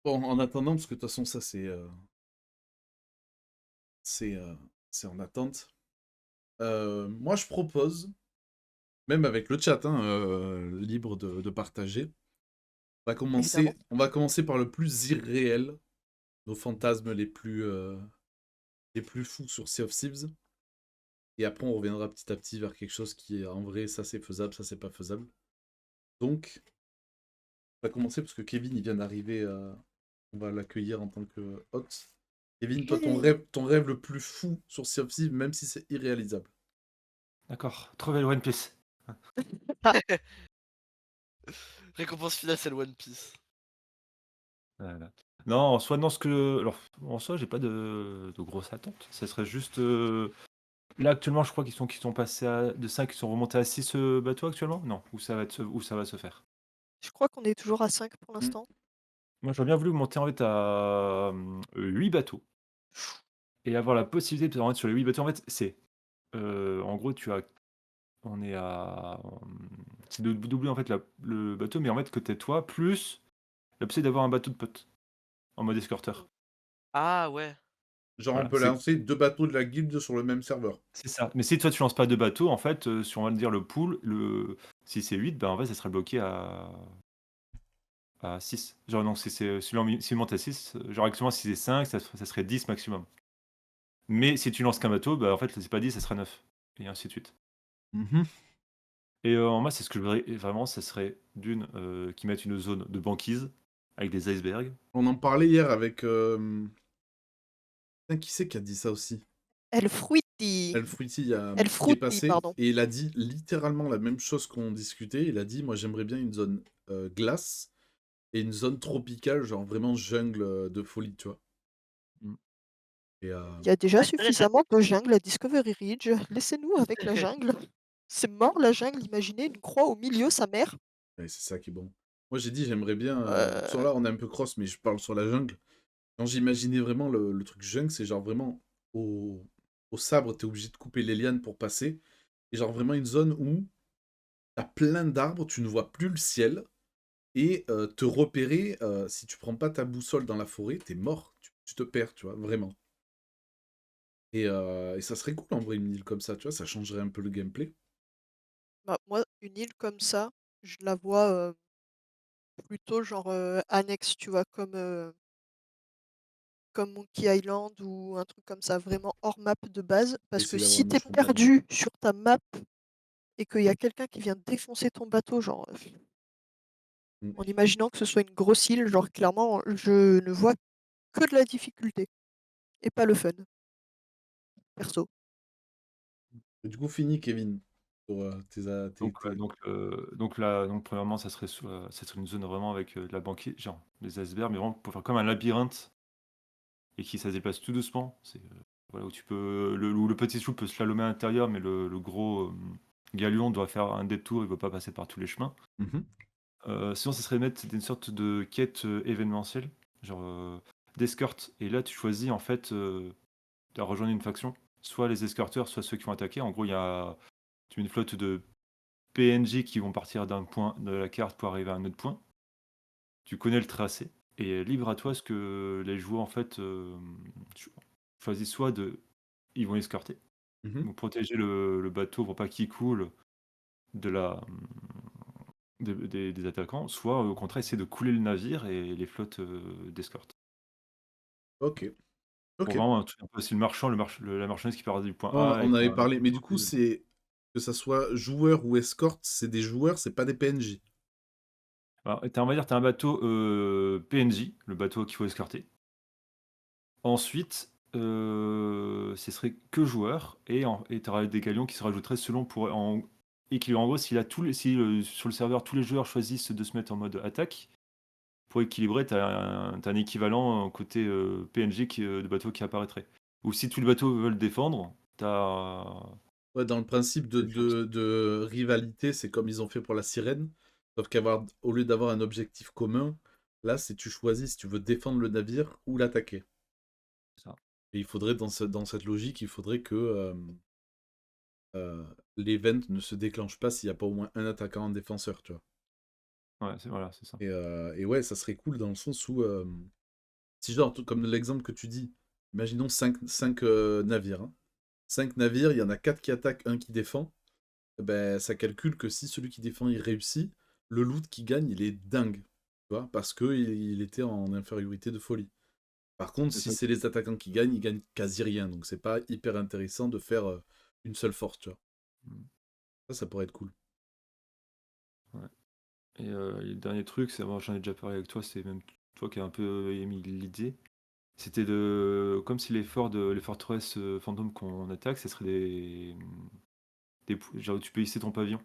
Bon, en attendant, parce que de toute façon, ça, c'est euh, c'est en attente. Moi, je propose, même avec le chat, hein, libre de partager, Évidemment. on va commencer par le plus irréel, nos fantasmes les plus fous sur Sea of Thieves. Et après, on reviendra petit à petit vers quelque chose qui est en vrai, ça c'est faisable, ça c'est pas faisable. Donc, on va commencer parce que Kevin, il vient d'arriver. On va l'accueillir en tant que hôte. Kevin, toi, Yay. ton rêve le plus fou sur Sea of Thieves, même si c'est irréalisable. D'accord, trouver le One Piece. Récompense finale, c'est le One Piece. Voilà. Non, en soi, non, alors, en soi, j'ai pas de grosses attentes. Ça serait juste. Là, actuellement, je crois qu'ils sont passés de 5, ils sont remontés à 6 bateaux actuellement? Non, où ça va se faire. Je crois qu'on est toujours à 5 pour Hmm. l'instant. Moi, j'aurais bien voulu monter en fait à 8 bateaux et avoir la possibilité de en fait, sur les 8 bateaux, en fait, en gros, on est à. C'est de doubler en fait le bateau, mais en fait, que t'es toi, plus la possibilité d'avoir un bateau de pote en mode escorteur. Ah ouais. Genre, on Voilà, peut lancer deux bateaux de la guilde sur le même serveur. c'est ça. Mais si toi tu lances pas 2 bateaux, en fait, si on va dire le pool, si c'est 8, ben en fait ça serait bloqué à 6. Genre donc si on monte à 6, genre actuellement si c'est 5, ça serait 10 maximum. Mais si tu lances qu'un bateau, bah en fait c'est pas 10, ça serait 9 et ainsi de suite. Mhm. Et moi c'est ce que je voudrais et vraiment, ça serait qu'ils mettent une zone de banquise avec des icebergs. On en parlait hier avec. Putain, qui c'est qui a dit ça aussi? El Fruity. El Fruity, El qui est Frutti, passé, pardon. et il a dit littéralement la même chose qu'on discutait. Il a dit, moi j'aimerais bien une zone glace et une zone tropicale, genre vraiment jungle de folie, tu vois. Mmh. Et Il y a déjà Intéressant. suffisamment de jungle à Discovery Ridge. Laissez-nous avec la jungle. C'est mort la jungle, imaginez une croix au milieu, sa mère. ouais, c'est ça qui est bon. Moi j'ai dit, j'aimerais bien. Sur Euh, là, on est un peu cross, mais je parle sur la jungle. Quand j'imaginais vraiment le truc jungle, c'est genre vraiment au sabre, t'es obligé de couper les lianes pour passer. Et genre vraiment une zone où t'as plein d'arbres, tu ne vois plus le ciel. Et te repérer, si tu prends pas ta boussole dans la forêt, t'es mort. Tu te perds, tu vois, vraiment. Et ça serait cool en vrai, une île comme ça, tu vois, ça changerait un peu le gameplay. Bah, moi, une île comme ça, je la vois plutôt genre annexe, tu vois, comme Monkey Island ou un truc comme ça, vraiment hors map de base. Parce que Essayer d'avoir si une t'es notion de timing. perdu sur ta map et qu'il y a quelqu'un qui vient défoncer ton bateau, genre, Mmh. en imaginant que ce soit une grosse île, genre clairement, je ne vois que de la difficulté et pas le fun, perso. Et du coup, fini Kevin, pour, Donc, là, premièrement, ça serait une zone vraiment avec, de la banquise, genre des icebergs, mais vraiment pour faire comme un labyrinthe et qui ça se déplace tout doucement. Voilà, où tu peux où le petit chou peut slalomer à l'intérieur, mais le gros, galion doit faire un détour, il ne veut pas passer par tous les chemins. Mmh. Sinon, ça serait mettre une sorte de quête, événementielle, genre, d'escorte et là, tu choisis en fait, de rejoindre une faction, soit les escorteurs, soit ceux qui vont attaquer. En gros, tu mets une flotte de PNJ qui vont partir d'un point de la carte pour arriver à un autre point. Tu connais le tracé et libre à toi ce que les joueurs en fait, choisissent soit ils vont escorter, Mmh. donc protéger le bateau pour pas qu'il coule de la, des attaquants, soit au contraire essayer de couler le navire et les flottes, d'escorte. OK. Pour OK. vraiment un truc un peu c'est le marchand, la marchandise qui part du point On A et on qui avait va parlé, mais du coup, tranquille. c'est que ça soit joueur ou escorte, c'est des joueurs, c'est pas des PNJ? Alors, on va dire, tu as un bateau, PNJ, le bateau qu'il faut escorter. Ensuite, ce serait que joueur et tu auras des galions qui se rajouteraient selon pour en équilibrer. En gros, si, sur le serveur, tous les joueurs choisissent de se mettre en mode attaque, pour équilibrer, tu as un équivalent côté, PNJ de bateau qui apparaîtrait. Ou si tous les bateaux veulent défendre, tu as Ouais, dans le principe de rivalité, c'est comme ils ont fait pour la sirène. Sauf au lieu d'avoir un objectif commun, là, c'est tu choisis si tu veux défendre le navire ou l'attaquer. ça. Et il faudrait, dans cette logique, il faudrait que l'event ne se déclenche pas s'il n'y a pas au moins un attaquant, un défenseur, tu vois. Ouais, voilà, c'est ça. Et ouais, ça serait cool dans le sens où Si genre, comme l'exemple que tu dis, imaginons 5 navires. 5 navires, il y en a 4 qui attaquent, un qui défend. Eh ben, ça calcule que si celui qui défend il réussit, le loot qui gagne, il est dingue. Tu vois, parce qu'il était en infériorité de folie. Par contre, C'est si ça. c'est les attaquants qui gagnent, ils gagnent quasi rien. Donc c'est pas hyper intéressant de faire une seule force, tu vois. Mm. Ça pourrait être cool. Ouais. Et le dernier truc, c'est, bon, j'en ai déjà parlé avec toi, c'est même toi qui as un peu émis l'idée. C'était comme si les forteresses fantômes qu'on attaque, ce serait genre tu peux hisser ton pavillon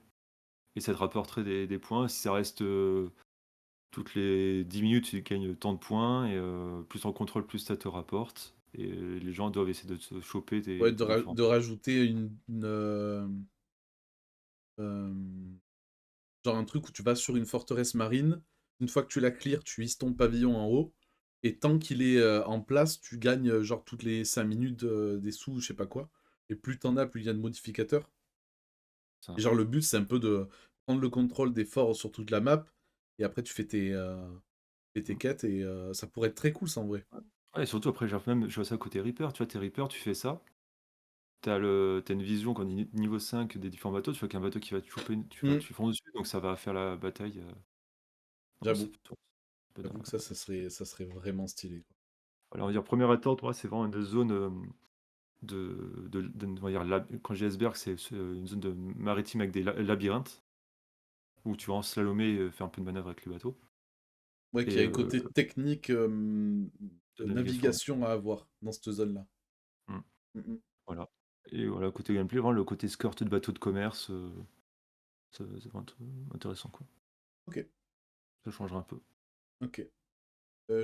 et ça te rapporterait des points. Si ça reste toutes les 10 minutes, tu gagnes tant de points et plus en contrôle, plus ça te rapporte. Et les gens doivent essayer de te choper Ouais, des différents. de rajouter genre un truc où tu vas sur une forteresse marine. Une fois que tu la clears, tu hisses ton pavillon en haut. Et tant qu'il est en place, tu gagnes genre toutes les 5 minutes des sous, je sais pas quoi. Et plus t'en as, plus il y a de modificateurs. Ça. Et genre le but, c'est un peu de prendre le contrôle des forts sur toute la map. Et après, tu fais tes quêtes. Et ça pourrait être très cool, ça, en vrai. Ouais, et surtout après, même, je vois ça côté Reaper. Tu vois, t'es Reaper, tu fais ça. T'as une vision quand niveau 5 des différents bateaux. Tu vois qu'un bateau qui va te choper, Mm. tu fonces dessus, donc ça va faire la bataille. Non, J'avoue. ça peut être J'avoue que ça serait vraiment stylé, quoi. Alors, on va dire, première attente, moi, c'est vraiment une zone on va dire, quand j'ai iceberg, c'est une zone maritime avec des labyrinthes où tu vas en slalomer et faire un peu de manœuvre avec le bateau. Ouais, qu'il Et y a un côté technique de de navigation. navigation à avoir dans cette zone-là. Mm. Mm. Voilà. Et voilà, côté gameplay, vraiment le côté skirt de bateau de commerce, c'est vraiment intéressant, quoi. Ok, Ça changera un peu. ok.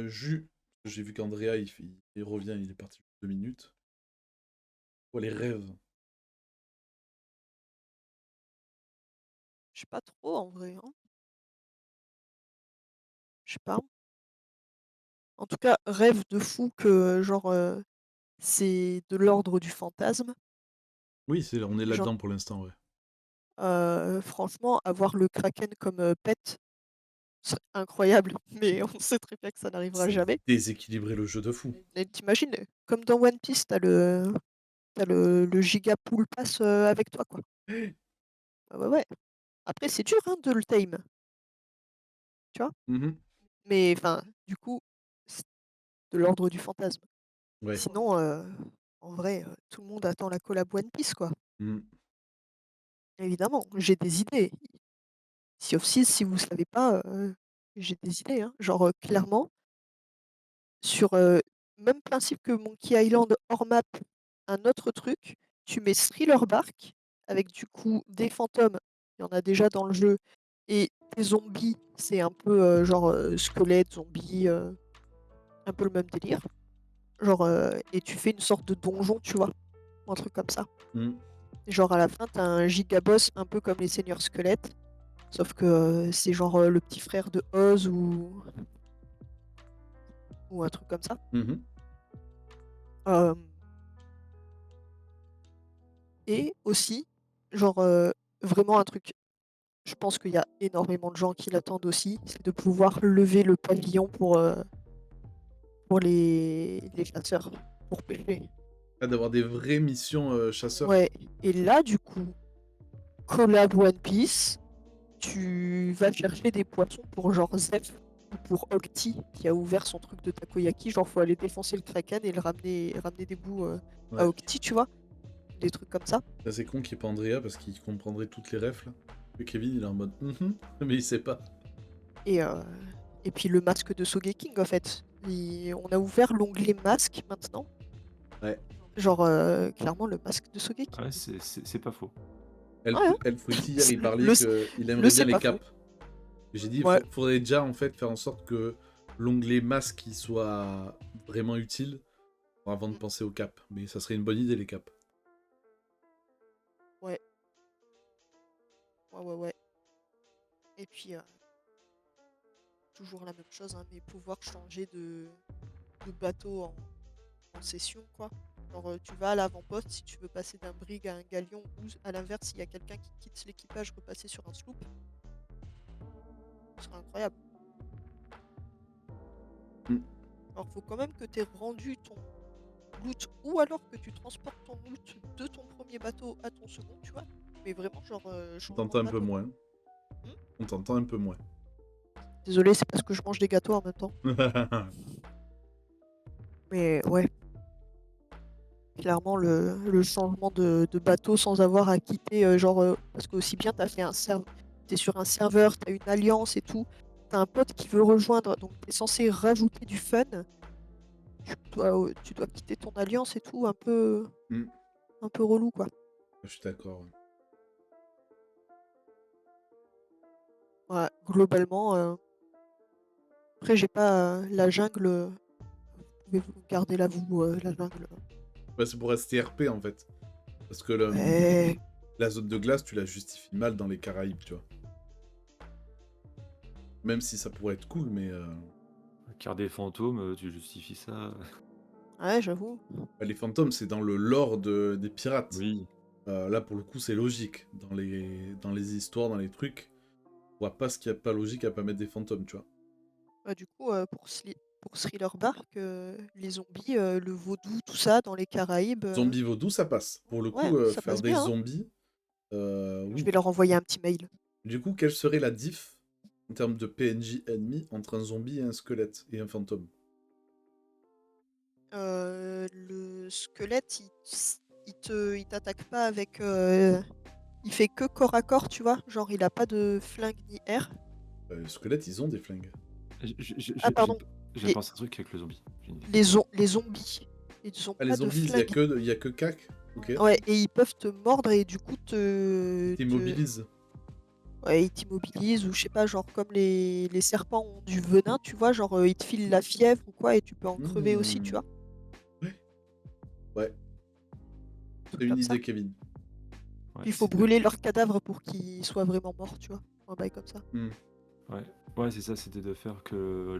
Jus, j'ai vu qu'Andrea, il revient, il est parti pour 2 minutes. Oh, les rêves. Je sais pas trop en vrai, hein. Je sais pas. En tout cas, rêve de fou que genre, c'est de l'ordre du fantasme. Oui, on est Genre, là-dedans pour l'instant, ouais. franchement, avoir le kraken comme, pet, ce serait incroyable, mais on sait très bien que ça n'arrivera C'est jamais. déséquilibrer le jeu de fou. Et tu comme dans One Piece, tu as le giga pool pass, avec toi, quoi. Ah ouais, ouais. Après, c'est dur, hein, de le tame, tu vois? Mhm. Mais enfin, du coup, c'est de l'ordre du fantasme. Ouais. Sinon, en vrai, tout le monde attend la collab One Piece, quoi. Mm. Évidemment, j'ai des idées. Sea of Thieves, si vous savez pas, j'ai des idées, hein. Genre, clairement, sur, même principe que Monkey Island hors map, un autre truc, tu mets Thriller Bark avec du coup des fantômes, il y en a déjà dans le jeu, et des zombies, c'est un peu, genre, squelettes, zombies, un peu le même délire. Genre, et tu fais une sorte de donjon, tu vois? Un truc comme ça. Mm. Genre à la fin, tu un giga boss un peu comme les seigneurs squelettes, sauf que, c'est genre, le petit frère de Oz ou un truc comme ça. Mhm. Hem Et aussi, genre, vraiment un truc, je pense qu'il y a énormément de gens qui l'attendent aussi, c'est de pouvoir lever le pavillon pour les chasseurs, pour pêcher. Ah, d'avoir des vraies missions chasseurs. Ouais, et là, du coup, collab One Piece, tu vas chercher des poissons pour genre Zeph ou pour Octi qui a ouvert son truc de takoyaki, genre faut aller défoncer le kraken et le ramener des bouts, à Ouais. Octi, tu vois? Des trucs comme ça. Ça, c'est con qu'il n'y ait pas Andrea parce qu'il comprendrait toutes les refs, là. Et Kevin, il est en mode mhm, mais il sait pas. Et, et puis le masque de Sogeking, en fait. On a ouvert l'onglet masque maintenant. Ouais. Genre, clairement, le masque de Sogeking. Ouais, c'est pas faux. Ouais, hein. Fruity, hier, il parlait Le, qu'il le aimerait bien c'est les pas faux. caps. J'ai dit, Ouais. faudrait déjà, en fait, faire en sorte que l'onglet masque, il soit vraiment utile avant de penser aux caps. Mais ça serait une bonne idée, les caps. Ouais. Ouais, ouais, ouais. Et puis, toujours la même chose, hein, mais pouvoir changer de bateau en session, quoi. Genre, tu vas à l'avant-poste si tu veux passer d'un brig à un galion, ou à l'inverse, s'il y a quelqu'un qui quitte l'équipage, repasser sur un sloop. Ce serait incroyable. Mm. Alors, faut quand même que tu aies rendu ton loot ou alors que tu transportes ton loot de ton premier bateau à ton second, tu vois. Mais vraiment, genre, On changement t'entend de un peu bateau, quoi. moins. Hmm. On t'entend un peu moins. Désolé, c'est parce que je mange des gâteaux en même temps. Mais ouais, clairement, le changement de bateau sans avoir à quitter, parce que aussi bien t'es sur un serveur, t'as une alliance et tout, t'as un pote qui veut rejoindre, donc t'es censé rajouter du fun. Tu dois quitter ton alliance et tout, Hmm, un peu relou, quoi. je suis d'accord. Ouais. Ouais, globalement, après, j'ai pas la jungle. Vous pouvez vous garder là, vous, la jungle. Ouais, c'est pour rester RP en fait. Parce que Ouais. la zone de glace, tu la justifies mal dans les Caraïbes, tu vois. Même si ça pourrait être cool, mais Car des fantômes, tu justifies ça. Ouais, j'avoue. les fantômes, c'est dans le lore des pirates. Oui. Là, pour le coup, c'est logique. Dans les histoires, dans les trucs, on voit pas ce qu'il y a de pas logique à pas mettre des fantômes, tu vois. Ouais, du coup, pour Thriller Bark, les zombies, le vaudou, tout ça, dans les Caraïbes, Zombie vaudou, ça passe. Pour le ouais, coup, ça faire passe des bien, hein. zombies, Je oui. vais leur envoyer un petit mail. Du coup, quelle serait la diff en termes de PNJ ennemi entre un zombie et un squelette et un fantôme? Le squelette, il t'attaque pas avec. Il fait que corps à corps, tu vois. Genre, il a pas de flingue ni air. Les squelettes, ils ont des flingues. Ah, pardon. Je viens de Les, penser à un truc avec le zombie. J'ai une idée. les zombies, ils ont Ah, les pas de zombies, flingue. il y a que cac. Ok. Ouais, et ils peuvent te mordre et du coup Ils t'immobilisent. ouais, ils t'immobilisent ou je sais pas, genre comme les serpents ont du venin, tu vois, genre ils te filent la fièvre ou quoi et tu peux en crever aussi, tu Hmm. vois. Ouais, Un truc c'est une comme ça. idée, Kevin. Ouais, Puis il faut c'est de- brûler leurs cadavres pour qu'ils soient vraiment morts, tu vois. Un bail comme ça. Hmm. Ouais, ouais, c'est ça, c'était de faire que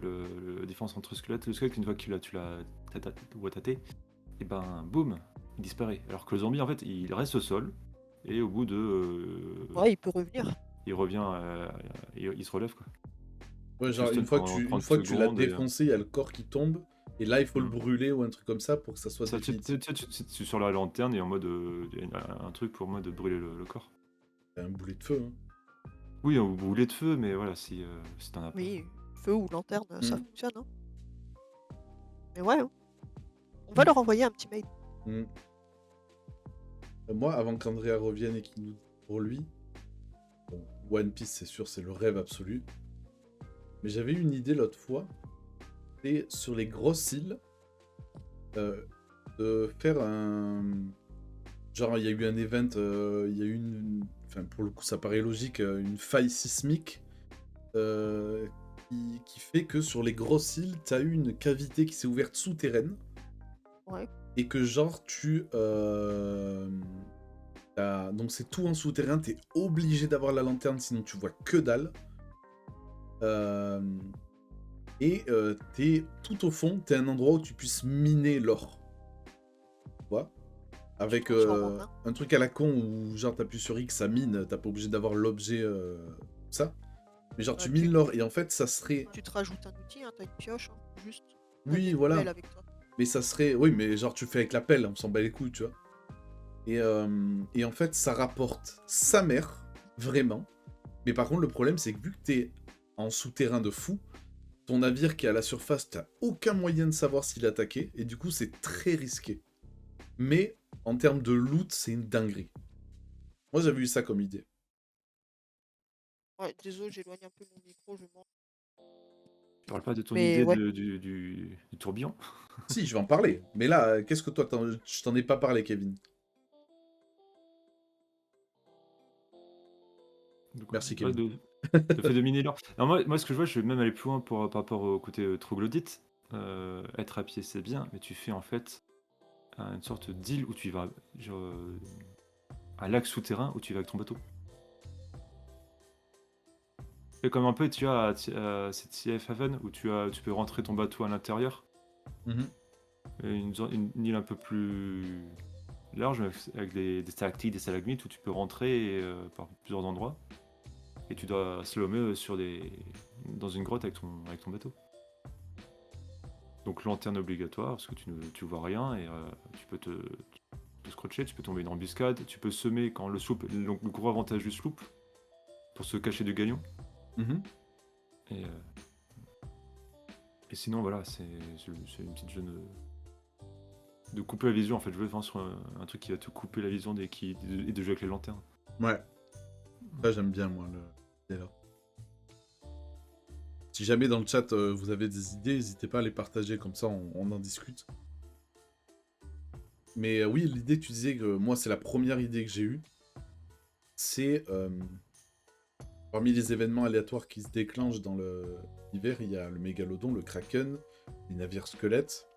la différence entre le squelette, une fois que tu l'as tâté, et ben boum, il disparaît. Alors que le zombie, en fait, il reste au sol, et au bout de. Ouais, il peut revenir. Il revient, il se relève, quoi. Ouais, genre, Juste pendant une 30 fois que tu l'as secondes. défoncé, il y a le corps qui tombe. Et là, il faut le Hmm. brûler ou un truc comme ça pour que ça soit Ça, définitif. tu es sur la lanterne et en mode. Il y a un truc pour moi de brûler le corps. C'est un boulet de feu. Hein. Oui, un boulet de feu, mais voilà, si t'en as pas. Oui, feu ou lanterne, ça Hmm. fonctionne, hein. Mais ouais, hein. On va leur envoyer un petit mail. Hmm. Moi, avant qu'Andrea revienne et qu'il nous dise pour lui, bon, One Piece, c'est sûr, c'est le rêve absolu. Mais j'avais eu une idée l'autre fois, c'est sur les grosses îles, de faire un... Genre, il y a eu un event, il y a eu Enfin, pour le coup, ça paraît logique, une faille sismique qui fait que sur les grosses îles, t'as eu une cavité qui s'est ouverte souterraine Ouais. et que genre donc c'est tout en souterrain, t'es obligé d'avoir la lanterne sinon tu vois que dalle. Et t'es tout au fond, t'es un endroit où tu puisses miner l'or. Tu vois? Avec Tu te transformes en nain. un truc à la con où genre t'appuies sur X, ça mine, t'as pas obligé d'avoir l'objet ça. Mais genre tu mines l'or et en fait ça serait... Tu te rajoutes un outil, hein, t'as une pioche, hein, juste. T'as Oui des voilà, poubelles avec toi. mais ça serait... Oui mais genre tu fais avec la pelle, on s'en bat les couilles tu vois. Et en fait ça rapporte sa mère, vraiment. Mais par contre le problème c'est que vu que t'es en souterrain de fou, ton navire qui est à la surface, t'as aucun moyen de savoir s'il est attaqué, et du coup c'est très risqué. Mais en termes de loot, c'est une dinguerie. Moi j'avais eu ça comme idée. Ouais, désolé, j'éloigne un peu mon micro, je m'en... Tu parles pas de ton Mais idée ouais. du tourbillon? Si, je vais en parler. Mais là, qu'est-ce que toi, je t'en ai pas parlé, Kevin. Donc, Merci, ouais, Kevin. le fait de miner l'or. Alors moi, ce que je vois, je vais même aller plus loin par rapport au côté troglodyte. Être à pied, c'est bien, mais tu fais en fait une sorte d'île où tu vas, genre, un lac souterrain où tu vas avec ton bateau. Et comme un peu, tu as cette CF Haven où tu peux rentrer ton bateau à l'intérieur. Mhm. Et une île un peu plus large avec des stalactites, des stalagmites où tu peux rentrer par plusieurs endroits. Et tu dois slalomer dans une grotte avec ton bateau. Donc lanterne obligatoire, parce que tu vois rien et tu peux te scotcher, tu peux tomber dans une embuscade, tu peux semer quand le sloop, donc le gros avantage du sloop, pour se cacher du galion. Mhm. Et, et sinon voilà, c'est une petite jeu de couper la vision en fait. Je veux vraiment sur un truc qui va te couper la vision et de jouer avec les lanternes. Ouais, ça j'aime bien moi l'idée là. Si jamais dans le chat vous avez des idées, n'hésitez pas à les partager, comme ça on en discute. Mais oui, l'idée, tu disais que moi c'est la première idée que j'ai eue. C'est parmi les événements aléatoires qui se déclenchent dans l'hiver, il y a le mégalodon, le kraken, les navires squelettes.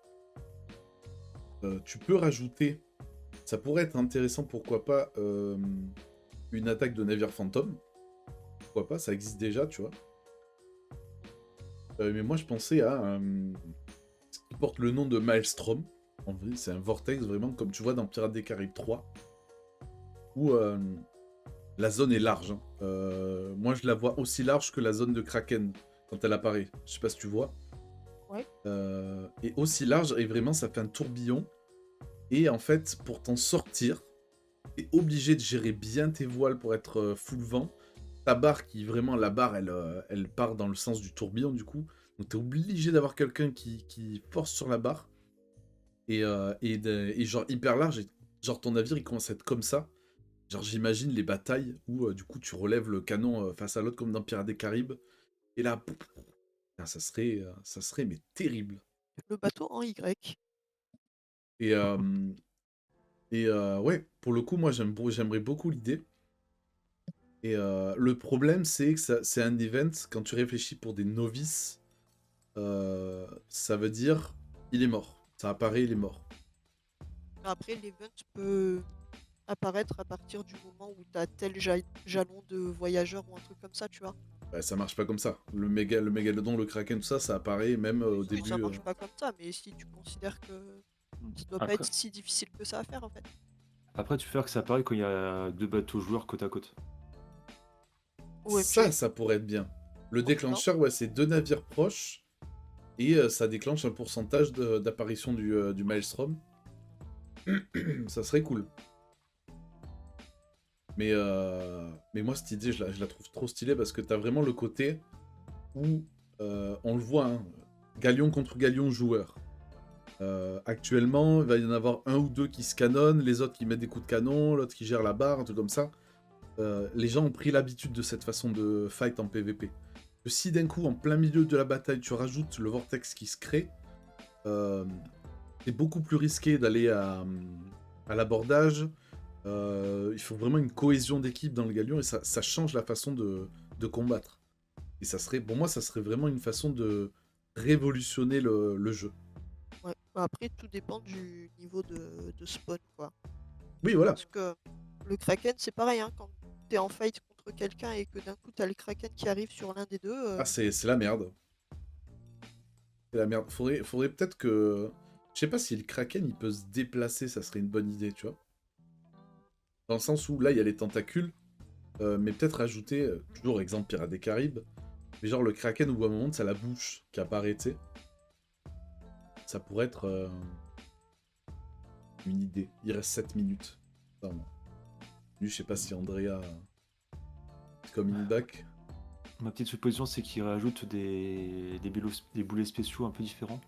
Tu peux rajouter, ça pourrait être intéressant, pourquoi pas, une attaque de navire fantôme. Pourquoi pas, ça existe déjà, tu vois. Mais moi je pensais à ce qui porte le nom de Maelstrom. En vrai, c'est un vortex vraiment comme tu vois dans Pirates des Caraïbes 3. Où la zone est large. Hein. Moi je la vois aussi large que la zone de Kraken quand elle apparaît. Je sais pas si tu vois. Ouais. Et aussi large, et vraiment ça fait un tourbillon. Et en fait, pour t'en sortir, t'es obligé de gérer bien tes voiles pour être full vent. Ta barre qui, vraiment, la barre, elle part dans le sens du tourbillon, du coup. Donc t'es obligé d'avoir quelqu'un qui force sur la barre. Et genre hyper large, et genre ton navire, il commence à être comme ça. Genre j'imagine les batailles où, du coup, tu relèves le canon face à l'autre, comme dans Pirates des Caraïbes. Et là, pouf, pouf, pouf. Ah, ça serait mais terrible. Le bateau en Y. Et, ouais, pour le coup, moi, j'aimerais beaucoup l'idée. Et le problème, c'est que c'est un event, quand tu réfléchis pour des novices, ça veut dire il est mort. Ça apparaît, il est mort. Après, l'event peut apparaître à partir du moment où tu as tel jalon de voyageur ou un truc comme ça, tu vois. Bah, ça marche pas comme ça. Le mégalodon, le kraken, tout ça, ça apparaît même au Oui, ça début. marche pas comme ça, mais si tu considères que ça doit pas Après, être si difficile que ça à faire en fait. après tu fais que ça apparaît quand il y a 2 bateaux joueurs côte à côte. OMG, Ça pourrait être bien. Le trop bien. déclencheur, ouais, c'est 2 navires proches, et ça déclenche un pourcentage d'apparition du Maelstrom. Ça serait cool. Mais moi, cette idée, je la trouve trop stylée, parce que t'as vraiment le côté où, on le voit, hein, galion contre galion joueur. Actuellement, il va y en avoir un ou deux qui se canonnent, les autres qui mettent des coups de canon, l'autre qui gère la barre, un truc comme ça. Les gens ont pris l'habitude de cette façon de fight en PvP. Que si d'un coup, en plein milieu de la bataille, tu rajoutes le vortex qui se crée, c'est beaucoup plus risqué d'aller à l'abordage. Il faut vraiment une cohésion d'équipe dans le galion, et ça change la façon de combattre. Et ça serait, pour moi, ça serait vraiment une façon de révolutionner le jeu. Ouais. Après, tout dépend du niveau de spawn, quoi. Oui, voilà. Parce que le Kraken, c'est pareil, hein, quand t'es en fight contre quelqu'un et que d'un coup t'as le Kraken qui arrive sur l'un des deux, Ah, c'est la merde. C'est la merde. Faudrait peut-être que... Je sais pas si le Kraken, il peut se déplacer, ça serait une bonne idée, tu vois. Dans le sens où, là, il y a les tentacules, mais peut-être ajouter, toujours exemple Pirates des Caraïbes, mais genre le Kraken, où à un moment, ça a la bouche qui apparaît, tu sais. Ça pourrait être une idée. Il reste 7 minutes. Pardon. Lui, je sais pas si Andrea... Coming back. Ma petite supposition, c'est qu'ils rajoutent des boulets spéciaux un peu différents,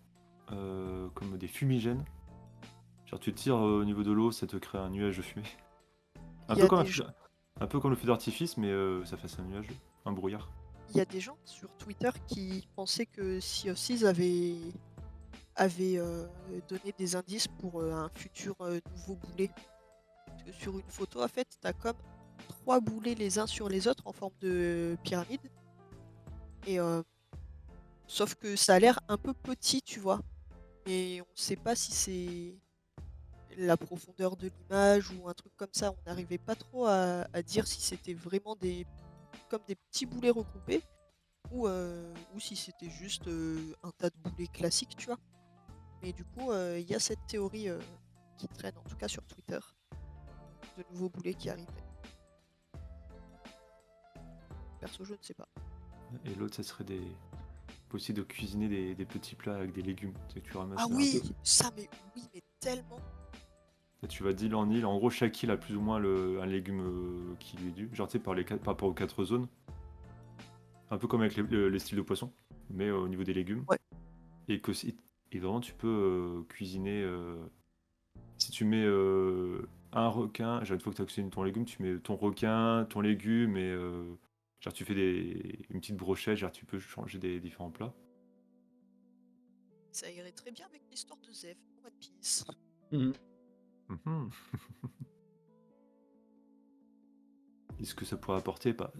comme des fumigènes. Genre tu tires au niveau de l'eau, ça te crée un nuage de fumée. Un il y peu a comme des gens, un peu comme le feu d'artifice, mais ça fasse un nuage, un brouillard. il y a des gens sur Twitter qui pensaient que Sea of Thieves avait donné des indices pour un futur nouveau boulet. Parce que sur une photo, en fait, t'as comme trois boulets les uns sur les autres en forme de pyramide. Et sauf que ça a l'air un peu petit, tu vois. Et on sait pas si c'est la profondeur de l'image ou un truc comme ça. On n'arrivait pas trop à dire si c'était vraiment comme des petits boulets regroupés ou si c'était juste un tas de boulets classiques, tu vois. Mais du coup, il y a cette théorie qui traîne, en tout cas sur Twitter, de nouveaux boulets qui arriveraient. Perso, je ne sais pas. Et l'autre, ça serait possible de cuisiner des petits plats avec des légumes. Tu sais, tu ramasses Ah un peu. oui, ça, mais oui, mais tellement. Et tu vas d'île en île. En gros, chaque île a plus ou moins un légume qui lui est dû. Genre, tu sais, par rapport aux 4 zones. Un peu comme avec les styles de poisson, mais au niveau des légumes. Ouais. Et vraiment, tu peux cuisiner. Si tu mets un requin, genre une fois que tu as cuisiné ton légume, tu mets ton requin, ton légume et genre tu fais une petite brochette, genre tu peux changer des différents plats. Ça irait très bien avec l'histoire de Zev, One Piece. Mhm. Mhm. Et ce que ça pourrait apporter, bah,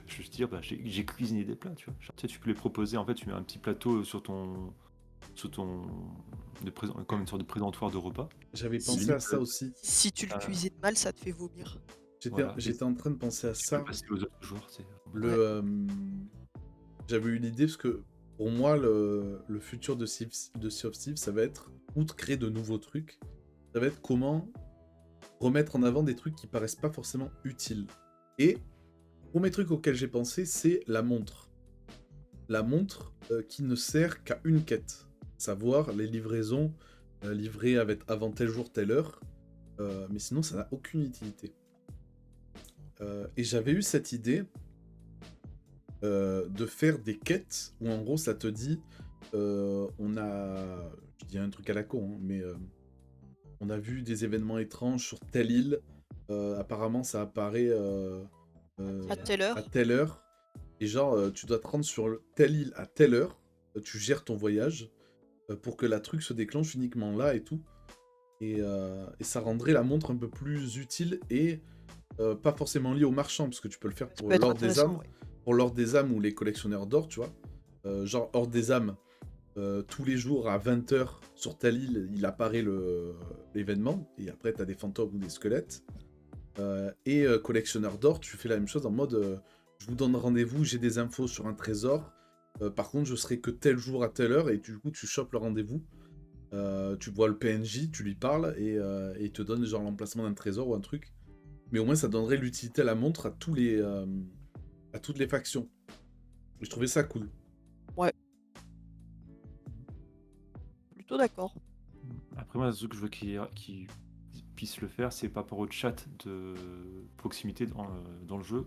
je veux dire, bah, j'ai cuisiné des plats, tu vois. Genre, tu sais, tu peux les proposer, en fait, tu mets un petit plateau sur ton comme une sorte de présentoir de repas. J'avais Si- pensé à ça aussi. Si tu le Ah. cuisines mal, ça te fait vomir. Voilà. J'étais en train de penser à Tu peux ça. le passer aux autres joueurs, tu sais. J'avais eu l'idée parce que pour moi, le futur de Sea of Thieves, ça va être, outre créer de nouveaux trucs, ça va être comment remettre en avant des trucs qui paraissent pas forcément utiles. Et le premier truc auquel j'ai pensé, c'est la montre. La montre qui ne sert qu'à une quête, savoir les livraisons livrées avant tel jour, telle heure, mais sinon ça n'a aucune utilité. Et j'avais eu cette idée de faire des quêtes où en gros ça te dit on a, je dis un truc à la con, hein, mais on a vu des événements étranges sur telle île, apparemment ça apparaît À telle heure. à telle heure, et genre tu dois te rendre sur telle île à telle heure, tu gères ton voyage pour que la truc se déclenche uniquement là et tout, et ça rendrait la montre un peu plus utile et pas forcément liée au marchand, parce que tu peux le faire Ça pour peut être l'ordre des intéressant, âmes, ouais. pour l'ordre des âmes ou les collectionneurs d'or, tu vois. Genre Horde des âmes, tous les jours à 20h sur telle île, il apparaît l'événement, et après t'as des fantômes ou des squelettes. Et collectionneur d'or, tu fais la même chose en mode je vous donne rendez-vous, j'ai des infos sur un trésor, par contre je serai que tel jour à telle heure, et du coup tu chopes le rendez-vous. Tu vois le PNJ, tu lui parles, et il te donne genre l'emplacement d'un trésor ou un truc. Mais au moins ça donnerait l'utilité à la montre à toutes les factions. Et je trouvais ça cool. Plutôt d'accord. Après, moi, ce que je veux qu'il puisse le faire, c'est par rapport au chat de proximité dans le jeu.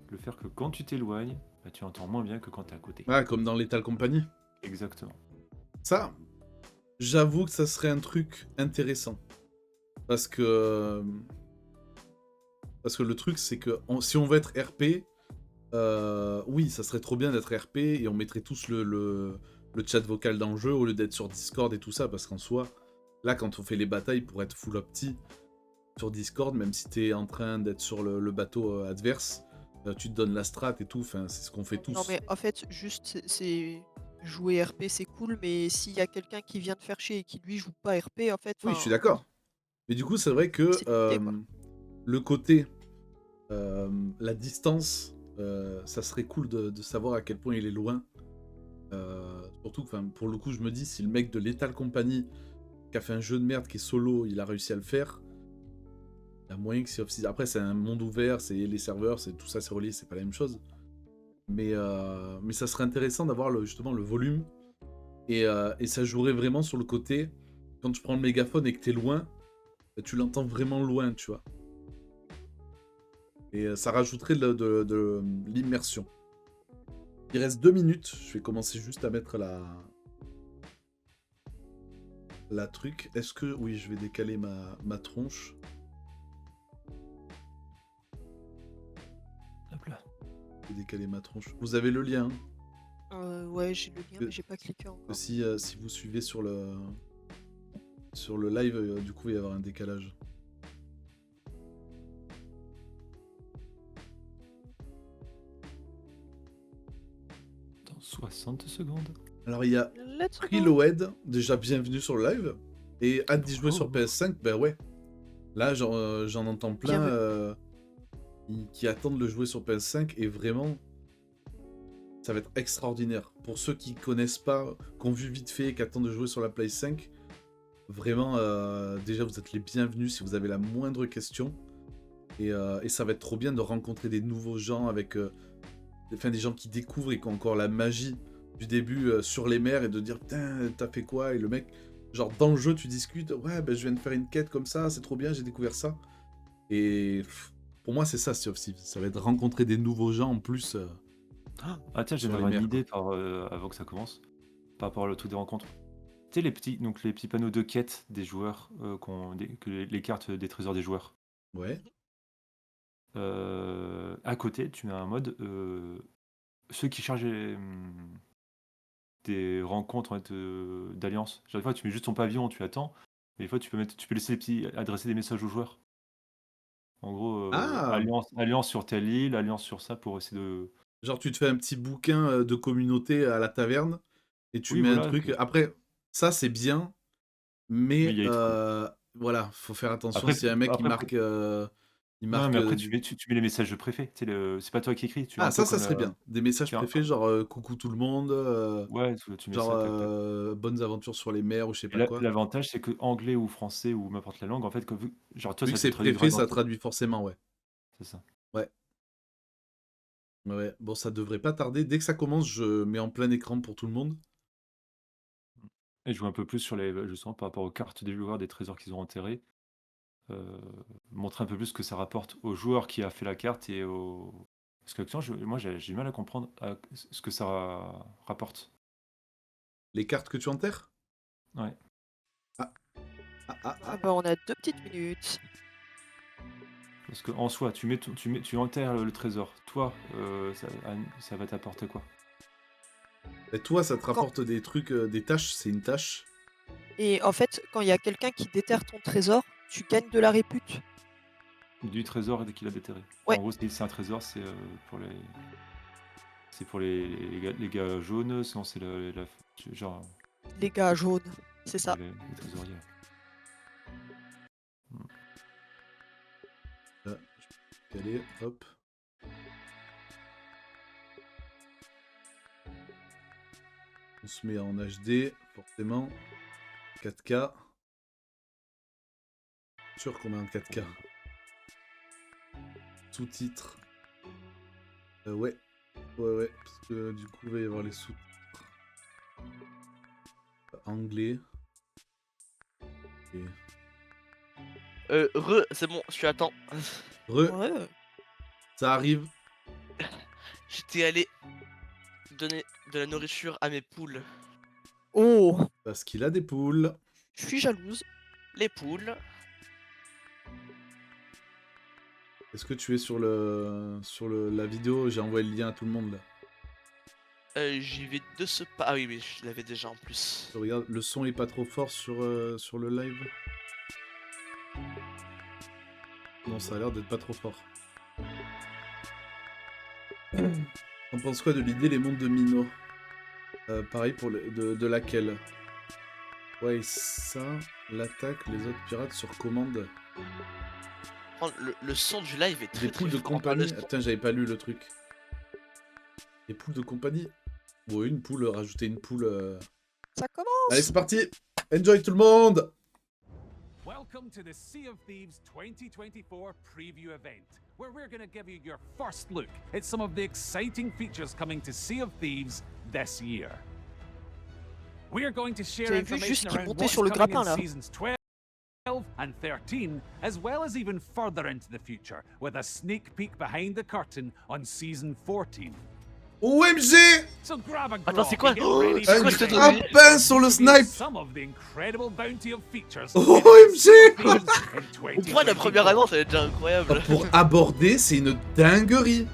Le faire que quand tu t'éloignes, bah, tu entends moins bien que quand tu es à côté. Ah, comme dans Lethal Company. Exactement. Ça, j'avoue que ça serait un truc intéressant. Parce que le truc, c'est que si on veut être RP, oui, ça serait trop bien d'être RP, et on mettrait tous le chat vocal dans le jeu au lieu d'être sur Discord et tout ça, parce qu'en soi, là, quand on fait les batailles pour être full opti sur Discord, même si t'es en train d'être sur le bateau adverse, tu te donnes la strat et tout, enfin, c'est ce qu'on fait tous. Non, mais en fait, juste, c'est jouer RP, c'est cool, mais s'il y a quelqu'un qui vient te faire chier et qui lui joue pas RP, en fait, Oui, je suis d'accord. Mais du coup, c'est vrai que C'est compliqué, quoi. le côté, la distance, ça serait cool de savoir à quel point il est loin. Surtout, pour le coup, je me dis, si le mec de Lethal Company, qui a fait un jeu de merde qui est solo, il a réussi à le faire, il y a moyen que Sea of Thieves... Après, c'est un monde ouvert, c'est les serveurs, tout ça, c'est relié, c'est pas la même chose. Mais ça serait intéressant d'avoir justement le volume, et ça jouerait vraiment sur le côté, quand tu prends le mégaphone et que t'es loin, tu l'entends vraiment loin, tu vois. Et ça rajouterait de l'immersion. Il reste 2 minutes, je vais commencer juste à mettre la truc. Est-ce que... Oui, je vais décaler ma tronche. Hop là. Je vais décaler ma tronche. Vous avez le lien, hein. Ouais, j'ai le lien, mais j'ai pas cliqué encore. Si vous suivez sur le live, du coup, il va y avoir un décalage. Dans 60 secondes. Alors, il y a Let's go. Priloed, déjà bienvenue sur le live. Et hâte d'y jouer sur PS5, ben ouais. Là, j'en entends plein qui attendent de le jouer sur PS5, et vraiment, ça va être extraordinaire. Pour ceux qui connaissent pas, qui ont vu vite fait et qui attendent de jouer sur la Play 5, vraiment, déjà, vous êtes les bienvenus si vous avez la moindre question. Et ça va être trop bien de rencontrer des nouveaux gens avec enfin, des gens qui découvrent et qui ont encore la magie du début sur les mers et de dire putain, t'as fait quoi? Et le mec, genre dans le jeu, tu discutes, ouais, ben je viens de faire une quête comme ça, c'est trop bien, j'ai découvert ça. Et pour moi, c'est ça, Sea of Thieves. Ça va être rencontrer des nouveaux gens en plus. Ah tiens, j'ai Sur les une mers, idée avant que ça commence, par rapport au truc des rencontres. Tu sais, les petits panneaux de quête des joueurs, les cartes des trésors des joueurs. Ouais. À côté, tu mets un mode, ceux qui chargent des rencontres en fait, d'alliance. Genre, des fois, tu mets juste ton pavillon, tu attends, et des fois, tu peux laisser adresser des messages aux joueurs. En gros, Ah! alliance sur telle île, alliance sur ça, pour essayer de... Genre, tu te fais un petit bouquin de communauté à la taverne et tu Oui, mets un voilà. truc. Après, ça, c'est bien, Mais il mais y a les trucs. voilà, faut faire attention. Après, S'il y a un mec qui après, marque. Il non, marque mais après, tu mets les messages préfets. Tu sais, c'est pas toi qui écris. Tu mets Ah, un peu ça comme serait bien. Des messages tu as- préfets, genre coucou tout le monde, ouais, tu mets genre ça, tac, tac. bonnes aventures sur les mers ou je sais Et pas quoi. l'avantage, c'est que anglais ou français ou n'importe la langue, en fait, genre toi, Vu que ça te c'est traduira préfet, dans ça ton... traduit forcément, ouais. C'est ça. Ouais. Ouais. Bon, ça devrait pas tarder. Dès que ça commence, je mets en plein écran pour tout le monde. Et jouer un peu plus sur justement, par rapport aux cartes des joueurs, des trésors qu'ils ont enterrés. Montrer un peu plus ce que ça rapporte au joueur qui a fait la carte et au... Parce que moi, j'ai du mal à comprendre ce que ça rapporte. Les cartes que tu enterres? Ouais. Ah bah, on a 2 petites minutes. Parce qu'en soi, tu enterres le trésor. Toi, ça va t'apporter quoi? Et toi, ça te Quand rapporte des trucs, des tâches, c'est une tâche. et en fait, quand il y a quelqu'un qui déterre ton trésor, tu gagnes de la répute. Du trésor et dès qu'il a déterré. Ouais. En gros, si c'est un trésor, c'est pour les... C'est pour les gars jaunes, sinon c'est genre Les gars jaunes, c'est ça. les trésoriers. Là, je vais caler, hop. On se met en HD, forcément. 4K. Sûr qu'on met en 4K. Sous-titres. Ouais. Ouais, parce que du coup, il va y avoir les sous-titres. Anglais. Et... C'est bon, je suis à temps. Ouais. Ça arrive. J'étais allé donner de la nourriture à mes poules. Oh, Parce qu'il a des poules. je suis jalouse. Les poules. Est-ce que tu es sur la vidéo? J'ai envoyé le lien à tout le monde là. J'y vais de ce pas. Ah oui, mais je l'avais déjà en plus. Regarde, le son est pas trop fort sur le live. Non, ça a l'air d'être pas trop fort. On pense quoi de l'idée les mondes de Mino? Pareil pour de laquelle? Ouais, et ça, l'attaque, les autres pirates sur commande. Le son du live est très Des poules de fort. compagnie. Putain, j'avais pas lu le truc. Des poules de compagnie? Ouais, une poule, rajouter une poule. Ça commence. Allez, c'est parti! Enjoy tout le monde! Welcome to the Sea of Thieves 2024 preview event, where we're going to give you your first look at some of the exciting features coming to Sea of Thieves this year. We are going to share J'avais vu juste information qu'il around montait what's sur le coming grappin in là. seasons 12 and 13, as well as even further into the future, with a sneak peek behind the curtain on season 14. OMG! So grab a Attends, c'est grog quoi? and get ready C'est for quoi the cette day. donné? Grappin sur le snipe! Some of the incredible bounty of features. OMG! Au point de la première annonce, elle est déjà incroyable. Pour aborder, c'est une dinguerie!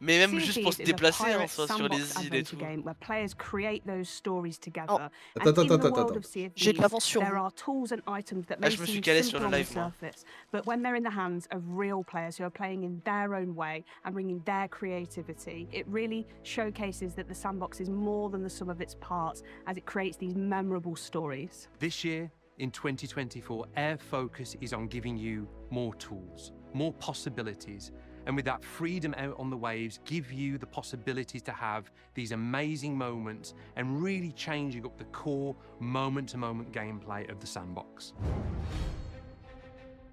Mais même Sea of juste pour se Thieves is a déplacer, hein, pirate soit sur les sandbox îles et adventure tout. game where players create those stories together. Oh. And Attends, in the attends, world attends. of Sea of J'ai de Thieves, l'avance sur there vous. are tools and items that Ah, may je me suis seem calé sur simple le on the live, moi. surface, but when they're in the hands of real players who are playing in their own way and bringing their creativity, it really showcases that the sandbox is more than the sum of its parts as it creates these memorable stories. This year, in 2024, our focus is on giving you more tools, more possibilities, and with that freedom out on the waves, give you the possibilities to have these amazing moments and really changing up the core moment-to-moment gameplay of the sandbox.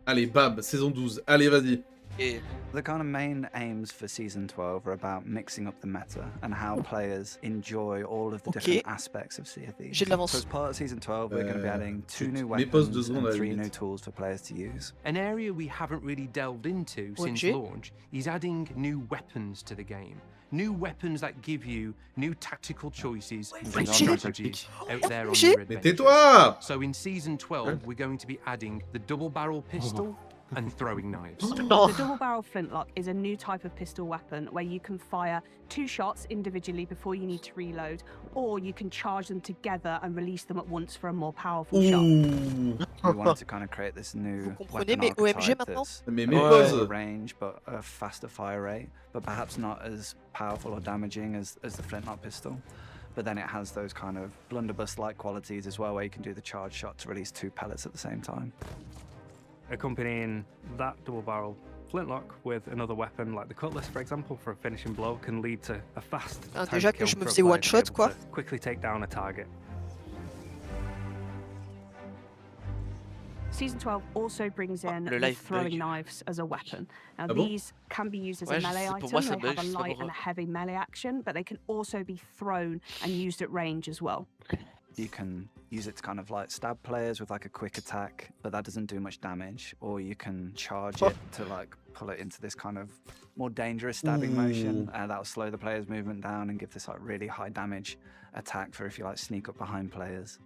Allez, bam, saison 12. Allez, vas-y. Et The kind of main aims for Season 12 are about mixing up the meta and how players enjoy all of the different aspects of Sea of Thieves. J'ai de l'avance. So as part of Season 12, we're going to be adding 2 new mais pause 2 weapons secondes à and la 3 limite. new tools for players to use. An area we haven't really delved into since OMG. launch is adding new weapons to the game. New weapons that give you new tactical choices and OMG. strategies out there on OMG. your Mais adventures. tais-toi! So in Season 12, we're going to be adding the double barrel pistol and throwing knives. The double barrel flintlock is a new type of pistol weapon where you can fire 2 shots individually before you need to reload, or you can charge them together and release them at once for a more powerful shot. Ouh. We wanted to kind of create this new Vous comprenez weapon mes OMG archetype maintenant? that's Mais mes lower pauses. range but a faster fire rate, but perhaps not as powerful or damaging as the flintlock pistol. But then it has those kind of blunderbuss-like qualities as well, where you can do the charge shot to release 2 pellets at the same time. Accompanying that double barrel flintlock with another weapon like the cutlass, for example, for a finishing blow can lead to a fast Ah, time déjà to que kill je me for a faisais player one to be shot, able quoi. to quickly take down a target. Season 12 also brings in le the live throwing bug. knives as a weapon. Now, Ah bon? these can be used as Ouais, a je melee sais, pour item. moi, ça They have bug, a je sais pas light and a pourquoi. heavy melee action, but they can also be thrown and used at range as well. You can use it to kind of like stab players with like a quick attack, but that doesn't do much damage. Or you can charge it to like pull it into this kind of more dangerous stabbing motion. That'll slow the player's movement down and give this like really high damage attack for if you like sneak up behind players.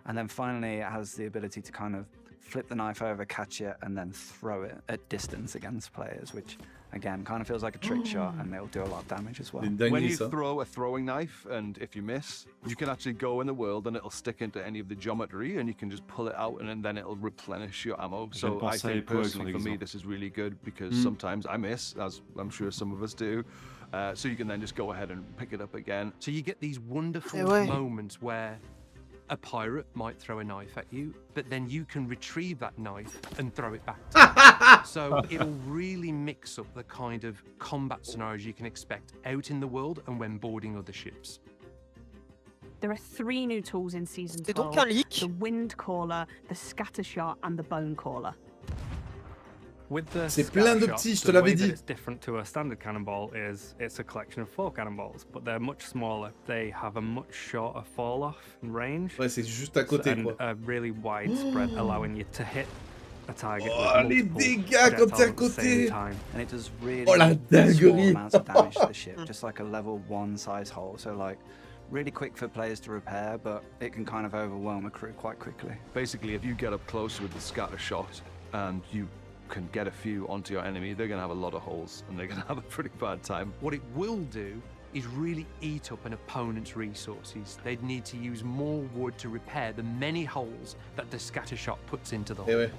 And then finally it has the ability to kind of flip the knife over, catch it, and then throw it at distance against players, which again kind of feels like a trick shot and it'll do a lot of damage as well. C'est une When dinguerie you ça. throw a throwing knife, and if you miss, you can actually go in the world and it'll stick into any of the geometry, and you can just pull it out, and then it'll replenish your ammo. Je So I pensais think pour personally, for me, exemple. this is really good because sometimes I miss, as I'm sure some of us do. So you can then just go ahead and pick it up again. So you get these wonderful Eh ouais. moments where a pirate might throw a knife at you, but then you can retrieve that knife and throw it back to them. So it'll really mix up the kind of combat scenarios you can expect out in the world and when boarding other ships. There are 3 new tools in Season C'est 12. donc un leak. The Wind Caller, the Scatter Shot, and the Bone Caller. With the C'est plein de scattershot, petits, je te the l'avais way that dit. It's different to a standard cannonball is it's a collection of 4 cannonballs, but they're much smaller. They have a much shorter fall off and range. Ouais, c'est juste à côté and quoi. a really wide spread, allowing you to hit a target Oh, with les multiple dégâts quand t'es à projectiles at the same côté. time. And it does really Oh, la small dinguerie. amounts of damage to the ship, just like a level 1 size hole. So like really quick for players to repair, but it can kind of overwhelm a crew quite quickly. Basically, if you get up close with the scatter shot and you can get a few onto your enemy, they're going to have a lot of holes and they're going to have a pretty bad time. What it will do is really eat up an opponent's resources. They'd need to use more wood to repair the many holes that the scatter shot puts into the Eh hull. ouais.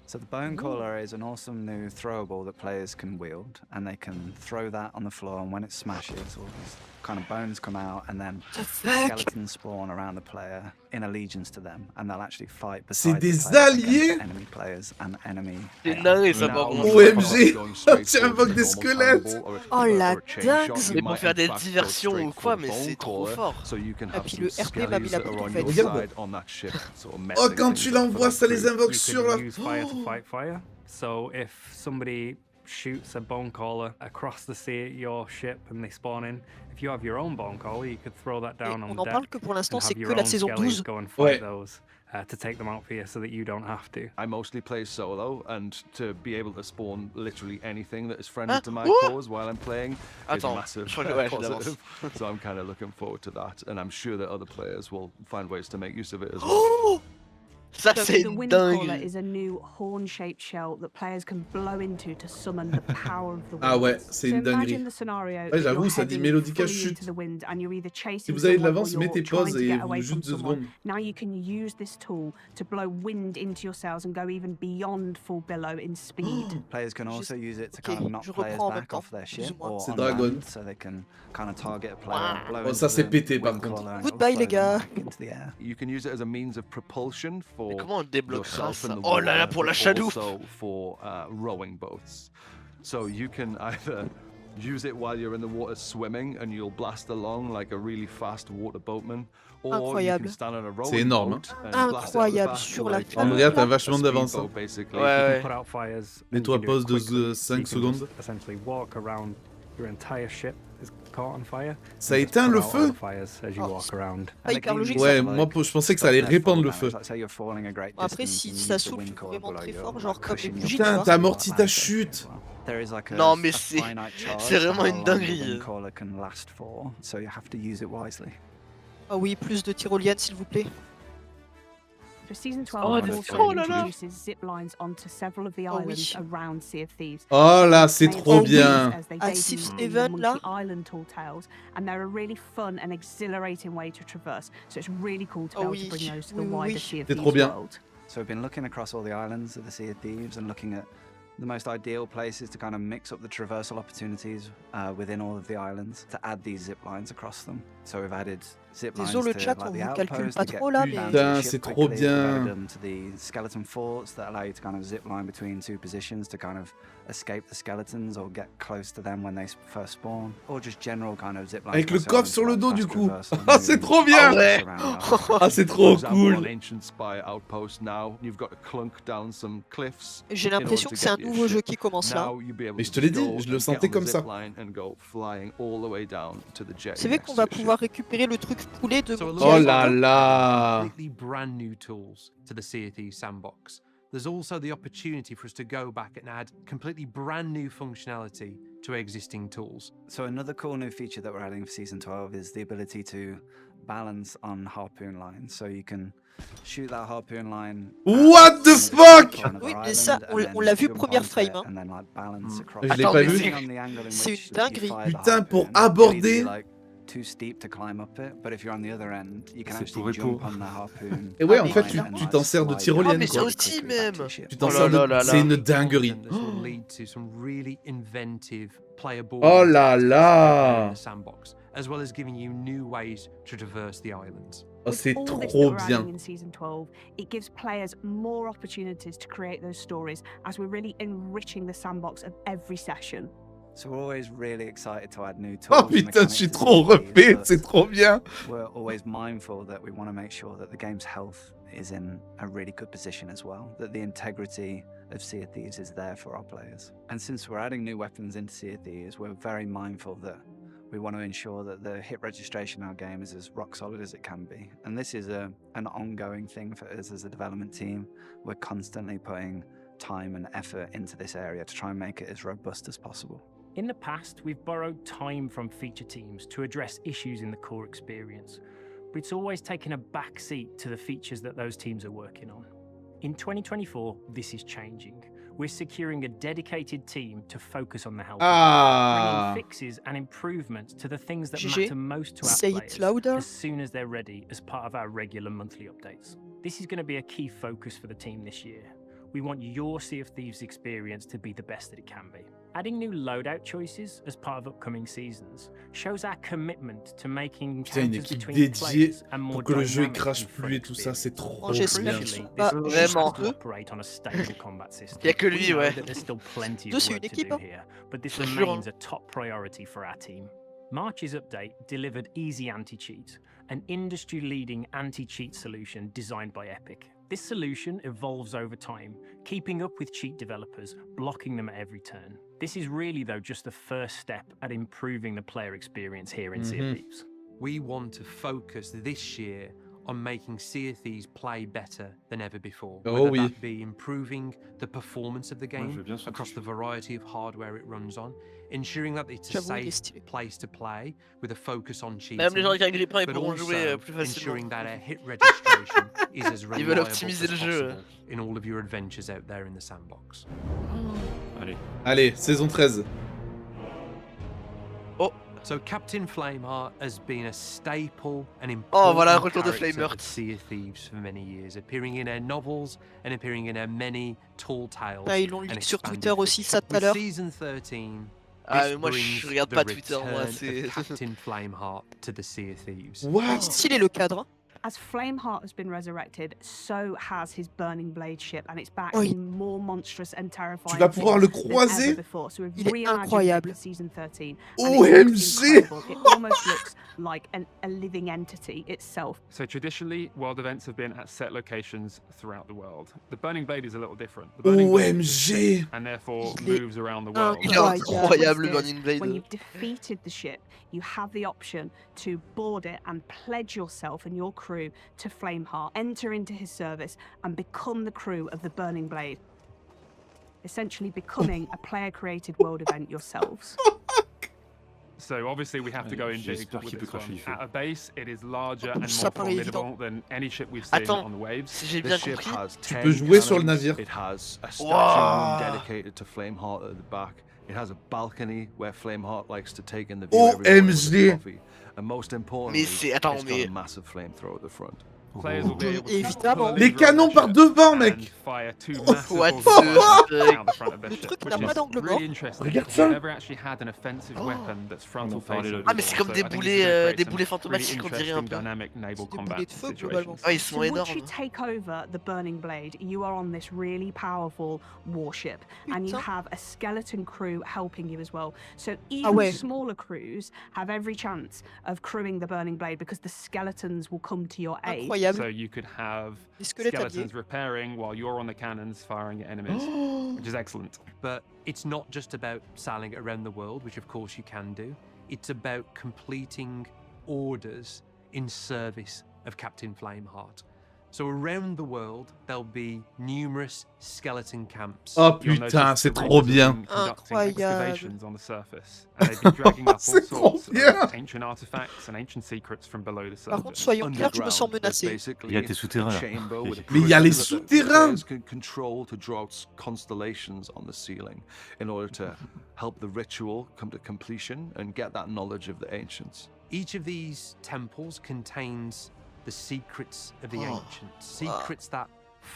So the Bone Caller is an awesome new throwable that players can wield, and they can throw that on the floor, and when it smashes, all these kind of bones come out, and then skeletons spawn around the player in allegiance to them, and they'll actually fight C'est beside the des player against alliés? enemy players and enemy C'est AI. dingue, ça, Now, par contre. OMG. going straight Tu for invoques the des normal squelettes. cannonball, or if Oh, you la prefer a chain dingue. shot, you Mais pour might faire in des fact go diversions straight ou for quoi, the mais bone c'est trop caller, fort. So you can Ah, have puis some le RP m'a mis skellies la that are boucle on faite. your Regarde. side on that ship, sort of Oh, messing quand things tu up for l'envoies, that ça les crew. invoque You sur can la... use fire to Oh. fight fire. So if somebody shoots a bone caller across the sea at your ship and they spawn in, if you have your own bone caller, you could throw that Et down on on the en deck parle que pour l'instant, and c'est have que your la own saison skellies 12. go and Ouais. fight those to take them out for you so that you don't have to. I mostly play solo, and to be able to spawn literally anything that is friendly Huh? to my What? cause while I'm playing is a Attends, massive je crois que ouais, je positive. l'avance. So I'm kind of looking forward to that, and I'm sure that other players will find ways to make use of it as well. Oh, ça, So c'est the Wind Caller dingue. is a new horn-shaped shell that players can blow into to summon the power of the wind. Ah ouais, c'est So une imagine dinguerie. the scenario Ouais, that j'avoue, you're ça dit heading Melodica fully chute. into the wind and you're either Si chasing vous avez de someone or l'avance, you're mettez trying pause to et get away juste from 2 someone. secondes. Now you can use this tool to blow wind into yourselves and go even beyond full billow in speed. Players can also use it to kind Ok, of knock je players reprends en même back temps, off their plus ou ship moins. or C'est on Dragon. land, so they can kind of target a player, blow Oh, into ça, c'est the pété, par wind contre. collar, and it'll Goodbye, throw les them gars. back into the air. You can use it as a means of propulsion for Mais comment on débloquera yourself in ça? the Oh là là, water, pour la but Shadow. also for rowing boats. So you can either Use it while you're in the water swimming and you'll blast along like a really fast water boatman. Or you Incroyable. can stand on a C'est rowing énorme. boat and blast out the Incroyable. back Sur la like flamme. Andrea, t'as là. vachement a d'avance. hein. speedboat, basically. Ouais, You ouais. can put out fires. and Mets-toi you can do it pause de quickly. 5 You can just secondes. essentially walk around. Your entire ship is caught on fire. Ça You just éteint put le out all feu? the fires as you Oh, walk around. Pas hyper logique Ouais, ça. moi je pensais que ça allait répandre le feu. Après, si ça souffle vraiment très fort, genre comme les bougies, tu Putain, vois. t'as amorti ta chute. Non, mais c'est vraiment une dinguerie. Ah oui, plus de tyroliennes, s'il vous plaît. So Season 12 Oh, also oh là là. introduces zip lines onto several of the Oh islands oui. around Sea of Thieves. Oh là, c'est Players trop can bien. use as they À debut Thieves in the Haven, là. Monkey Island Tall Tales, and they're a really fun and exhilarating way to traverse. So it's really cool to be Oh able to oui. bring those to the Oui, oui, wider oui. Sea of C'est Thieves trop bien. world. So we've been looking across all the islands of the Sea of Thieves and looking at the most ideal places to kind of mix up the traversal opportunities within all of the islands to add these zip lines across them. So we've added zip lines Désolé, to le chat, like on the vous calcule outposts pas to get trop là, down mais. to the Putain, ship c'est trop quickly. We've bien. added them to the skeleton forts that allow you to kind of zip line between two positions to kind of escape the skeletons or get close to them when they first spawn, or just general kind of zip line. Avec le coffre sur le dos du coup. Ah, Ah, c'est trop bien. Ah, c'est For trop example, on cool. Ancient Spire Outpost now, you've got to clunk down some cliffs. J'ai in order l'impression to que c'est un get your nouveau jeu ship. qui commence là. Now you'll be able Mais to je te l'ai just dit, go je le and sentais get on the comme ça. zip line and go flying all the way down to the jetty Vous savez next qu'on to va your ship. pouvoir récupérer le truc poulet de So a Monkey Oh lot of Island. là them là. add completely brand new tools to the Sea of Thieves sandbox. There's also the opportunity for us to go back and add completely brand new functionality to existing tools. So another cool new feature that we're adding for Season 12 is the ability to balance on harpoon lines. So you can shoot that harpoon line. What the fuck? Oui, mais ça, on l'a vu première frame. Hein. Je l'ai Attends, pas mais vu. C'est une dinguerie. Putain, pour aborder. Too steep to climb up it, but if you're on the other end, you can C'est actually pour jump répondre. on the harpoon. Et ouais, en mais fait, clairement. tu t'en sers de Ah, tyrolienne mais quoi. ça aussi même. Tu t'en Oh sers là de. là C'est là. une dinguerie. This will lead to some really inventive playable Oh là in là. the sandbox, as well as giving you new ways to traverse the islands. Oh, c'est With all this trop that we're bien. adding in Season 12, it gives players more opportunities to create those stories as we're really enriching the sandbox of every session. So we're always really excited to add new tools. Oh and putain, je mechanics suis to trop Sea of Thieves, refait, but c'est trop bien. We're always mindful that we want to make sure that the game's health is in a really good position as well, that the integrity of Sea of Thieves is there for our players. And since we're adding new weapons into Sea of Thieves, we're very mindful that we want to ensure that the hit registration in our game is as rock solid as it can be. And this is an ongoing thing for us as a development team. We're constantly putting time and effort into this area to try and make it as robust as possible. In the past, we've borrowed time from feature teams to address issues in the core experience, but it's always taken a back seat to the features that those teams are working on. In 2024, this is changing. We're securing a dedicated team to focus on the health, Ah. bringing fixes and improvements to the things that GG. matter most to our Say it players louder. as soon as they're ready as part of our regular monthly updates. This is going to be a key focus for the team this year. We want your Sea of Thieves experience to be the best that it can be. Adding new loadout choices as part of upcoming seasons shows our commitment to making Putain, une encounters équipe between dédiée players a more pour que le jeu il dynamic crache and fun plus et tout ça, experience. c'est trop Bon, j'espère bien. qu'ils sont Crucially, pas this juste Vraiment. will deux. operate on a stable combat system. Y a que lui, We know ouais. that there's still plenty Deux, of c'est work une to équipe, do hein. here, but this Je te jure. remains a top priority for our team. March's update delivered Easy Anti-Cheat, an industry-leading anti-cheat solution designed by Epic. This solution evolves over time, keeping up with cheat developers, blocking them at every turn. This is really, though, just the first step at improving the player experience here in Sea of Thieves. We want to focus this year on making Sea of Thieves play better than ever before. Oh Whether oui. that be improving the performance of the Ouais, je game veux bien ce across truc. the variety of hardware it runs on, ensuring that it's a J'avoue, il est safe stylé. place to play with a focus on cheating. Même les gens avec un grille-pain, ils but pourront also jouer plus ensuring facilement. that our hit registration is as Ils reliable veulent as optimiser le jeu. possible in all of your adventures out there in the sandbox. Allez. Allez, saison 13. So Captain Flameheart has been a staple and important Oh, voilà, retour de character Flameheart. of Sea of Thieves for many years, appearing in our novels and appearing in our many tall tales. Ah, ils l'ont and leak sur expanded Twitter aussi, ça tout à With l'heure. Season 13, Ah, this mais moi, je brings regarde the pas Twitter, moi, return c'est- of Captain Flameheart to the Sea of Thieves. What? Stylé le cadre. Hein. As Flameheart has been resurrected, so has his Burning Blade ship, and it's back Oh, in more monstrous and terrifying vas pouvoir le form than croiser? ever before. So we've Il est reimagined it incroyable. for season 13. and it looks OMG! incredible. It almost looks like a living entity itself. So traditionally, world events have been at set locations throughout the world. The Burning Blade is a little different. The Burning Blade is OMG! safe and therefore Il est moves around the world. Il est incroyable. incroyable le Is Burning Blade. when you've defeated the ship, you have the option to board it and pledge yourself and your crew to Flameheart, enter into his service, and become the crew of the Burning Blade. Essentially becoming a player-created world event yourselves. So obviously we have to go in big J'espère with qu'il peut this one. cracher le feu. At a base, it is larger and Ça more paraît évident. formidable than any ship we've seen Attends, on the waves. si j'ai This bien ship compris, has Tu 10 peux jouer sur le cannons. navire. It has a statue Wow. dedicated to Flameheart at the back. It has a balcony where Flameheart likes to take in the view every morning with OMG. his coffee. And most importantly, Mais c'est- attends, it's got mais- a massive flamethrower at the front. Players will be able to Évidemment. pull a Les lever on canons the par ship devant, and mec! fire two massive What balls the of fire fuck? down the front of their Le ship, truc which n'a pas is d'angle mort. really interesting. Regarde We've ça. never actually had an offensive weapon that's frontal facing. Ah mais c'est comme So des I think boulets, it's gonna create des some boulets fantomatiques, on really dirait un interesting peu. dynamic naval C'est des combat boulets de feu, situations. globalement. Ah ils sont So once énormes. you take over the Burning Blade, you are on this really powerful warship, and you Putain. have a skeleton crew helping you as well. So even ouais. smaller crews have every chance of crewing the Burning Blade because the skeletons will come to your aid. Incroyable. So you could have Les squelettes habillés. skeletons repairing while you're on the cannons firing at enemies, which is excellent. But it's not just about sailing around the world, which of course you can do. It's about completing orders in service of Captain Flameheart. So around the world, there'll be numerous skeleton camps. Oh You'll putain, notice c'est the trop Rangers bien. have been conducting Incroyable. excavations on the surface, and they've been dragging up all C'est trop sorts bien. of ancient artifacts and ancient secrets from below the Par contre, surface. soyons clairs, je me sens Underground, there's menacé. basically Il y a des souterrains, a là. chamber with a Mais il y a les prism that the souterrains. players can control to draw constellations on the ceiling in order to help the ritual come to completion and get that knowledge of the ancients. Each of these temples contains the secrets of the ancients, secrets that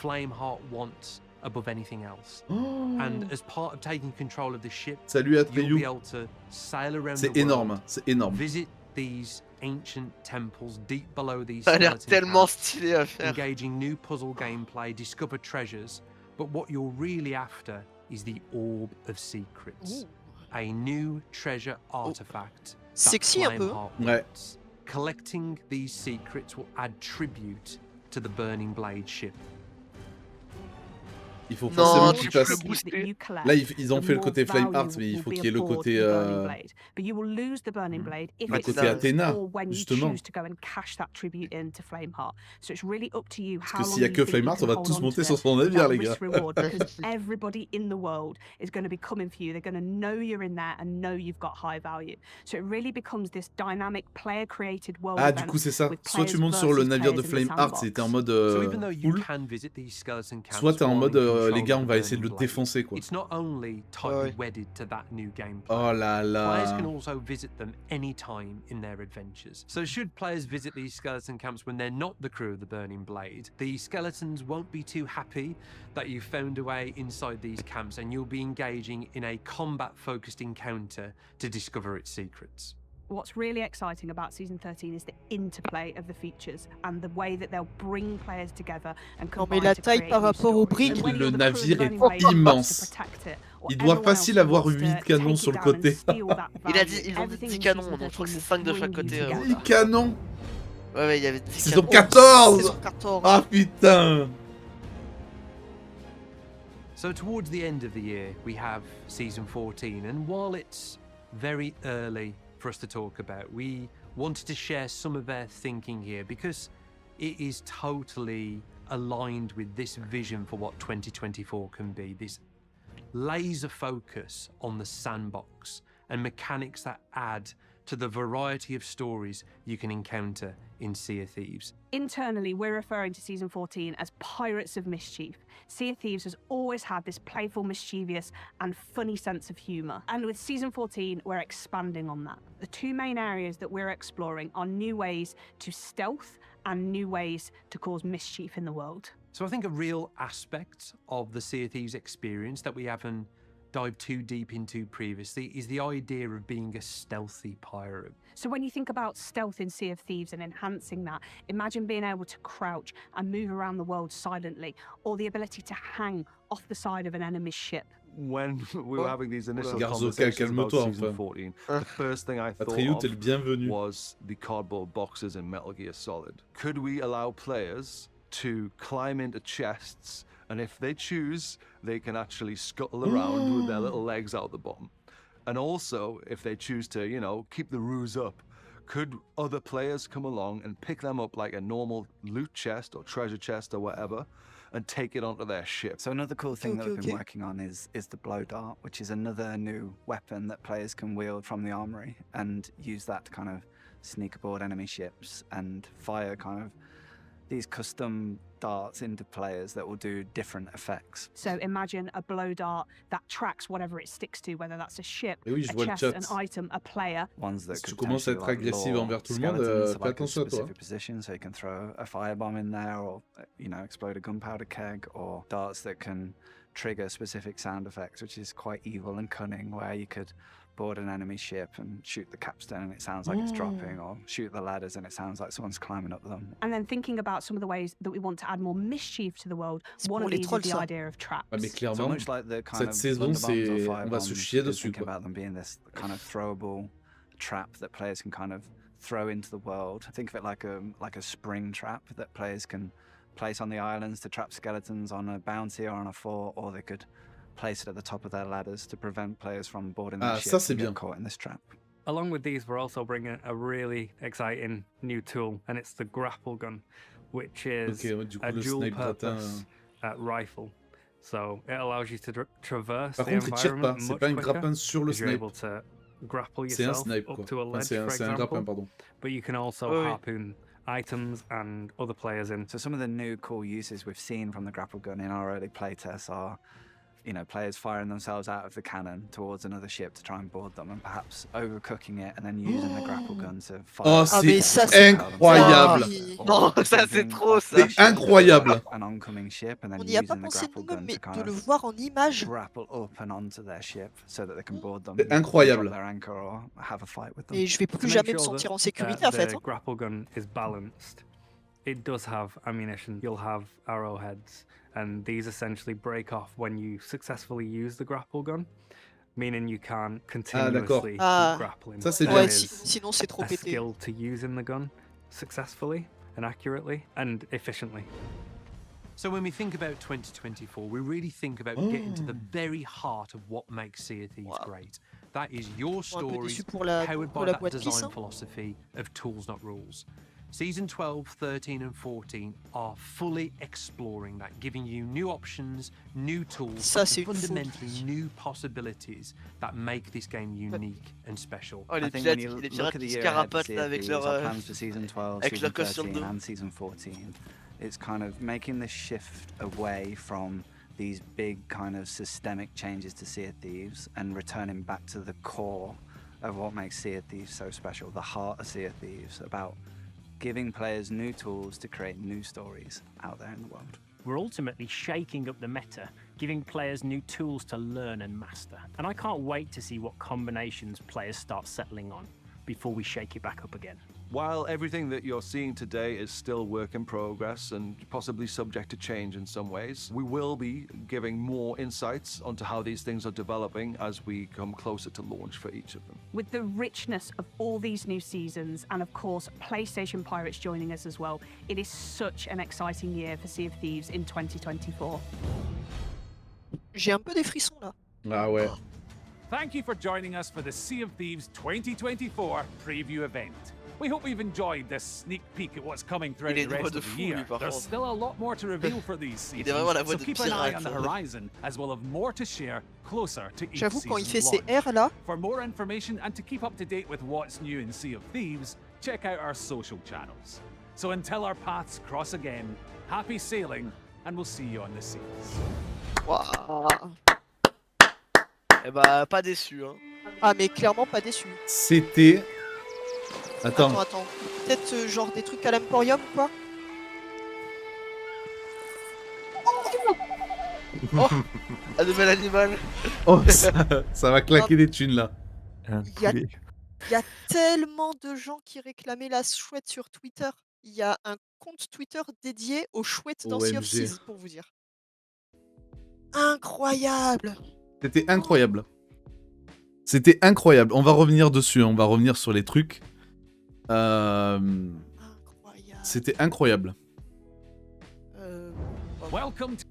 Flameheart wants above anything else. And as part of taking control of the ship, Salut you'll be Atreyu. able to sail around the C'est world, énorme, c'est énorme. visit these ancient temples deep below these Ça a l'air skeleton tellement camps, stylé à faire. engaging new puzzle gameplay, discover treasures. But what you're really after is the Orb of Secrets, a new treasure artifact. that Sexy un peu. Flameheart Ouais. wants. Collecting these secrets will add tribute to the Burning Blade ship. Il faut Non, forcément tu qu'il peux fasse. le booster. that you collect, Là, ils ont the fait le more côté Flame value Heart, mais il will faut be qu'il y ait le aboard côté. the Burning Blade. But you will lose the Burning Blade if Le it's côté yours, Athéna, or when you justement. choose to go and cash that tribute into Flameheart. So it's really up to you Parce how que long s'il y a you que think Flame you Heart, can on va hold tous on monter to sur it son navire, without les gars. risk reward, because everybody in the world is going to be coming for you. They're going to know you're in there and know you've got high value. So it really becomes this dynamic player-created world Ah, du event coup, c'est ça. with Soit tu players montes sur le versus navire de players in the Flame Heart, sandbox. c'était en mode So even though you full. can visit these skeleton camps, Soit t'es en while mode in les control gars, of on the va essayer de le Burning Blade, défoncer quoi. It's not only tightly wedded to that new gameplay. Oh là Players can là. also visit them anytime in their adventures. So should players visit these skeleton camps when they're not the crew of the Burning Blade, the skeletons won't be too happy that you found a way inside these camps, and you'll be engaging in a combat-focused encounter to discover its secrets. What's really exciting about Season 13 is the interplay of the features and the way that they'll bring players together and Non, mais combine la to taille create par new rapport aux stories. briques. And when Le you're the crew of the navire est Burning Blade, you've got to immense. protect it, or Il doit everyone else facile avoir wants to 8 canons take sur it le down and côté. steal that Il a value. dit, ils ont dit Everything 10 in canons, Season donc je crois que 13 c'est 5 de will chaque bring côté. you Ouais, 10 together. canons. ouais, il y avait 10 Saison canons. 14. Saison 14. Ah putain. So towards the end of the year, we have Season 14, and while it's very early for us to talk about, we wanted to share some of our thinking here because it is totally aligned with this vision for what 2024 can be, this laser focus on the sandbox and mechanics that add to the variety of stories you can encounter in Sea of Thieves. Internally, we're referring to Season 14 as Pirates of Mischief. Sea of Thieves has always had this playful, mischievous, and funny sense of humour. And with Season 14, we're expanding on that. The two main areas that we're exploring are new ways to stealth and new ways to cause mischief in the world. So I think a real aspect of the Sea of Thieves experience that we haven't dive too deep into previously is the idea of being a stealthy pirate. So when you think about stealth in Sea of Thieves and enhancing that, imagine being able to crouch and move around the world silently, or the ability to hang off the side of an enemy's ship. When we were having these initial Garzoka, conversations about calme-toi, season enfin. 14, the first thing I thought Atreyu, t'es le of bienvenu. was the cardboard boxes in Metal Gear Solid. Could we allow players to climb into chests, and if they choose, they can actually scuttle around with their little legs out the bottom? And also, if they choose to, you know, keep the ruse up, could other players come along and pick them up like a normal loot chest or treasure chest or whatever, and take it onto their ship? So another cool thing that we've been working on is the blow dart, which is another new weapon that players can wield from the armory and use that to kind of sneak aboard enemy ships and fire kind of these custom darts into players that will do different effects. So imagine a blow dart that tracks whatever it sticks to, whether that's a ship, Et oui, je a vois le chest, chat. an item, a player. Ones that Si tu could commences à être potentially, like, agressive lure envers tout le monde, skeletons to, fais like, a attention à toi. specific position, so you can throw a firebomb in there, or you know, explode a gunpowder keg, or darts that can trigger specific sound effects, which is quite evil and cunning, where you could board an enemy ship and shoot the capstan and it sounds like it's dropping, or shoot the ladders and it sounds like someone's climbing up them. And then thinking about some of the ways that we want to add more mischief to the world, one pour of les these trolls, is the ça. idea of traps. Ah, mais So clairement, much like the kind cette of saison, Thunderbombs or c'est... on va se Firebombs, chier just dessus, thinking quoi. about them being this kind of throwable trap that players can kind of throw into the world. Think of it like a spring trap that players can place on the islands to trap skeletons on a bounty or on a fort, or they could place it at the top of their ladders to prevent players from boarding their Ah, ship ça, c'est and get bien. caught in this trap. Along with these, we're also bringing a really exciting new tool, and it's the grapple gun, which is Ok, ouais, du coup, a le dual snipe gratin... purpose rifle. So it allows you to traverse Par the contre, il tire pas. environment C'est much pas un quicker, grappin sur le 'cause you're snipe. able to grapple C'est un yourself snipe, up quoi. to a Enfin, ledge, c'est for un grappin, example. pardon. But you can also Oui, oui. harpoon items and other players in. So some of the new cool uses we've seen from the grapple gun in our early playtests are, you know, players firing themselves out of the cannon towards another ship to try and board them, and perhaps overcooking it and then using the grapple gun to fire. Oh, Ah, mais c'est ça, c'est incroyable! Ah, Non, ça c'est trop ça. C'est incroyable! An oncoming ship and then On n'y a pas using the pensé grapple non, gun mais to kind de le of voir en image. grapple up and onto their ship so that they can board them, C'est incroyable. drop their anchor or have a fight with them. Et je vais To plus make jamais me sure sentir that, en sécurité en fait. the hein. grapple gun is balanced. It does have ammunition. You'll have arrowheads, and these essentially break off when you successfully use the grapple gun, meaning you can't continuously keep Ah, grappling. ça, c'est There bien. Ouais, is sinon c'est trop a pété. skill to using the gun successfully and accurately and efficiently. So when we think about 2024, we really think about getting to the very heart of what makes Sea of Thieves great. That is your Bon, un peu story, déçu pour la, powered pour by la that boîte lisse. design Hein. philosophy of tools, not rules. Season 12, 13, and 14 are fully exploring that, giving you new options, new tools, Ça, and c'est une fundamentally folie. new possibilities that make this game unique and special. Oh, I les think pirates, when you les look pirates at the qui se year ahead for carapatent Sea là of avec Thieves, leur, our plans for season 12, avec season leur costume 13, d'eau. and season 14, it's kind of making this shift away from these big kind of systemic changes to Sea of Thieves and returning back to the core of what makes Sea of Thieves so special, the heart of Sea of Thieves, about giving players new tools to create new stories out there in the world. We're ultimately shaking up the meta, giving players new tools to learn and master. And I can't wait to see what combinations players start settling on before we shake it back up again. While everything that you're seeing today is still work in progress and possibly subject to change in some ways, we will be giving more insights onto how these things are developing as we come closer to launch for each of them. With the richness of all these new seasons, and of course PlayStation Pirates joining us as well, it is such an exciting year for Sea of Thieves in 2024. J'ai un peu des frissons là. Ah ouais. Thank you for joining us for the Sea of Thieves 2024 preview event. We hope you've enjoyed this sneak peek at what's coming throughout Il a the une voix rest de of the fou, lui, year. par There's contre. still a lot more to reveal for these Il a vraiment la seasons, voix so de keep an eye on the pirate. horizon, as we'll have more to share closer to each J'avoue quand il fait season's ses launch. R là, For more information and to keep up to date with what's new in Sea of Thieves, check out our social channels. So until our paths cross again, happy sailing, and we'll see you on the seas. waouh. Eh bah, pas déçu, hein. Ah mais clairement pas déçu. C'était... Attends. Attends. Peut-être genre des trucs à l'Emporium ou quoi? Oh, un nouvel animal. Oh, ça va claquer des thunes là. Il y a tellement de gens qui réclamaient la chouette sur Twitter. Il y a un compte Twitter dédié aux chouettes dans Sea of OMG. Thieves, pour vous dire. Incroyable! C'était incroyable. C'était incroyable. On va revenir dessus, on va revenir sur les trucs. C'était incroyable. Welcome to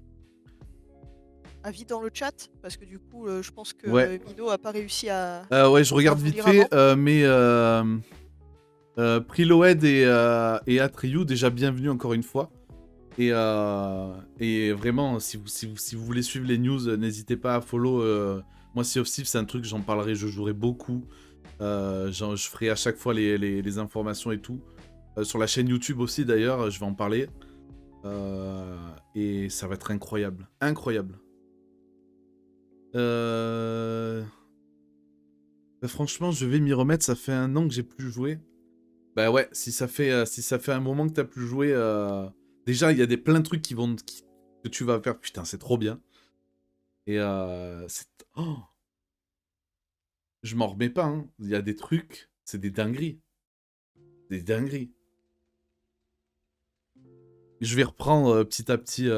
Avis dans le chat, parce que du coup, je pense que Ouais. Mino a pas réussi à. Ouais, je regarde vous vite lire fait, avant. mais Priloed et Atriou, déjà bienvenue encore une fois. Et vraiment, si vous voulez suivre les news, n'hésitez pas à follow. Moi, Sea of Thieves, c'est un truc, j'en parlerai, je jouerai beaucoup. Je ferai à chaque fois les informations et tout. Sur la chaîne YouTube aussi, d'ailleurs, je vais en parler. Et ça va être incroyable. Incroyable. Franchement, je vais m'y remettre. Ça fait 1 an que j'ai plus joué. Bah ouais, si ça fait un moment que t'as plus joué... Déjà, il y a plein de trucs que tu vas faire. Putain, c'est trop bien. Et oh, je m'en remets pas. Hein. Il y a des trucs, c'est des dingueries. Des dingueries. Je vais reprendre petit à petit...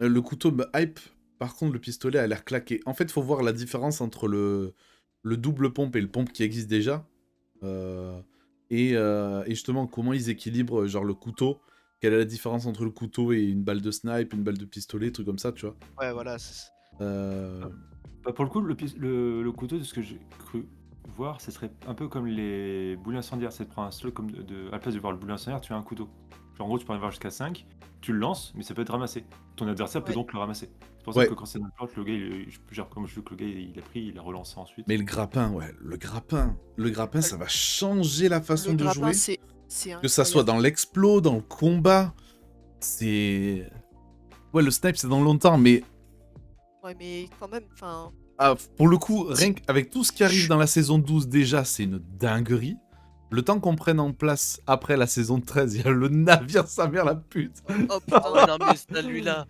Le couteau me hype. Par contre, le pistolet a l'air claqué. En fait, il faut voir la différence entre le double pompe et le pompe qui existe déjà. Et justement, comment ils équilibrent genre le couteau. Quelle est la différence entre le couteau et une balle de snipe, une balle de pistolet, trucs comme ça, tu vois. Ouais, voilà. Bah, pour le coup, le couteau, de ce que j'ai cru voir, ce serait un peu comme les boules incendiaires. C'est de prendre un slot comme à la place de voir le boulet incendiaire, tu as un couteau. Genre, en gros, tu peux en avoir jusqu'à 5, tu le lances, mais ça peut être ramassé. Ton adversaire peut donc le ramasser. C'est pour ça que quand c'est dans le plot, le gars, genre comme je veux que le gars il a pris, il a relancé ensuite. Mais le grappin, ouais, le grappin, ça va changer la façon de jouer. C'est que ça soit dans l'explo, dans le combat. C'est... Ouais, le snipe, c'est dans longtemps, mais... Ouais, mais quand même, enfin... Ah, pour le coup, rien qu'avec tout ce qui arrive dans la saison 12, déjà, c'est une dinguerie. Le temps qu'on prenne en place après la saison 13, il y a le navire, sa mère la pute. Oh putain, non mais celui-là.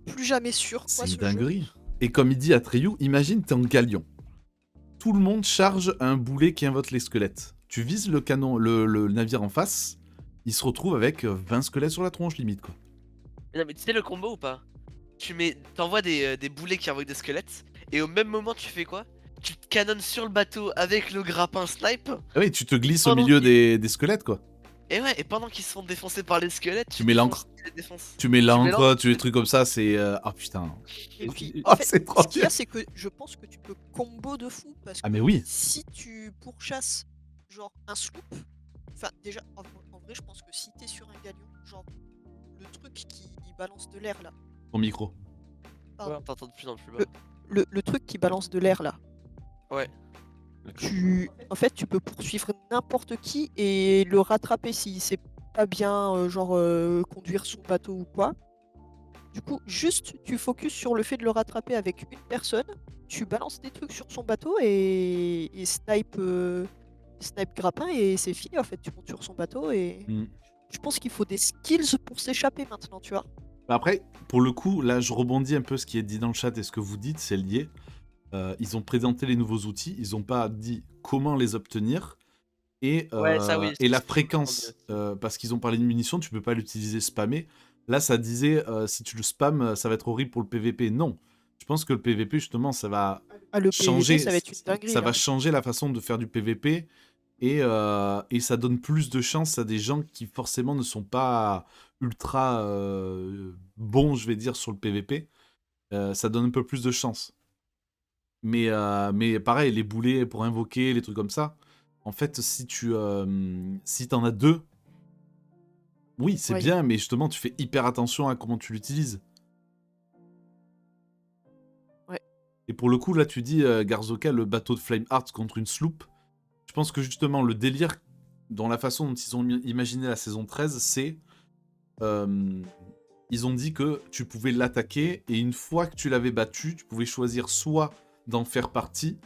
Plus jamais sûr, quoi, C'est une dinguerie. Et comme il dit à Triou, imagine t'es en galion. Tout le monde charge un boulet qui invoque les squelettes. Tu vises le canon, le navire en face, il se retrouve avec 20 squelettes sur la tronche, limite, quoi. Non mais tu sais le combo ou pas? T'envoies des boulets qui envoient des squelettes, et au même moment tu fais quoi? Tu te canonnes sur le bateau avec le grappin snipe. Ah oui, tu te glisses au milieu des squelettes, quoi. Et ouais, et pendant qu'ils se font défoncer par les squelettes, Tu mets l'encre. Tu mets l'encre, tu fais des trucs comme ça, c'est... Ah putain. Et puis, Oh, en fait, c'est trop ce qu'il y a, c'est que je pense que tu peux combo de fou, parce que Ah, mais oui. si tu pourchasses, genre, un sloop, enfin, déjà, en vrai, je pense que si t'es sur un galion, genre, le truc qui balance de l'air, là. Ton micro. Pardon. Ouais, on t'entend de plus en plus bas. Le truc qui balance de l'air, là. Ouais. En fait, tu peux poursuivre n'importe qui et le rattraper s'il sait pas bien, conduire son bateau ou quoi. Du coup, juste, tu focuses sur le fait de le rattraper avec une personne, tu balances des trucs sur son bateau et snipe grappin et c'est fini, en fait. Tu montes sur son bateau et... Je pense qu'il faut des skills pour s'échapper maintenant, tu vois. Après, pour le coup, là, je rebondis un peu ce qui est dit dans le chat et ce que vous dites, c'est lié. Ils ont présenté les nouveaux outils, ils n'ont pas dit comment les obtenir et la fréquence, parce qu'ils ont parlé de munitions, tu peux pas l'utiliser spammer. Là, ça disait si tu le spammes, ça va être horrible pour le PVP. Non, je pense que le PVP justement, ça va changer. PVP, ça va être une dinguerie, ça là. va changer la façon de faire du PVP et ça donne plus de chance à des gens qui forcément ne sont pas ultra bons, je vais dire, sur le PVP. Ça donne un peu plus de chance. Mais pareil, les boulets pour invoquer, les trucs comme ça, en fait, si t'en as 2, oui, c'est bien, mais justement, tu fais hyper attention à comment tu l'utilises. Ouais. Et pour le coup, là, tu dis, Garzoka, le bateau de Flame Heart contre une sloop. Je pense que justement, le délire, dans la façon dont ils ont imaginé la saison 13, c'est... ils ont dit que tu pouvais l'attaquer, et une fois que tu l'avais battu, tu pouvais choisir soit d'en faire partie,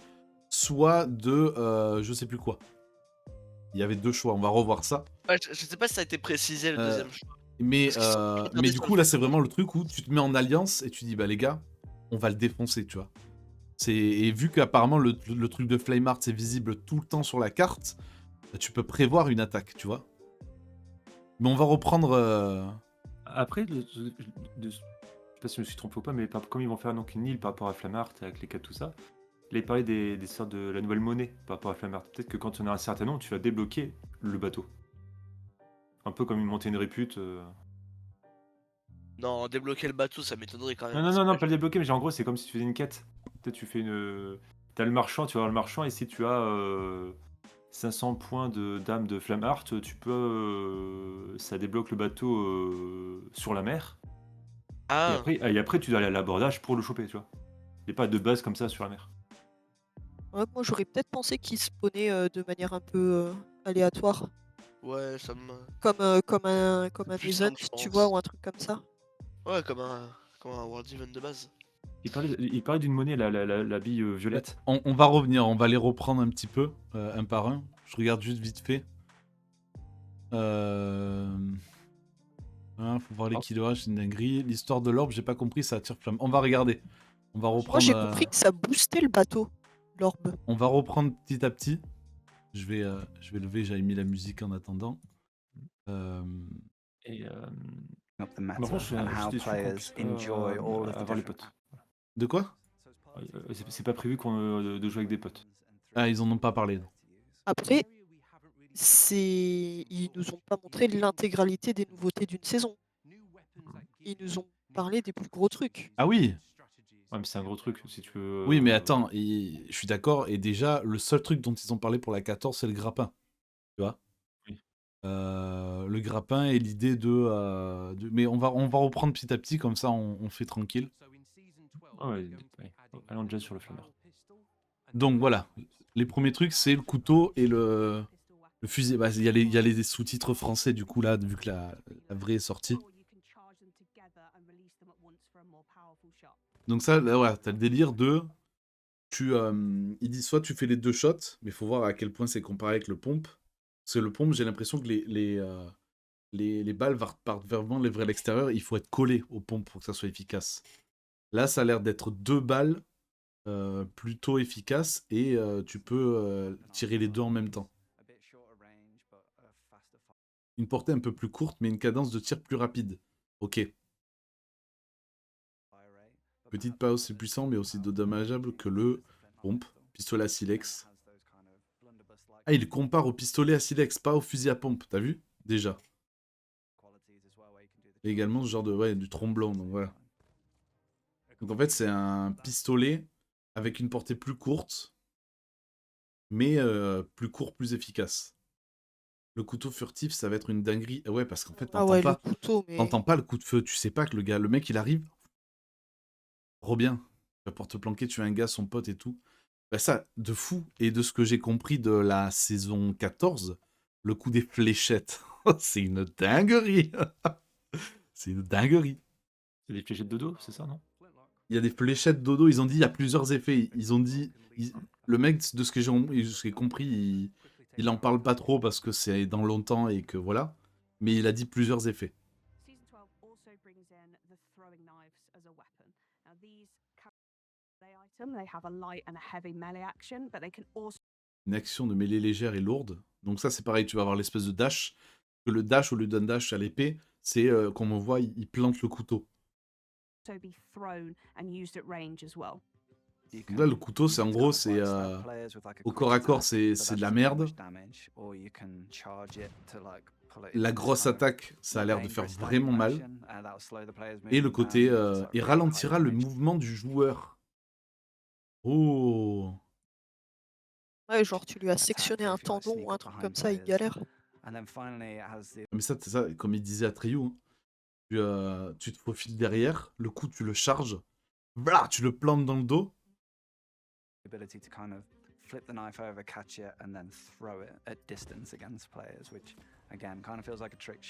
soit de je sais plus quoi. Il y avait 2 choix, on va revoir ça. Ouais, je sais pas si ça a été précisé le deuxième choix. Mais, Parce qu'ils sont hyper mais du coup, descendus. là, c'est vraiment le truc où tu te mets en alliance et tu dis, bah les gars, on va le défoncer, tu vois. Et vu qu'apparemment le truc de Flameheart c'est visible tout le temps sur la carte, bah, tu peux prévoir une attaque, tu vois. Mais on va reprendre. Après, je sais pas si je me suis trompé ou pas, mais comme ils vont faire donc une île par rapport à Flameheart avec les 4 tout ça, là ils parlaient des sortes de la nouvelle monnaie par rapport à Flameheart. Peut-être que quand on a un certain nombre, tu vas débloquer le bateau. Un peu comme ils montaient une répute. Non, débloquer le bateau, ça m'étonnerait quand même. Non, pas le débloquer, mais genre, en gros, c'est comme si tu faisais une quête. Peut-être tu fais une. T'as le marchand, tu vas voir le marchand, et si tu as 500 points d'âme de Flameheart, tu peux. Ça débloque le bateau sur la mer. Ah, Et après, tu dois aller à l'abordage pour le choper, tu vois. Il n'y a pas de base comme ça sur la mer. Ouais, moi, j'aurais peut-être pensé qu'il spawnait de manière un peu aléatoire, ouais, ça me. comme un Plus Muson, simple, je tu vois, pense. ou un truc comme ça. Ouais, comme un World Event de base. Il parlait d'une monnaie, la bille violette. On va revenir, on va les reprendre un petit peu, un par un. Je regarde juste vite fait. Faut voir les kilowatt, c'est une dinguerie. L'histoire de l'orbe, j'ai pas compris, ça attire flamme. On va regarder. On va reprendre. Moi, j'ai compris que ça boostait le bateau, l'orbe. On va reprendre petit à petit. Je vais lever, j'avais mis la musique en attendant. Et. Up the En meta revanche, and je how suis déçu qu'on players puisse pas enjoy all of the avoir les different potes. De quoi? C'est pas prévu de jouer avec des potes. Ah, ils en ont pas parlé. Après, ils nous ont pas montré l'intégralité des nouveautés d'une saison. Ils nous ont parlé des plus gros trucs. Ah oui! Ouais, mais c'est un gros truc, si tu veux. Oui, mais attends, je suis d'accord. Et déjà, le seul truc dont ils ont parlé pour la 14, c'est le grappin. Tu vois? Oui. Le grappin et l'idée de. Mais on va reprendre petit à petit, comme ça on fait tranquille. Ah ouais. Allons déjà sur le Flameheart. Donc voilà, les premiers trucs, c'est le couteau et le fusil. Bah, il y a les sous-titres français, du coup, là, vu que la vraie est sortie. Donc ça, là, voilà, t'as le délire de... il dit soit tu fais les 2 shots, mais il faut voir à quel point c'est comparé avec le pompe. Parce que le pompe, j'ai l'impression que les balles partent vraiment vers l'extérieur. Il faut être collé aux pompes pour que ça soit efficace. Là, ça a l'air d'être 2 balles plutôt efficaces et tu peux tirer les 2 en même temps. Une portée un peu plus courte, mais une cadence de tir plus rapide. Ok. Petite pas aussi puissant, mais aussi dommageable que le pompe, pistolet à silex. Ah, il compare au pistolet à silex, pas au fusil à pompe, t'as vu? Déjà. Et également ce genre de... Ouais, du tromblon, donc voilà. Donc en fait, c'est un pistolet avec une portée plus courte, mais plus court, plus efficace. Le couteau furtif, ça va être une dinguerie. Ouais, parce qu'en fait, t'entends pas le coup de feu. Tu sais pas que le mec, il arrive. Trop bien. Tu vas pouvoir te planquer, tu as un gars, son pote et tout. Bah ça, de fou. Et de ce que j'ai compris de la saison 14, le coup des fléchettes, c'est une dinguerie. C'est une dinguerie. C'est des fléchettes de dos, c'est ça, non? Il y a des fléchettes dodo, ils ont dit il y a plusieurs effets. Ils ont dit... Le mec, de ce que j'ai compris, il en parle pas trop parce que c'est dans longtemps et que voilà. Mais il a dit plusieurs effets. Une action de mêlée légère et lourde. Donc ça, c'est pareil, tu vas avoir l'espèce de dash. Que le dash, au lieu d'un dash à l'épée, c'est, comme on voit, il plante le couteau. Donc là, le couteau, c'est en gros, c'est au corps à corps, c'est de la merde. La grosse attaque, ça a l'air de faire vraiment mal. Et le côté, et ralentira le mouvement du joueur. Oh. Ouais, genre tu lui as sectionné un tendon ou un truc comme ça, il galère. Mais ça, comme il disait à Triou, hein, tu te faufiles derrière, le coup tu le charges, blah, tu le plantes dans le dos.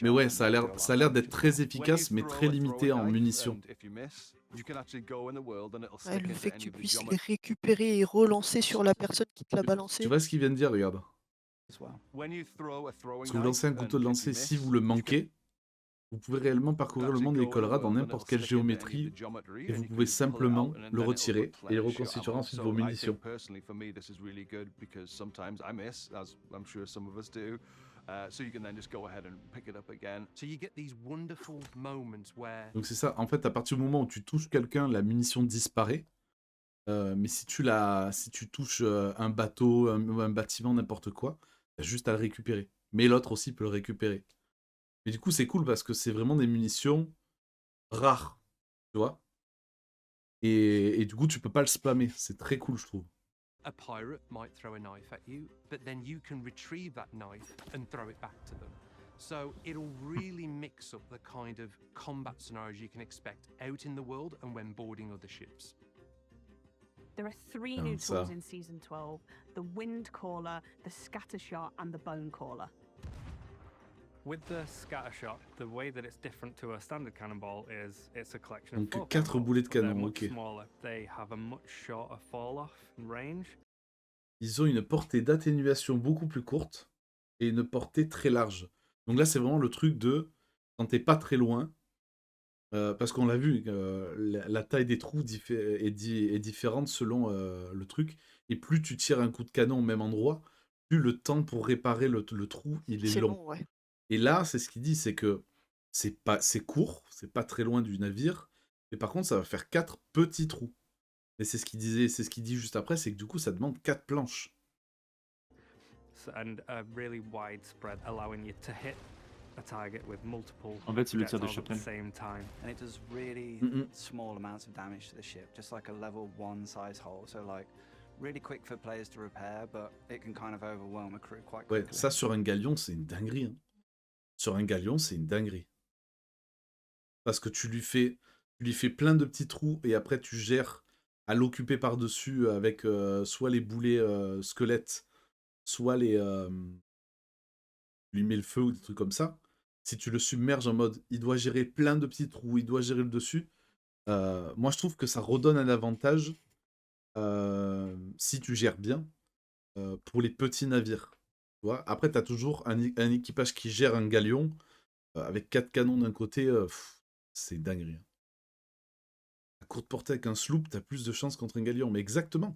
Mais ouais, ça a l'air d'être très efficace, mais très limité en munitions. Ouais, le fait que tu puisses les récupérer et relancer sur la personne qui te l'a balancé. Tu vois ce qu'il vient de dire, regarde. Parce que vous lancez un couteau de lancer, si vous le manquez, Vous pouvez réellement parcourir le monde des Colrad dans n'importe quelle géométrie et vous pouvez simplement le retirer et il reconstituera ensuite vos munitions. Donc c'est ça, en fait à partir du moment où tu touches quelqu'un, la munition disparaît. Mais si tu touches un bateau, un bâtiment, n'importe quoi, t'as juste à le récupérer. Mais l'autre aussi peut le récupérer. Mais du coup c'est cool parce que c'est vraiment des munitions rares, tu vois. Et du coup tu peux pas le spammer, c'est très cool je trouve. A pirate might throw a knife at you, but then you can retrieve that knife and throw it back to them. So it'll really mix up the kind of combat scenarios you can expect out in the world and when boarding other ships. There are 3 new tools in Season 12, the Wind Caller, the Scatter Shot and the Bone Caller. With the scatter shot, the way that it's different to a standard cannonball is it's a collection Donc of 4 4 boulets de cannons, canon, but they're ok. much smaller. They have a much shorter fall off and range. Ils ont une portée d'atténuation beaucoup plus courte et une portée très large. Donc là c'est vraiment le truc de quand t'es pas très loin, parce qu'on l'a vu, la taille des trous est différente selon le truc. Et plus tu tires un coup de canon au même endroit, plus le temps pour réparer le trou il est C'est long. long, ouais. Et là, c'est ce qu'il dit, c'est que c'est court, c'est pas très loin du navire, mais par contre, ça va faire 4 petits trous. Et c'est ce qu'il disait, c'est ce qu'il dit juste après, c'est que du coup, ça demande 4 planches. And a really wide spread, allowing you to hit a target with multiple En fait, c'est le tir de projectiles at the chapelle. same time. And it does really small amounts of damage to the ship, just like a level 1 size hole. So like really quick for players to repair, but it can kind of overwhelm a crew quite Ouais, quickly. ça sur un galion, c'est une dinguerie. Hein. Sur un galion, c'est une dinguerie. Parce que tu lui fais plein de petits trous et après tu gères à l'occuper par-dessus avec soit les boulets squelettes, soit les... lui mets le feu ou des trucs comme ça. Si tu le submerges en mode il doit gérer plein de petits trous, il doit gérer le dessus, moi je trouve que ça redonne un avantage si tu gères bien pour les petits navires. Tu vois. Après, tu as toujours un équipage qui gère un galion avec 4 canons d'un côté, c'est dinguerie. À courte portée avec un sloop, tu as plus de chances contre un galion. Mais exactement.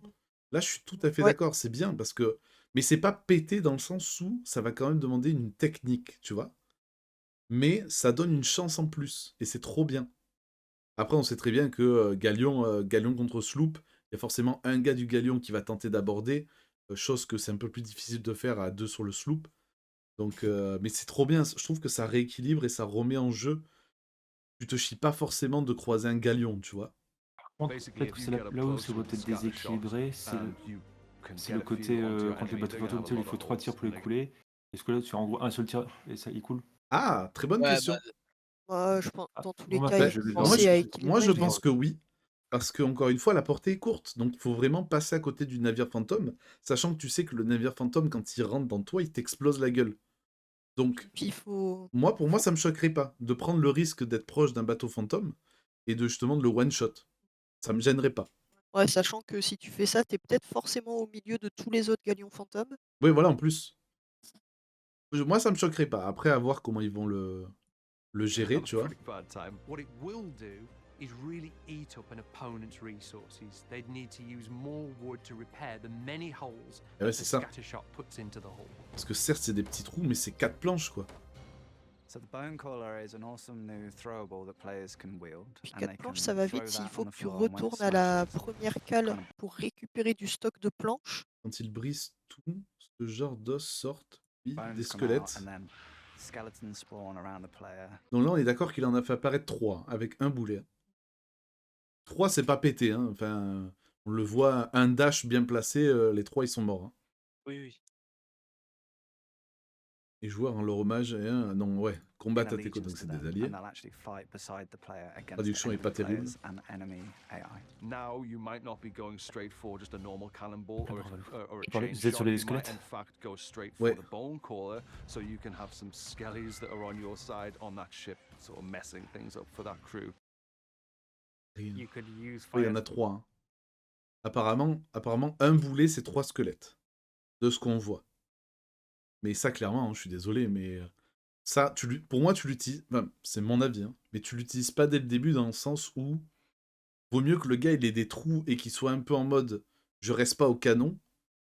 Là, je suis tout à fait d'accord, c'est bien parce que. Mais c'est pas pété dans le sens où ça va quand même demander une technique, tu vois. Mais ça donne une chance en plus et c'est trop bien. Après, on sait très bien que galion contre sloop, il y a forcément un gars du galion qui va tenter d'aborder, chose que c'est un peu plus difficile de faire à 2 sur le sloop. Donc, mais c'est trop bien, je trouve que ça rééquilibre et ça remet en jeu. Tu te chies pas forcément de croiser un galion, tu vois. Peut-être que c'est là où ça doit être déséquilibré, c'est le côté quand les bateaux fantômes, il faut 3 tirs pour les couler. Est-ce que là tu fais en gros un seul tir et ça il coule? Ah, très bonne question. Je pense dans tous les bon, bah, cas, bah, il je faut vais penser à équilibrer. Moi, je mais- pense que oui. Parce que, encore une fois, la portée est courte. Donc, il faut vraiment passer à côté du navire fantôme. Sachant que tu sais que le navire fantôme, quand il rentre dans toi, il t'explose la gueule. Donc, Puis il faut... moi, pour moi, ça me choquerait pas de prendre le risque d'être proche d'un bateau fantôme et de justement de le one-shot. Ça me gênerait pas. Ouais, sachant que si tu fais ça, t'es peut-être forcément au milieu de tous les autres galions fantômes. Oui, voilà, en plus. Moi, ça me choquerait pas. Après, à voir comment ils vont le gérer, tu vois. What it will do is really eat up an opponent's resources. They'd need to use more wood to repair the many holes Eh ouais, that c'est the ça. scatter shot puts into the hull. Parce que certes, c'est des petits trous, mais c'est 4 planches, quoi. So the Bone Caller is an awesome new throwable that players can wield. Puis and 4 they planches, can ça va throw vite. that Il faut on que the tu floor, and when it retournes à la smashes, première cale pour récupérer du stock de planches. Quand ils brisent tout, ce genre d'os sortent, puis bones des come out, squelettes. and then skeletons spawn around the player. Donc là, on est d'accord qu'il en a fait apparaître 3, avec un boulet. 3, c'est pas pété, hein. Enfin, on le voit, un dash bien placé, les 3, ils sont morts. Hein. Oui, oui. Et joueurs en leur hommage, et non, ouais, combattent in à tes côtés, donc allegiance c'est to des them, alliés. and they'll actually fight beside the player against Traduction est enemy pas terrible. players and enemy AI. Now you might not be going straight for just a normal cannonball or a Vous chain êtes sur shot. les You might squelettes? in fact go straight Ouais. for the bone caller, so you can have some skellies that are on your side on that ship, sort of messing things up for that crew. You could use Oui, il y fire. en a 3. Hein. Apparemment, un boulet, c'est 3 squelettes. De ce qu'on voit. Mais ça, clairement, hein, je suis désolé, mais Ça, pour moi, tu l'utilises... Enfin, c'est mon avis, hein, mais tu l'utilises pas dès le début dans le sens où vaut mieux que le gars il ait des trous et qu'il soit un peu en mode je reste pas au canon,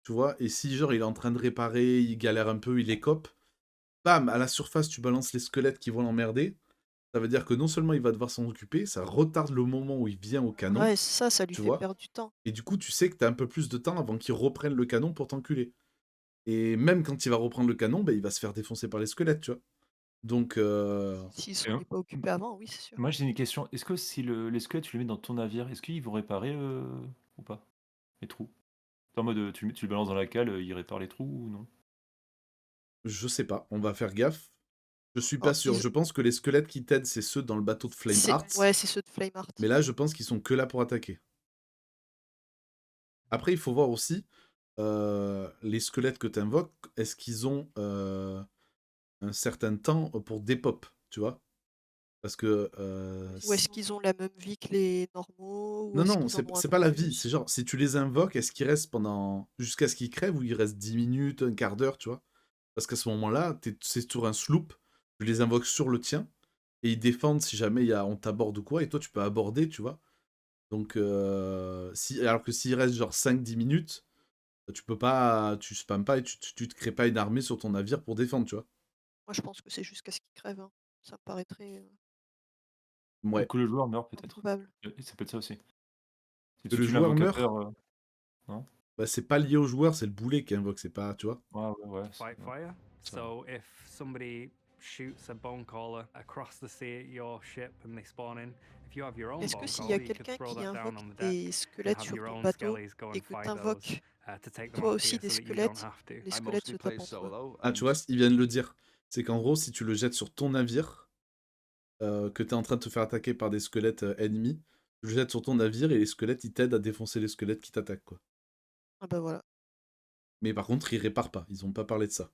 tu vois, et si genre il est en train de réparer, il galère un peu, il écope, bam, à la surface tu balances les squelettes qui vont l'emmerder, ça veut dire que non seulement il va devoir s'en occuper, ça retarde le moment où il vient au canon, Ouais, ça lui tu fait vois, perdre du temps. et du coup tu sais que t'as un peu plus de temps avant qu'il reprenne le canon pour t'enculer. Et même quand il va reprendre le canon, bah, il va se faire défoncer par les squelettes, tu vois. Donc, S'il s'en est pas occupé avant, oui, c'est sûr. Moi, j'ai une question. Est-ce que si les squelettes, tu les mets dans ton navire, est-ce qu'ils vont réparer ou pas les trous? En mode, tu le balances dans la cale, il répare les trous ou non? je sais pas, on va faire gaffe. Je suis Oh, pas sûr. Je pense que les squelettes qui t'aident, c'est ceux dans le bateau de Flame Hearts. Ouais, c'est ceux de Flame Heart. Mais là, je pense qu'ils sont que là pour attaquer. Après, il faut voir aussi les squelettes que tu invoques, est-ce qu'ils ont un certain temps pour dépop, tu vois? Parce que... Ou est-ce qu'ils ont la même vie que les normaux? Ou Non, est-ce non, qu'ils en ont un c'est peu pas la vie. plus? C'est genre, si tu les invoques, est-ce qu'ils restent pendant... jusqu'à ce qu'ils crèvent ou ils restent 10 minutes, un quart d'heure, tu vois? Parce qu'à ce moment-là, c'est sur un sloop, tu les invoques sur le tien, et ils défendent si jamais on t'aborde ou quoi, et toi tu peux aborder, tu vois? Donc, alors que s'il reste genre 5-10 minutes, tu peux pas, tu spammes pas et tu te crées pas une armée sur ton navire pour défendre, tu vois? Moi, je pense que c'est jusqu'à ce qu'ils crèvent, hein. Ça me paraîtrait, Ouais. Que le joueur meurt peut-être. improbable. Ça peut être ça aussi. Si Que tu le tues joueur meurt? l'invocateur, non? Bah, c'est pas lié au joueur, c'est le boulet qui invoque, c'est pas, tu vois? Ouais. Fight fire. So if somebody shoots a bone caller across the sea at your ship and they spawn in, if you have your own Est-ce que bone s'il y a caller, you could quelqu'un throw qui that down invoque on the des deck. squelettes Have sur your ton own bateau skellies go et and que fight t'invoques to take them toi off aussi here des so that you don't squelettes, have to. les squelettes se tapent entre eux? Ah, tu vois, ils viennent de le dire. C'est qu'en gros, si tu le jettes sur ton navire, que t'es en train de te faire attaquer par des squelettes ennemis, tu le jettes sur ton navire et les squelettes, ils t'aident à défoncer les squelettes qui t'attaquent, quoi. Ah bah voilà. Mais par contre, ils réparent pas, ils ont pas parlé de ça.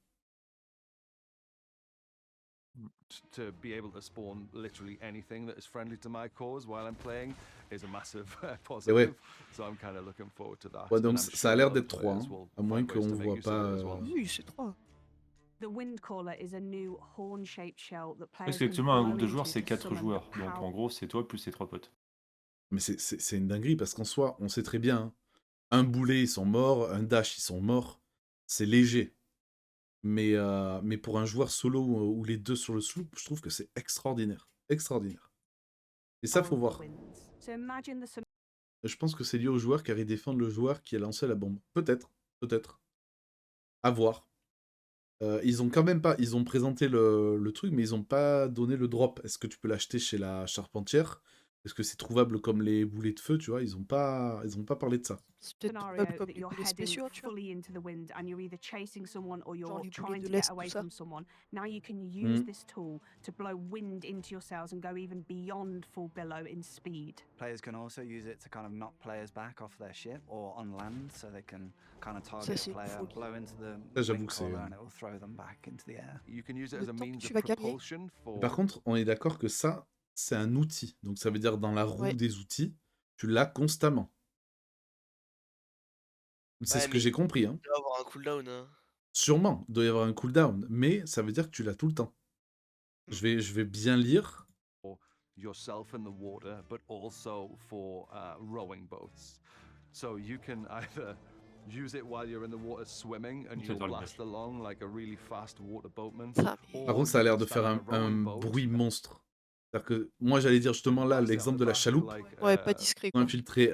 To be able to spawn literally anything that is friendly to my cause while I'm playing is a massive Et ouais. positive. So I'm kind of looking forward to that. Ouais, donc and I'm ça a sure l'air other d'être 3, players hein, will à moins find ways qu'on to make voit use pas... of it as well. Oui, c'est 3. The wind caller is a new horn-shaped shell that players Parce can qu'actuellement, un blow groupe de joueurs, into c'est to 4 summon the joueurs. Donc power. en gros, c'est toi plus tes 3 potes. Mais c'est une dinguerie, parce qu'en soi, on sait très bien, hein, un boulet, ils sont morts, un dash, ils sont morts. C'est léger. Mais pour un joueur solo ou les deux sur le sloop, je trouve que c'est extraordinaire. Extraordinaire. Et ça, faut of the voir. winds. So imagine the Je pense que c'est lié au joueur car ils défendent le joueur qui a lancé la bombe. Peut-être, peut-être. À voir. Ils ont quand même pas... Ils ont présenté le truc, mais ils ont pas donné le drop. Est-ce que tu peux l'acheter chez la charpentière? Est-ce que c'est trouvable comme les boulets de feu, tu vois? Ils ont pas parlé de ça. C'est peut-être scenario trouvable comme that les you're boulets heading spéciaux, tu vois? fully into the wind and you're either chasing someone or Genre you're les boulets trying de to l'Est, get tout away ça. from someone. Now you can use Mm. this tool to blow wind into your sails and go even beyond full billow in speed. Players can also use it to kind of knock players back off their ship or on land, so they can kind of Ça, target c'est a player, folie. blow into the Ça, j'avoue wind que c'est... caller, and it will throw them back into the air. You can use it Le as a temps que means tu of vas gagner. propulsion for. Par contre, on est d'accord que ça, c'est un outil. Donc ça veut dire dans la roue Ouais. des outils, tu l'as constamment. C'est Ouais, ce que mais j'ai compris, hein. il doit avoir un cooldown. Hein. Sûrement, il doit y avoir un cooldown, mais ça veut dire que tu l'as tout le temps. Je vais bien lire. Yourself in the water, but also for rowing boats. So you can either use it while you're in the water swimming and C'est you'll dans le blast along like a really fast water boatman. Ah, mais... Par contre, ça a l'air de faire un bruit monstre. C'est-à-dire que moi, j'allais dire justement là, l'exemple de la chaloupe. Ouais, pas discret, quoi. Infiltré.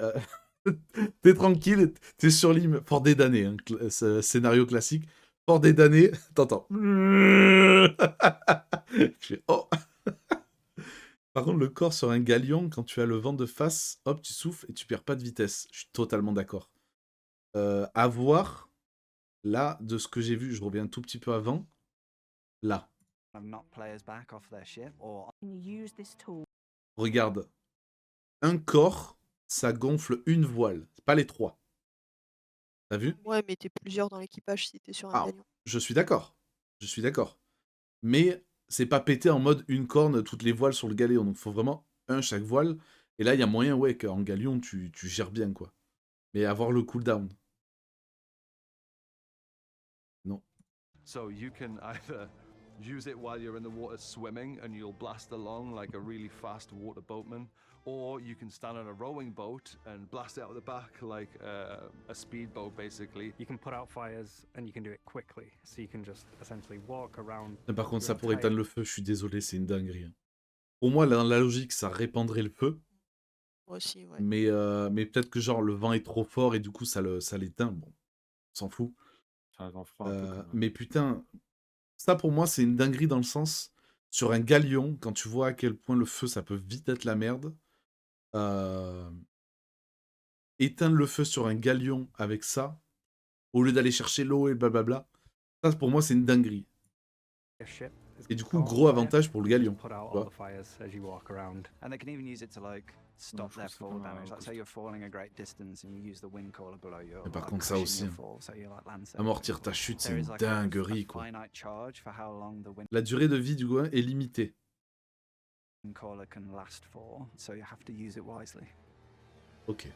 T'es tranquille, t'es sur l'île, fort des damnés, hein, ce scénario classique. Fort des damnés, t'entends. Je fais oh. Par contre, le corps sur un galion, quand tu as le vent de face, hop, tu souffles et tu perds pas de vitesse. Je suis totalement d'accord. À voir, là, de ce que j'ai vu, je reviens un tout petit peu avant. Là, Knock players back off their ship or Can you use this tool? regarde. Un corps, ça gonfle une voile, pas les 3. T'as vu? Ouais, mais t'es plusieurs dans l'équipage si t'es sur un Ah, galion. je suis d'accord. Je suis d'accord. Mais c'est pas pété en mode une corne, toutes les voiles sur le galéon. Donc il faut vraiment un chaque voile. Et là, il y a moyen, ouais, qu'en galion, tu gères bien, quoi. Mais avoir le cooldown. Non. So you can either use it while you're in the water swimming and you'll blast along like a really fast water boatman. Or you can stand on a rowing boat and blast it out the back like a speedboat, basically. You can put out fires and you can do it quickly. So you can just essentially walk around. Par contre, ça your pour entire- éteindre le feu, je suis désolé, c'est une dinguerie. Pour moi, dans la logique, ça répandrait le feu. Moi aussi, ouais. Mais peut-être que genre le vent est trop fort et du coup ça l'éteint. Bon, on s'en fout. C'est un vent froid un peu, quand même. Mais putain, ça pour moi c'est une dinguerie dans le sens, sur un galion, quand tu vois à quel point le feu ça peut vite être la merde, éteindre le feu sur un galion avec ça, au lieu d'aller chercher l'eau et blablabla, ça pour moi c'est une dinguerie. your ship is Et du coup, controlled gros by it, avantage pour le you just galion. Put out tu all vois. the fires as you walk around. And they can even use it to like stop je their trouve ça fall pas mal, damage. Like parce say que- you're falling a great distance and you use the wind caller below you. Mais par like, contre, ça cushion aussi, your hein. fall, so you're, like, land safe. Amortir ta chute, c'est There une is like a dinguerie quoi. finite charge for how long the wind La durée de vie du gouin est limitée. caller can last for, so you have to use it wisely. Ok.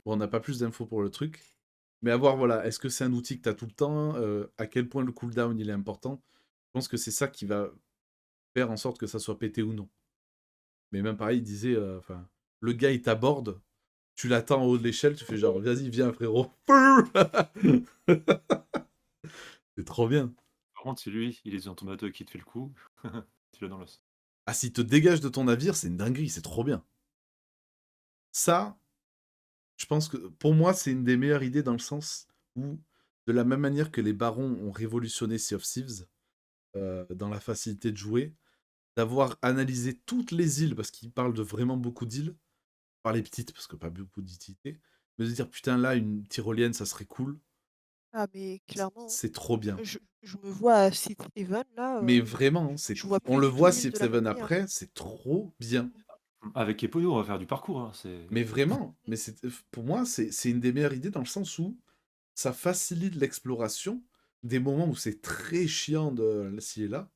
Bon, on n'a pas plus d'infos pour le truc. Mais à voir, voilà, est-ce que c'est un outil que tu as tout le temps à quel point le cooldown il est important? Je pense que c'est ça qui va faire en sorte que ça soit pété ou non. Mais même pareil, il disait, enfin, le gars il t'aborde, tu l'attends en haut de l'échelle, tu fais genre, vas-y, viens frérot. C'est trop bien. Par contre, si lui, il est dans ton bateau et qu'il te fait le coup, tu l'as dans l'os. Ah, s'il te dégage de ton navire, c'est une dinguerie, c'est trop bien. Ça, je pense que pour moi, c'est une des meilleures idées dans le sens où, de la même manière que les barons ont révolutionné Sea of Thieves dans la facilité de jouer, d'avoir analysé toutes les îles, parce qu'ils parlent de vraiment beaucoup d'îles, par les petites, parce que pas beaucoup d'utilité, mais de dire putain, là, une tyrolienne, ça serait cool, Ah, mais clairement, c'est trop bien. je me vois à Seed Haven, là, Mais vraiment, c'est... je vois on plus le du tout voit l'île Sea de of la Seven même manière. après, c'est trop bien. Avec Epono, on va faire du parcours. Hein, Mais vraiment, mais pour moi, c'est une des meilleures idées dans le sens où ça facilite l'exploration, des moments où c'est très chiant de ci et là.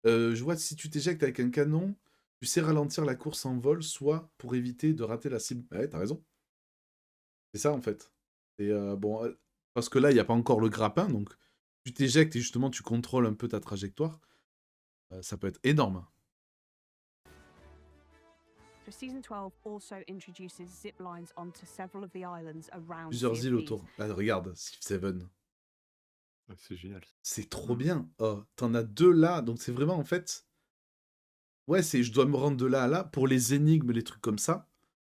Je vois, si tu t'éjectes avec un canon, tu sais ralentir la course en vol, soit pour éviter de rater la cible. Ouais, t'as raison. C'est ça, en fait. Et bon, parce que là, il n'y a pas encore le grappin, donc tu t'éjectes et justement, tu contrôles un peu ta trajectoire. Ça peut être énorme. So Season 12 also introduces zip lines onto several of the islands around Plusieurs Sea îles of Thieves. autour. Là, regarde, Civ 7. C'est génial. C'est trop bien. Oh, t'en as deux là, donc c'est vraiment en fait... Ouais, c'est je dois me rendre de là à là. Pour les énigmes, les trucs comme ça,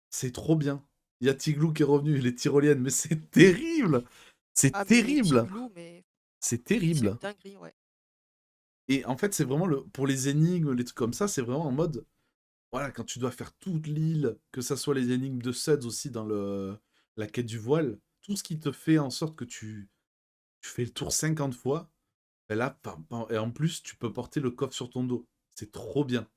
c'est trop bien. Il y a Tiglou qui est revenu, les tyroliennes, mais c'est terrible. C'est Ah, mais terrible. Tiglou, mais C'est c'est terrible. une dinguerie, ouais. Et en fait, c'est vraiment pour les énigmes, les trucs comme ça, c'est vraiment en mode... Voilà, quand tu dois faire toute l'île, que ça soit les énigmes de Suds aussi dans la quête du voile, tout ce qui te fait en sorte que tu fais le tour 50 fois, et là, et en plus, tu peux porter le coffre sur ton dos. C'est trop bien.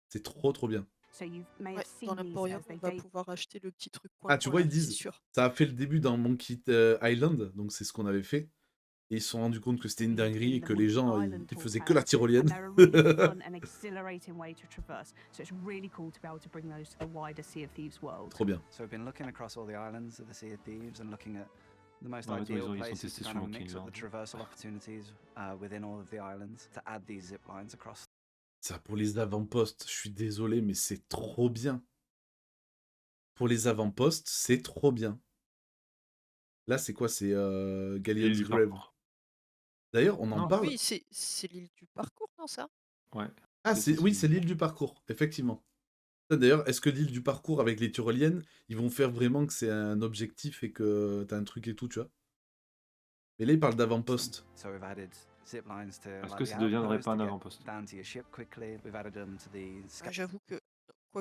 C'est trop, trop bien. So you may Ouais, have seen dans these l'Emporium, as they on va date. pouvoir acheter le petit truc Ah, tu vois, coin-coin, ils là, c'est disent, sûr. ça a fait le début dans Monkey Island, donc c'est ce qu'on avait fait. Et ils se sont rendus compte que c'était une dinguerie et que les gens, ils faisaient que la tyrolienne. And they're a really fun and exhilarating way to traverse. So it's really cool to be able to bring those to the wider Sea of Thieves world. Trop bien. So we've been looking across all the islands of the Sea of Thieves and looking at the most Ouais, ideal ils sont places testés to sur kind of Monkey mix up the Island. traversal opportunities within all of the islands to add these zip lines across. Ça, pour les avant-postes, je suis désolé, mais c'est trop bien. Pour les avant-postes, c'est trop bien. Là, c'est quoi? C'est Galleon's du Grave. parcours. D'ailleurs, on en Non. parle. Oui, c'est l'île du parcours, non, ça? Ouais. Ah, oui, c'est l'île du parcours, effectivement. Ça, d'ailleurs, est-ce que l'île du parcours avec les tyroliennes, ils vont faire vraiment que c'est un objectif et que t'as un truc et tout, tu vois? Mais là, ils parlent d'avant-poste. So we've added zip lines to Est-ce like, que the ça deviendrait outpost pas un to get avant-poste? down to your ship quickly. We've added them to the Ah, j'avoue que...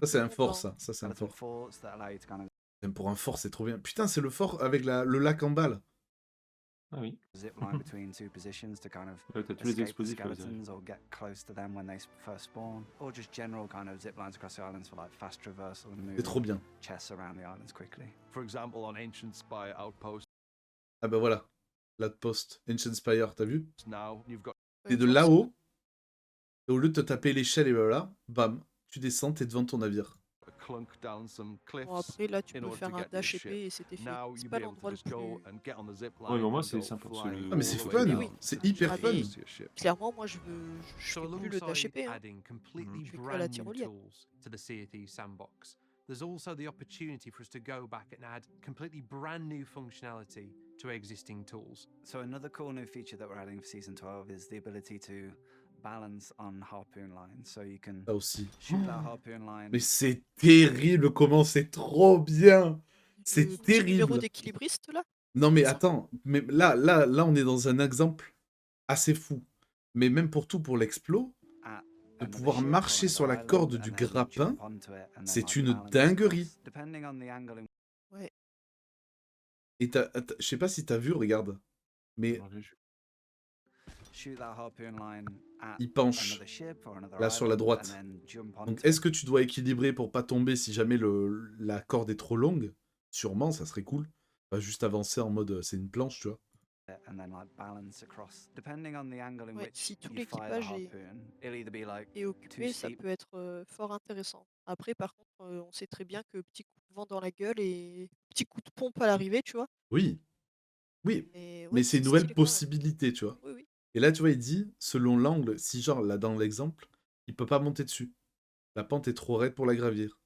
Ça, c'est un quoique fort, non, ça. Ça, c'est un skeleton fort. forts that allow you to kind of Même pour un fort, c'est trop bien. Putain, c'est le fort avec le lac en balle. Ah oui. zip line between two positions to kind of Ouais, t'as tous les escape the explosifs là, skeletons or get close to them when they first spawn, or just general kind of zip lines across the islands for like fast traversal and moving C'est trop bien. chests around the islands quickly. For example, on Ancient Spire Outpost, Ah bah voilà. L'outpost. Ancient Spire, t'as vu? now you've got T'es de là-haut. Et au lieu de te taper l'échelle et voilà, bam, tu descends, t'es devant ton navire. a clunk down some cliffs Bon après là tu in peux order to faire un get to your dash ship. épée et c'était fait. Now C'est you'll pas be able to l'endroit le just go plus... and get on the zip Ouais, line pour moi, and c'est go simple, c'est flying le- Ah mais all c'est the way fun, Oui, down oui. c'est hyper Ah fun. mais to your ship. clairement moi je So fais plus le dash alongside épée, hein. adding completely Je fais que la brand new tyrolienne. tools to the Sea of Thieves sandbox, there's also the opportunity for us to go back and add completely brand new functionality to existing tools. So another cool new feature that we're adding for Season 12 is the ability to balance on harpoon line. So you can Ça aussi. shoot that harpoon line. Mais c'est terrible comment c'est trop bien. C'est Le petit numéro terrible. d'équilibriste là? Non mais C'est ça? attends, mais là on est dans un exemple assez fou. Mais même pour tout, pour l'explo, at de another pouvoir ship or marcher another sur la island corde and du then grappin, jump onto it and then c'est like une balance dinguerie. across. Depending on the angle in Ouais. Et je sais pas si t'as vu, regarde. Mais shoot that harpoon line at il penche another ship or another là sur la island and droite. then jump onto Donc est-ce it. que tu dois équilibrer pour pas tomber si jamais la corde est trop longue? Sûrement, ça serait cool. Pas juste avancer en mode c'est une planche, tu vois. And then like balance across. Depending on the angle in Ouais, which si tout you fire the l'équipage harpoon, it'll either be like est too occupé, ça steep. peut être fort intéressant. Après par contre, on sait très bien que petit coup de vent dans la gueule et petit coup de pompe à l'arrivée, tu vois? Oui, oui. Mais Mais ouais, c'est une c'est nouvelle stylé quand même. possibilité, tu vois. Oui, oui. Et là, tu vois, il dit, selon l'angle, si genre là dans l'exemple, il peut pas monter dessus. La pente est trop raide pour la gravir.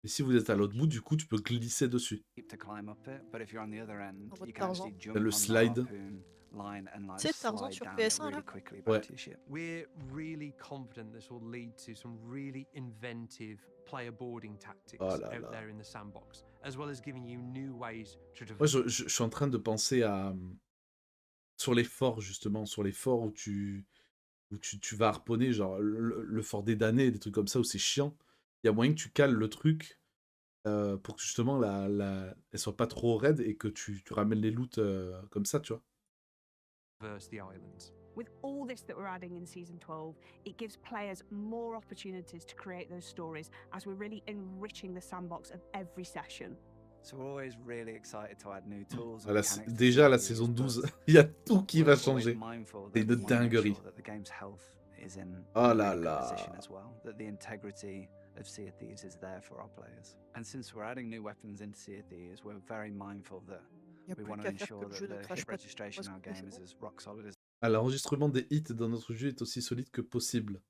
Et si vous êtes à l'autre bout, du coup, tu peux glisser dessus. To climb up it, but if you're on the other end, En mode you can Tarzan. actually T'as jump le on the slide. harpoon line and like Tu sais, Tarzan slide sur down it PS1 really là? quickly Ouais. back to your ship. We're really confident this will lead to some really inventive player boarding tactics Oh là out là. there in the sandbox, as well as giving you new ways to Moi, traverse. je suis en train de penser à sur les forts, justement, sur les forts où tu vas harponner, genre le fort des damnés, des trucs comme ça où c'est chiant. Il y a moyen que tu cales le truc pour que justement elle soit pas trop raide et que tu ramènes les loots comme ça, tu vois. The islands. With all this that we're adding in Season 12, it gives players more opportunities to create those stories as we're really enriching the sandbox of every session. So we're always really excited to add new tools À and la- mechanics to déjà, la CFDs, saison but 12, il y a tout qui va we're always changer. mindful C'est that une we wanna make dinguerie. sure that the game's health is in Oh a là really good là. position as well, that the integrity of Sea of Thieves is there for our players. And since we're adding new weapons into Sea of Thieves, we're very mindful that Il y a we plus want to qu'à faire que ensure le that jeu ne the crache hit pas de registration in our poisson, game c'est is bon. as rock solid as Ah, l'enregistrement des hits dans notre jeu est aussi solide que possible.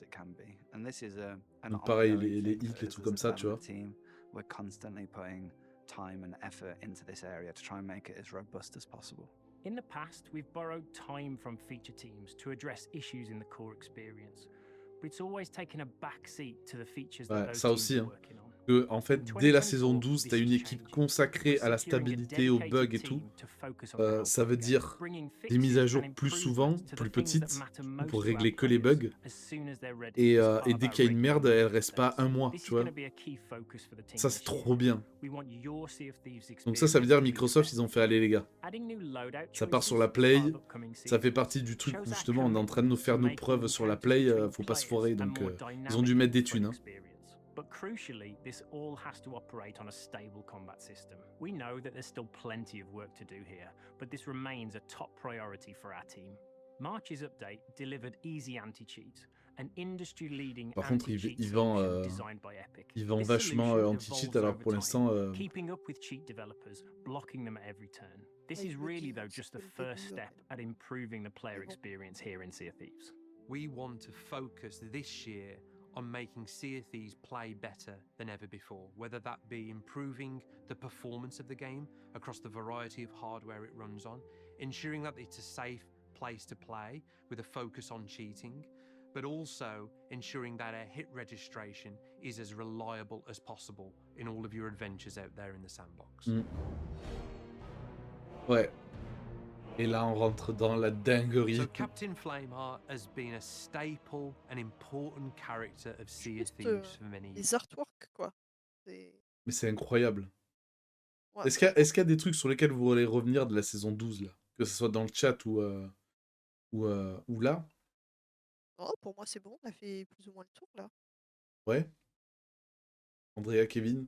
it can be. And this is an Donc pareil, ongoing les thing hits, for les us trucs as comme a ça, tu vois. development team. We're constantly putting time and effort into this area to try and make it as robust as possible. In the past, we've borrowed time from feature teams to address issues in the core experience, but it's always taken a back seat to the features that Ouais, those ça teams aussi, are hein. working on. Que, en fait, dès la saison 2024, 12, this t'as une is équipe changing. consacrée à la We're securing a stabilité, aux dedicated bugs et tout. team to focus on the health Ça of veut the game, dire bringing des mises à fixes jour and plus souvent, improvements to the plus things that petites, matter most pour to our régler que les players bugs. as soon as they're ready Et, as part et of dès our qu'il y a une regular merde, elle release reste pas un dates. mois, This tu is vois. going to be a key focus for the team Ça, c'est this year. trop bien. We want your Sea of Thieves Donc ça veut dire experience to be Microsoft, the ils ont best. fait, allez les gars, Adding new loadout ça part sur choices la as Play, part of upcoming ça fait seasons partie du truc où shows our justement on est en train de nous commitment faire to nos preuves making sur la choices Play, between faut pas se players foirer, a donc more ils ont dû dynamic mettre des and fun thunes. Hein. experience. But crucially, this all has to operate on a stable combat system. We know that there's still plenty of work to do here, but this remains a top priority for our team. March's update delivered easy anti-cheat, an industry-leading Par contre, anti-cheat il vend, solution designed by Epic. il vend This vachement solution anti-cheat, evolves alors over pour time, l'instant, keeping up with cheat developers, blocking them at every turn. This Ouais, is il le really dit, though c'est just the le first début, step après. at improving the player Mais bon. experience here in Sea of Thieves. We want to focus this year on making Sea of Thieves play better than ever before, whether that be improving the performance of the game across the variety of hardware it runs on, ensuring that it's a safe place to play with a focus on cheating, but also ensuring that our hit registration is as reliable as possible in all of your adventures out there in the sandbox. Ouais. Et là, on rentre dans la dinguerie. So Captain Flameheart has been a staple and important character of Sea of Juste Thieves for many years. les artworks, quoi. C'est... Mais c'est incroyable. Ouais, Est-ce qu'il y a des trucs sur lesquels vous voulez revenir de la saison 12, là? Que ce soit dans le chat ou là? Oh, pour moi, c'est bon, on a fait plus ou moins le tour, là. Ouais. Andrea, Kevin?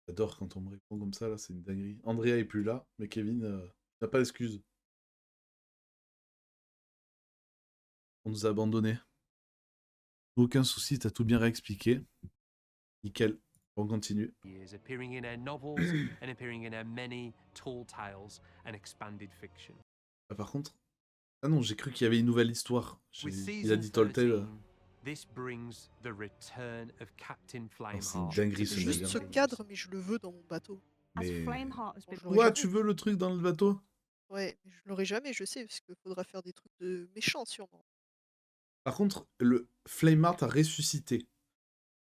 J'adore quand on me répond comme ça, là, c'est une dinguerie. Andrea est plus là, mais Kevin n'a pas d'excuse. On nous a abandonnés. Aucun souci, t'as tout bien réexpliqué. Nickel. On continue. Years, appearing in her novels and appearing in her many tall tales and expanded fiction. Ah, par contre... Ah non, j'ai cru qu'il y avait une nouvelle histoire. With Il a season dit Telltale. 13, this brings the return of Captain Oh, c'est une Flameheart. dinguerie C'est ce juste navire. ce cadre, mais je le veux dans mon bateau. As Mais... Flameheart has Bon, been je l'aurai Toi, jamais. tu veux le truc dans le bateau? Ouais, mais je l'aurai jamais, je sais, parce qu'il faudra faire des trucs de méchants sûrement. Par contre, le Flameheart a ressuscité.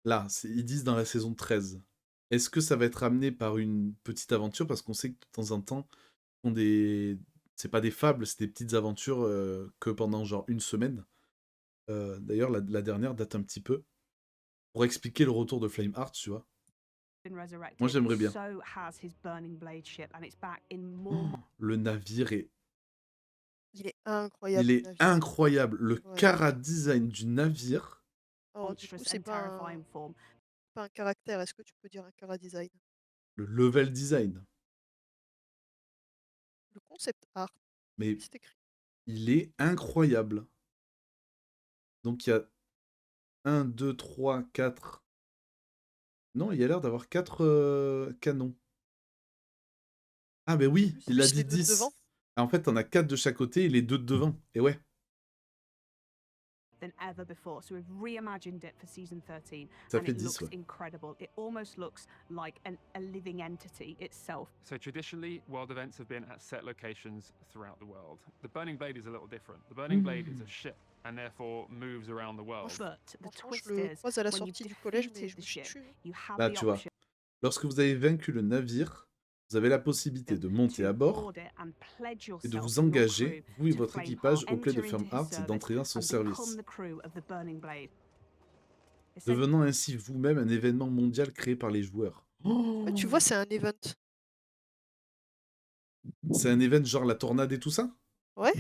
Là, ils disent dans la saison 13. Est-ce que ça va être amené par une petite aventure? Parce qu'on sait que de temps en temps, ils font des... c'est pas des fables, c'est des petites aventures que pendant genre une semaine. D'ailleurs, la dernière date un petit peu. Pour expliquer le retour de Flameheart, tu vois. been resurrected. Moi, j'aimerais bien. So has his Burning Blade ship, and it's back in more. Le navire est... Il est incroyable. Il le est navire. incroyable. Le Ouais. cara design du navire. Oh, du coup, monstrous c'est and pas terrifying form. un caractère. Est-ce que tu peux dire un cara design? Le level design. Le concept art, Mais c'est écrit. il est incroyable. Donc il y a 1, 2, 3, 4... Non, il y a l'air d'avoir 4 canons. Ah ben oui, Plus- il a plus dit les deux de 10. devant. Ah, en fait, t'en as 4 de chaque côté et les 2 de devant. Et ouais. Than ever before. So we've reimagined it for season 13, Ça and fait it 10, looks ouais. incredible. It almost looks like a living entity itself. So traditionally, world events have been at set locations throughout the world. The Burning Blade is a little different. The Burning Blade is a ship and therefore moves around the world. But the Franchement, twist je le is, croise à la when you've sortie du collège, mais defeated je me the suis ship, tué. you have Là, the tu vois. option Lorsque vous avez vaincu le navire, vous avez la possibilité de monter à to bord board it and pledge et de yourself vous and your engager, crew vous et to votre Flameheart, équipage, auprès de enter into his Flameheart et service d'entrer dans son and become service. the crew of the Burning Blade. Devenant ainsi vous-même un événement mondial créé par les joueurs. Ouais, tu vois, c'est un event. C'est un event genre la tornade et tout ça? Ouais.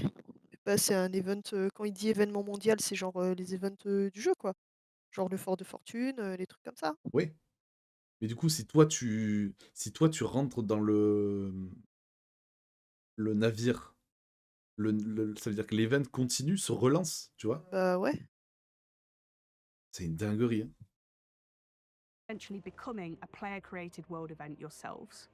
Bah, c'est un event. Quand il dit événement mondial, c'est genre les events du jeu, quoi. Genre le fort de fortune, les trucs comme ça. Oui. Mais du coup, si toi tu rentres dans le navire, ça veut dire que l'event continue, se relance, tu vois? Bah ouais. C'est une dinguerie, hein. Eventually becoming a player-created world event yourselves.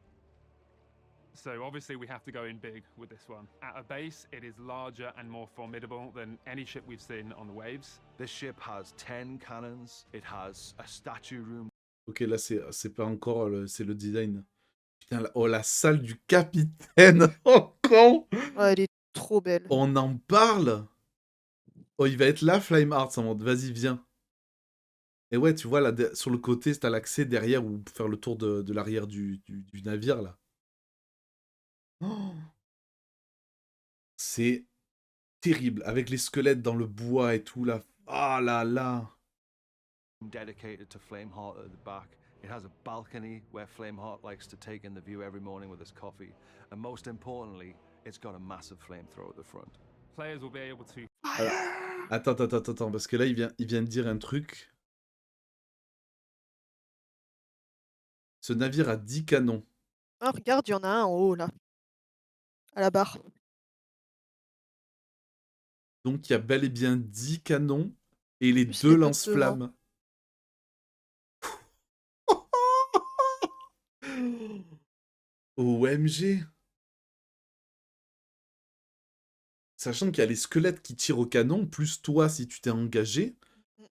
So obviously we have to go in big with this one. At a base, it is larger and more formidable than any ship we've seen on the waves. This ship has 10 cannons. It has a statue room. Ok, là c'est pas encore c'est le design. Putain, la salle du capitaine. Oh con. Ouais, elle est trop belle. On en parle. Oh, il va être là, Flameheart, ça monte. Vas-y, viens. Et ouais, tu vois, là, sur le côté, t'as l'accès derrière ou pour faire le tour de l'arrière du navire, là. Oh. C'est terrible. Avec les squelettes dans le bois et tout, là. Ah là là. Dedicated to Flameheart at the back. It has a balcony where Flameheart likes to take in the view every morning with his coffee. And most importantly, it's got a massive flamethrower at the front. Players will be able to. Alors, attends, parce que là, il vient de dire un truc. Ce navire a 10 canons. Ah, regarde, il y en a un en haut, là. À la barre. Donc, il y a bel et bien 10 canons et les Plus 2 les deux de lance-flammes. OMG. Sachant qu'il y a les squelettes qui tirent au canon, plus toi si tu t'es engagé.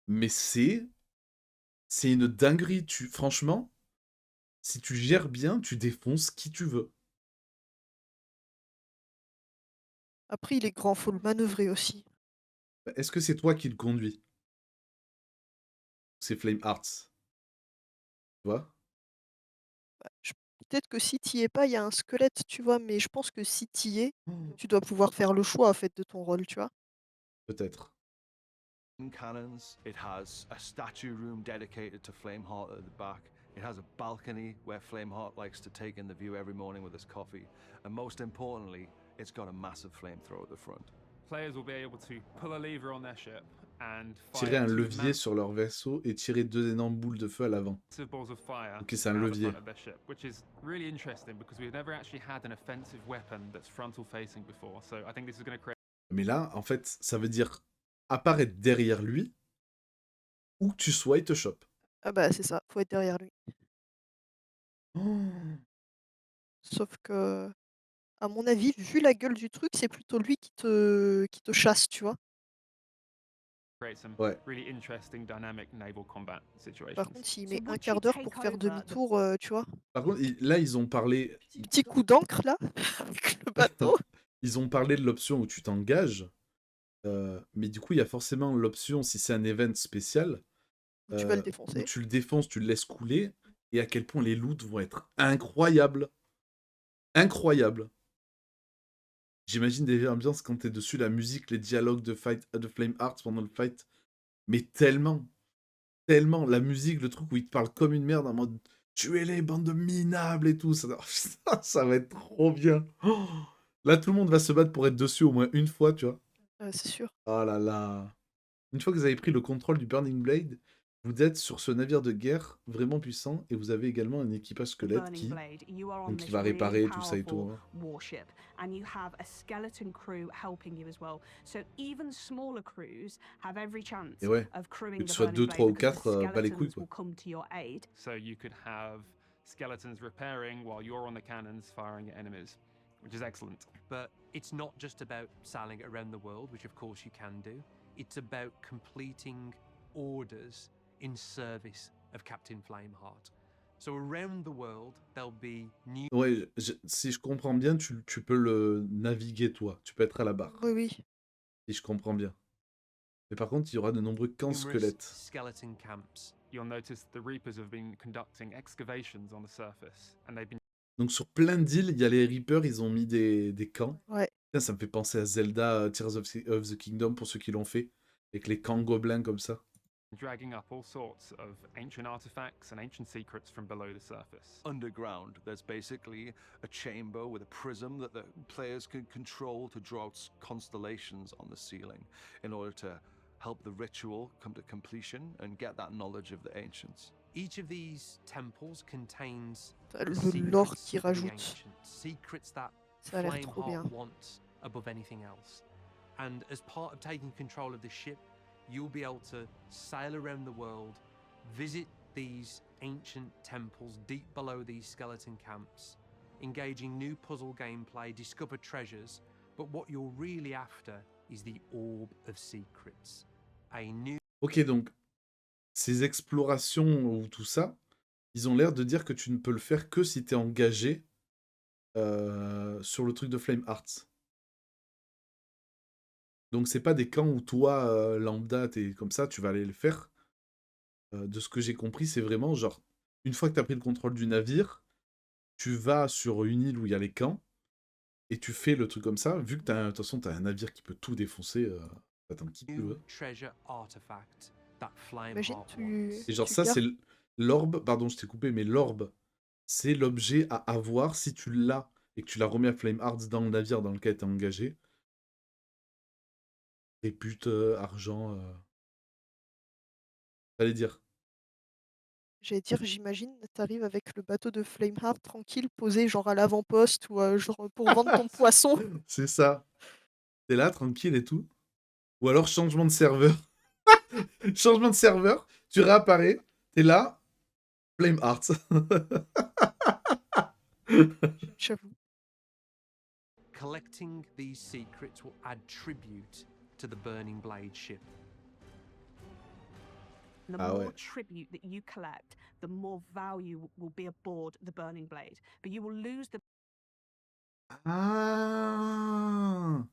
Mais c'est une dinguerie. Franchement, si tu gères bien, tu défonces qui tu veux. Après, il est grand, faut le manœuvrer aussi. Est-ce que c'est toi qui le conduis? C'est Flameheart. Tu vois? Bah, peut-être que si t'y es pas, il y a un squelette, tu vois, mais je pense que si t'y es, tu dois pouvoir faire le choix, en fait, de ton rôle, tu vois. Peut-être. Cannons. It has a statue room dedicated to Flameheart at the back. It has a balcony where Flameheart likes to take in the view every morning with his coffee. And most importantly, it's got a massive flamethrower at the front. Players will be able to pull a lever on their ship and Tirer fire un two levier sur leur vaisseau et tirer 2 énormes boules de feu à l'avant. massive balls of fire Ok, c'est un out the levier. front of their ship, which is really interesting because we've never actually had an offensive weapon that's frontal facing before. So I think this is going to create. Mais là, en fait, ça veut dire apparaître derrière lui Où que tu sois, il te chope. Ah bah, c'est ça, faut être derrière lui. Oh. Sauf que, à mon avis, vu la gueule du truc, c'est plutôt lui qui te chasse, tu vois? Create some Ouais. really interesting dynamic naval combat Par situations. contre, s'il So met un would you quart d'heure take pour faire over the demi-tour, tu vois? Par contre, là, ils ont parlé. Petit coup d'encre là, avec le bateau. Ils ont parlé de l'option où tu t'engages. Mais du coup, il y a forcément l'option, si c'est un event spécial, Où tu vas le où défoncer. tu le défonces, tu le laisses couler, et à quel point les loots vont être incroyables. Incroyables. J'imagine déjà l'ambiance quand t'es dessus, la musique, les dialogues de Flame Hearts pendant le fight. Mais tellement, tellement. La musique, le truc où il te parle comme une merde en mode tuez-les, bande de minables et tout. Ça va être trop bien. Oh, là, tout le monde va se battre pour être dessus au moins une fois, tu vois. C'est sûr. Oh là là. Une fois que vous avez pris le contrôle du Burning Blade, vous êtes sur ce navire de guerre vraiment puissant et vous avez également un équipage The squelette Burning qui, Blade, you are on donc, qui this va really réparer tout ça et tout. powerful Hein. warship, and you have a skeleton crew helping you as well. So even smaller crews have every chance Et ouais, of que crewing tu the sois Burning 2, 3 Blade ou because the 4, bas les couilles skeletons quoi. will come to your aid. So you could have skeletons repairing while you're on the cannons firing at enemies, which is excellent. But it's not just about sailing around the world, which of course you can do. It's about completing orders in service of Captain Flameheart. So around the world, there'll be new... Ouais, si je comprends bien, tu peux le naviguer toi. Tu peux être à la barre. Oui, oui. Si je comprends bien. Mais par contre, il y aura de nombreux camps numerous squelettes. skeleton camps. You'll notice the Reapers have been conducting excavations on the surface, and they've been Donc sur plein d'îles, il y a les Reapers, ils ont mis des camps. Ouais. Putain, ça me fait penser à Zelda Tears of the Kingdom pour ceux qui l'ont fait. Avec les camps gobelins comme ça. dragging up all sorts of ancient artifacts and ancient secrets from below the surface. Underground, there's basically a chamber with a prism that the players can control to draw out constellations on the ceiling in order to help the ritual come to completion and get that knowledge of the ancients. Each of these temples contains Le lore secrets qui of the rajoute. ancients, secrets that Ça a l'air trop bien. Flameheart wants above anything else. And as part of taking control of the ship, you'll be able to sail around the world, visit these ancient temples deep below these skeleton camps, engaging new puzzle gameplay, discover treasures, but what you're really after is the Orb of Secrets. A new... Ok, donc, ces explorations ou tout ça, ils ont l'air de dire que tu ne peux le faire que si tu es engagé sur le truc de Flame Hearts. Donc c'est pas des camps où toi, lambda, t'es comme ça, tu vas aller le faire. De ce que j'ai compris, c'est vraiment genre, une fois que t'as pris le contrôle du navire, tu vas sur une île où il y a les camps, et tu fais le truc comme ça, vu que de toute façon t'as un navire qui peut tout défoncer, attends, qui tu veux. treasure artifact that Imagine, Flameheart tu, wants. Et genre tu ça, gardes. c'est l'orbe, pardon, je t'ai coupé, mais l'orbe, c'est l'objet à avoir si tu l'as et que tu la remets à Flame Hearts dans le navire dans lequel t'es engagé. Répute, argent. T'allais dire. J'allais dire, j'imagine, t'arrives avec le bateau de Flameheart tranquille, posé genre à l'avant-poste ou genre pour vendre ton poisson. C'est ça. T'es là, tranquille et tout. Ou alors changement de serveur. Changement de serveur, tu réapparais, t'es là, Flame Hearts. J'avoue. Collecting these secrets will add tribute to the Burning Blade ship. The Ah more ouais. tribute that you collect, the more value will be aboard the Burning Blade. But you will lose the Ah.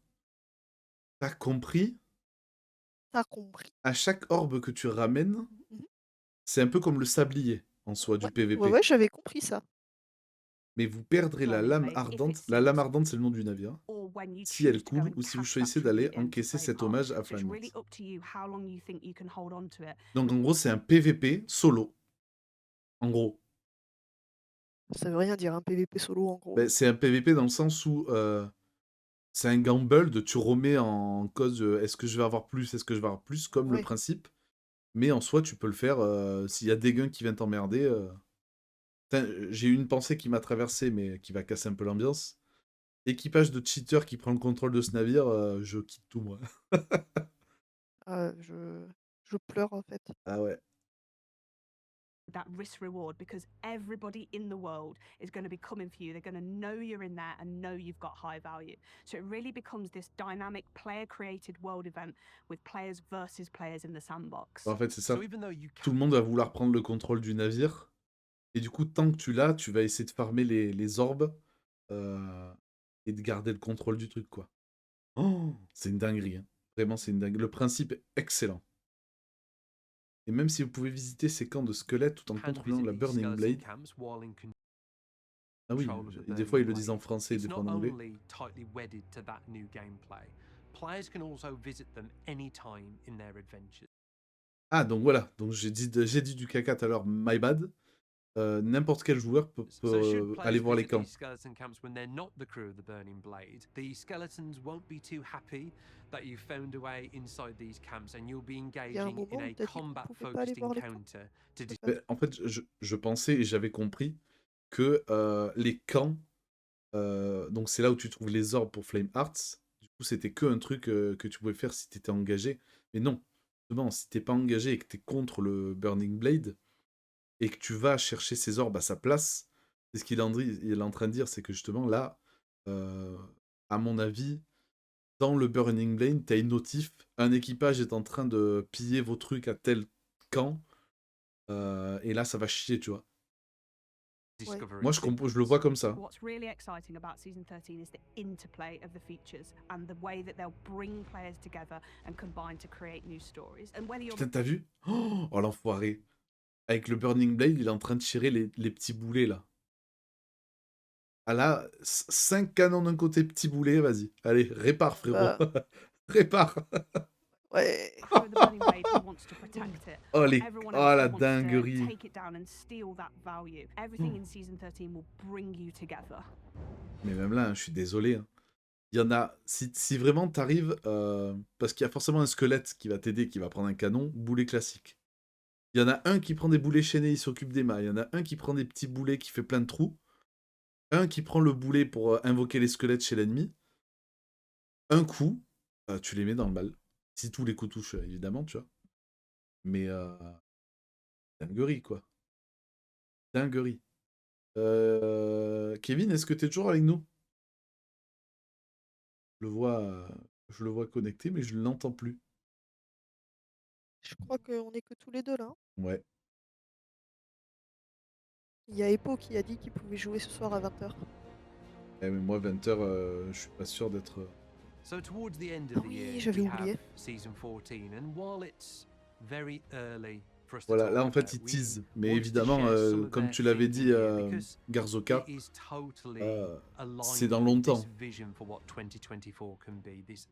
T'as compris? T'as compris. À chaque orbe que tu ramènes, Mhm. c'est un peu comme le sablier en soi du Ouais, PVP. ouais, j'avais compris ça. Mais vous perdrez la Burning lame Blade if ardente. it La lame sinks, ardente, c'est le nom du navire. or when you Si elle choose to go coule and ou si vous cash that choisissez d'aller tribute into encaisser cet Flameheart. hommage à So it's Flame really Hearts. up to you how long you think you can hold on to it. Donc en gros, c'est un PVP solo. En gros. Ça veut rien dire, un PVP solo en gros. Ben, c'est un PVP dans le sens où c'est un gamble de tu remets en cause est-ce que je vais avoir plus, est-ce que je vais avoir plus, comme le Ouais. principe. Mais en soi, tu peux le faire s'il y a des guns qui viennent t'emmerder. Putain, j'ai eu une pensée qui m'a traversé, mais qui va casser un peu l'ambiance. Équipage de cheaters qui prend le contrôle de ce navire, je quitte tout, moi. Je Je pleure en fait. Ah ouais. that risk reward because everybody in the world is going to be coming for you. They're going to know you're in there and know you've got high value. So it really becomes this dynamic player created world event with players versus players in the sandbox. En fait, c'est ça. So even though you Tout le monde va vouloir prendre le contrôle du navire. Et du coup, tant que tu l'as, tu vas essayer de farmer les orbes et de garder le contrôle du truc, quoi. Oh, c'est une dinguerie. Hein. Vraiment, c'est une dinguerie. Le principe est excellent. Et même si vous pouvez visiter ces camps de squelettes tout en can contrôlant visit la these Burning skeleton Blade. camps while in Ah oui, control of the et des fois ils Burning le disent en Blade, français et it's des fois not en anglais. only tightly wedded to that new gameplay, players can also visit them anytime in their adventures. Ah, donc voilà, donc j'ai dit du caca tout à l'heure, my bad. N'importe quel joueur peut So should aller players voir les visit camps. these skeleton camps when they're not the crew of the Burning Blade, the skeletons won't be too happy that you found a way inside these camps and you'll be Il y a un engaging moment in où a t'as dit qu'on pouvait pas aller combat-focused voir les camps. encounter to Mais en fait, je pensais et j'avais compris que les camps, donc c'est là où tu trouves les orbes pour Flame Hearts. Du coup, c'était que un truc que tu pouvais faire si t'étais engagé. Mais non, justement, si t'es pas engagé et que t'es contre le Burning Blade et que tu vas chercher ces orbes à sa place, c'est ce qu'il est en train de dire, c'est que justement là, à mon avis, dans le Burning Blade, t'as une notif, un équipage est en train de piller vos trucs à tel camp, et là ça va chier, tu vois. discover Moi, je le vois comme ça. What's really exciting about Season 13 is the interplay of the features and the way that they'll bring players together and combine to create new stories. And whether you're Putain, t'as vu? Oh, l'enfoiré. Avec le Burning Blade, il est en train de tirer les petits boulets, là. Ah là, 5 canons d'un côté, petits boulets, vas-y. Allez, répare, frérot. Bah, Répare. ouais. crew of the Burning Blade who wants to protect it. Oh, or les... everyone oh else la who wants to dinguerie. take it down and steal that value. Everything in Season 13 will bring you together. Mais même là, hein, je suis désolé. Hein. Il y en a... Si vraiment t'arrives... parce qu'il y a forcément un squelette qui va t'aider, qui va prendre un canon, boulet classique. Il y en a un qui prend des boulets chaînés, il s'occupe des mains. Il y en a un qui prend des petits boulets, qui fait plein de trous. Un qui prend le boulet pour invoquer les squelettes chez l'ennemi. Un coup, tu les mets dans le bal. Si tous les coups touchent, évidemment, tu vois. Mais dinguerie, quoi. Dinguerie. Kevin, est-ce que t'es toujours avec nous? Je le vois connecté, mais je ne l'entends plus. Je crois qu'on est que tous les deux là. Ouais. Il y a Epo qui a dit qu'il pouvait jouer ce soir à 20h. Mais moi, 20h, je suis pas sûr d'être... So towards the end Ah of the year, oui, j'avais we have oublié. season 14, and while it's very early for us to Voilà, talk là, en fait, about, il we tease. Mais wanted to évidemment, share some of comme their tu l'avais thinking dit, here because Garzoka, it is totally c'est aligned dans with longtemps. this vision for what 2024 can be. This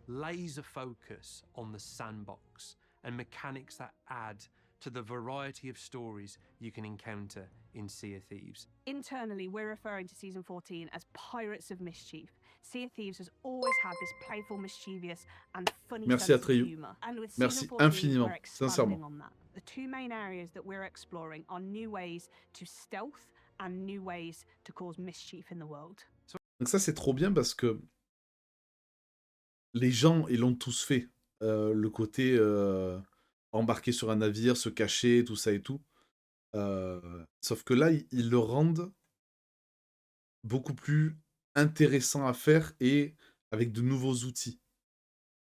laser focus on the sandbox and mechanics that add to the variety of stories you can encounter in Sea of Thieves. Internally, we're referring to Season 14 as Pirates of Mischief. Sea of Thieves has always had this playful, mischievous, and funny Merci sense Atreyu. of humor. And with Merci Season 14, infiniment, we're expanding sincèrement. on that. The two main areas that we're exploring are new ways to stealth and new ways to cause mischief in the world. Donc ça, c'est trop bien parce que les gens, ils l'ont tous fait. Le côté embarquer sur un navire, se cacher, tout ça et tout. Sauf que là, ils le rendent beaucoup plus intéressant à faire et avec de nouveaux outils.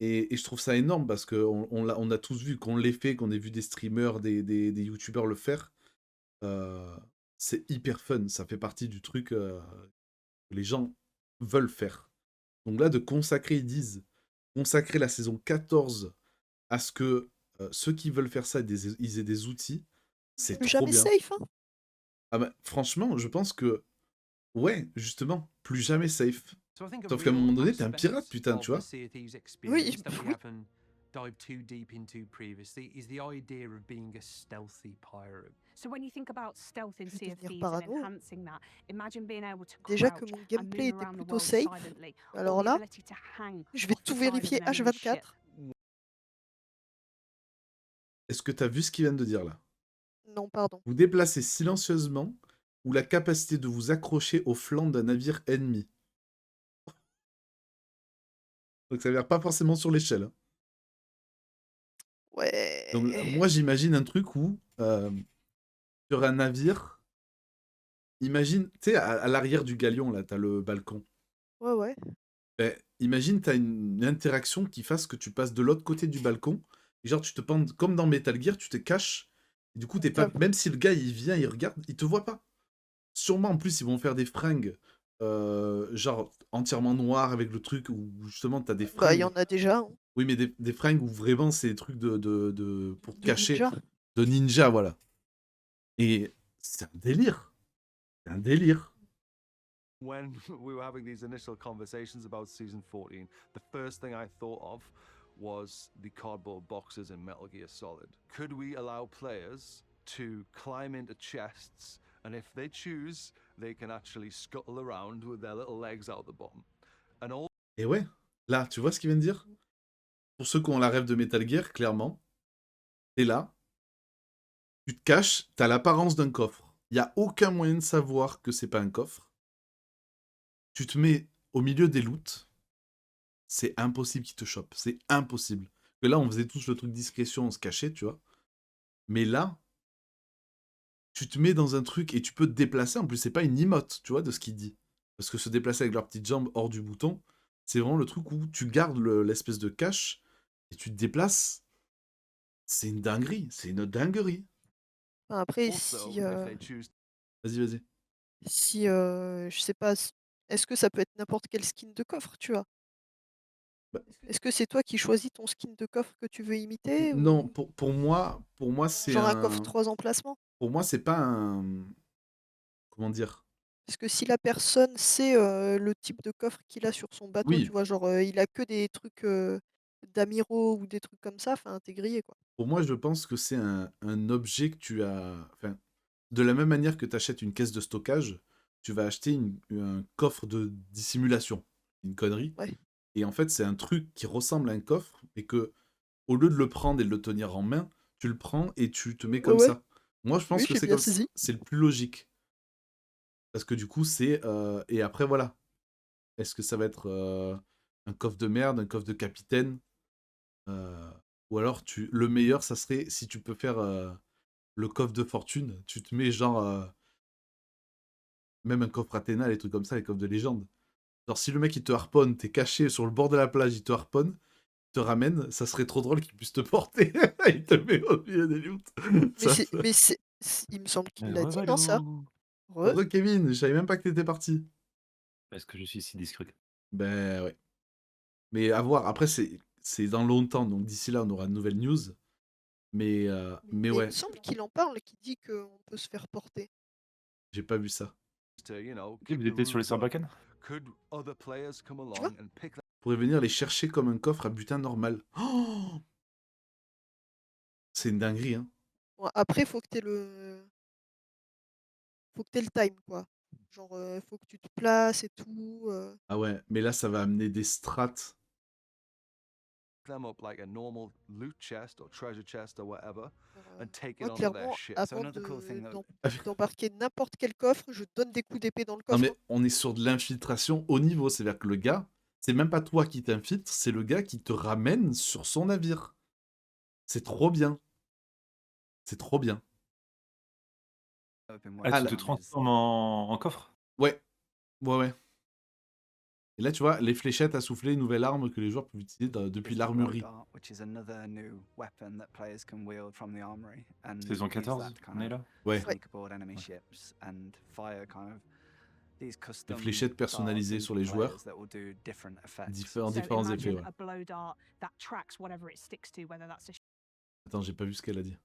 Et je trouve ça énorme parce qu'on a tous vu, qu'on l'ait fait, qu'on ait vu des streamers, des youtubeurs le faire. C'est hyper fun, ça fait partie du truc que les gens veulent faire. Donc là, de consacrer, ils disent, consacrer la saison 14 à ce que ceux qui veulent faire ça, ils aient des outils, c'est trop Jamais bien. safe, hein. Ah bah, franchement, je pense que, ouais, justement, plus jamais safe. So I think a Sauf qu'à un moment real donné, t'es un pirate, aspect putain, of tu vois. the Sea of Thieves Oui, experience that we oui. haven't dived too deep into previously is the idea of being a stealthy pirate. So when you think about stealth in Je vais Sea of devenir Thieves and parano. enhancing that, imagine being able to Déjà que crouch mon and gameplay move était around the plutôt world safe. silently, or Alors the là, ability to hang je vais off the tout side of vérifier an enemy ship. H24. Est-ce que t'as vu ce qu'il vient de dire là? Non, pardon. Vous déplacez silencieusement ou la capacité de vous accrocher au flanc d'un navire ennemi. Donc ça veut dire pas forcément sur l'échelle. Hein. Donc Ouais. moi j'imagine un truc où sur un navire, imagine, tu sais, à l'arrière du galion là, t'as le balcon. Ouais, ouais. Ben, imagine, t'as une interaction qui fasse que tu passes de l'autre côté du balcon. Et genre, tu te pendes comme dans Metal Gear, tu te caches. Et du coup, t'es pas. Grave. Même si le gars il vient, il regarde, il te voit pas. Sûrement en plus, ils vont faire des fringues genre entièrement noires avec le truc où justement t'as des Bah, il y fringues. en a déjà, hein. Oui, mais des fringues où vraiment c'est des trucs pour te De cacher. ninja. De ninja, voilà. Et c'est un délire. C'est un délire. When we were having these initial conversations about season 14, the first thing I thought of was the cardboard boxes in Metal Gear Solid. Could we allow players to climb into chests, and if they choose, they can actually scuttle around with their little legs out the bottom? And all Et ouais, là, tu vois ce qu'il vient de dire? Pour ceux qui ont la rêve de Metal Gear, clairement, t'es là, tu te caches, t'as l'apparence d'un coffre. Il n'y a aucun moyen de savoir que c'est pas un coffre. Tu te mets au milieu des loots, c'est impossible qu'ils te chopent. C'est impossible. Que là, on faisait tous le truc discrétion, on se cachait, tu vois. Mais là, tu te mets dans un truc et tu peux te déplacer. En plus, c'est pas une emote, tu vois, de ce qu'il dit. Parce que se déplacer avec leurs petites jambes hors du bouton, c'est vraiment le truc où tu gardes l'espèce de cache et tu te déplaces. C'est une dinguerie. C'est une dinguerie. Enfin, après, also, si, if they choose Vas-y, vas-y. si je sais pas, est-ce que ça peut être n'importe quel skin de coffre, tu vois? Bah, Est-ce que c'est toi qui choisis ton skin de coffre que tu veux imiter non, ou pour moi, c'est genre un coffre un. 3 emplacements? Pour moi, c'est pas un. Comment dire? Parce que si la personne sait, le type de coffre qu'il a sur son bateau, tu Oui, vois? Genre, il a que des trucs, d'amiraux ou des trucs comme ça, enfin, tu grillé, quoi. pour moi, je pense que c'est un objet que tu as. Enfin, de la même manière que tu achètes une caisse de stockage, tu vas acheter un coffre de dissimulation. Une connerie. Ouais. Et en fait, c'est un truc qui ressemble à un coffre, mais que, au lieu de le prendre et de le tenir en main, tu le prends et tu te mets Ouais, comme ouais. ça. Moi, je pense Oui, que j'ai c'est bien comme ça. saisi. C'est le plus logique. Parce que du coup, c'est. Et après, voilà. Est-ce que ça va être un coffre de merde, un coffre de capitaine ou alors, le meilleur, ça serait si tu peux faire le coffre de fortune, tu te mets genre. Même un coffre Athéna, les trucs comme ça, les coffres de légende. Genre, si le mec il te harponne, t'es caché sur le bord de la plage, il te harponne, il te ramène, ça serait trop drôle qu'il puisse te porter. Il te met au milieu des loots. Mais Ça, c'est mais c'est il me semble qu'il l'a dit, non, ça? Revalou. Re Re Kevin, je savais même pas que t'étais parti. Est-ce que je suis si discret? Ben ouais. Mais à voir. Après, c'est dans longtemps, donc d'ici là, on aura de nouvelles news. Mais mais il me ouais, semble qu'il en parle, qu'il dit qu'on peut se faire porter. j'ai pas vu ça. to, Vous keep the étiez sur les rules up, Sarbacane? could other players come Tu vois? along and pick On pourrait venir les chercher comme un coffre à butin normal. Oh, c'est une dinguerie, hein. Bon, après, faut que tu le time, quoi. Genre, faut que tu te places et tout, Ah ouais, mais là, ça va amener des strats. them up like a normal loot chest or treasure chest or whatever genre, and take it moi, onto their clairement, ship. So avant another cool thing that d'embarquer n'importe quel coffre, je donne des coups d'épée dans le Non coffre, mais hein. on est sur de l'infiltration haut niveau, c'est-à-dire que le gars, c'est même pas toi qui t'infiltre, c'est le gars qui te ramène sur son navire. C'est trop bien. C'est trop bien. I've been Ah, Ah tu working là, te on is transformes en coffre? ouais, ouais. Et là, tu vois, les fléchettes à souffler, nouvelle arme que les joueurs peuvent utiliser depuis is the blow l'armurerie. dart, which is another new weapon that players can wield from the armory and Saison use 14, that to on kind est of là? Ouais, sneak aboard enemy ships and fire kind of these des custom fléchettes darts personnalisées into sur les joueurs. players that will do different effects. Différents effets, imagine ouais. a blow dart that tracks whatever it sticks to, whether that's a Attends, j'ai pas vu ce qu'elle a dit.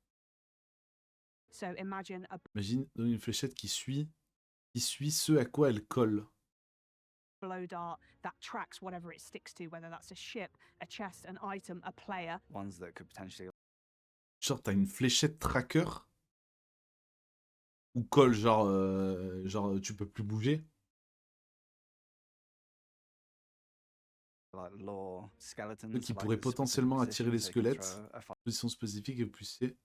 so imagine a Imagine une fléchette qui suit ce à quoi elle colle. blow dart that tracks whatever it sticks to, whether that's a ship, a chest, an item, a player. Ones that could potentially Genre, t'as une fléchette tracker ou colle, genre, tu peux plus bouger. like lure skeletons. Qui like pourrait the specific potentiellement attirer les positions, so you can squelettes. throw a fire Position spécifique et puissiez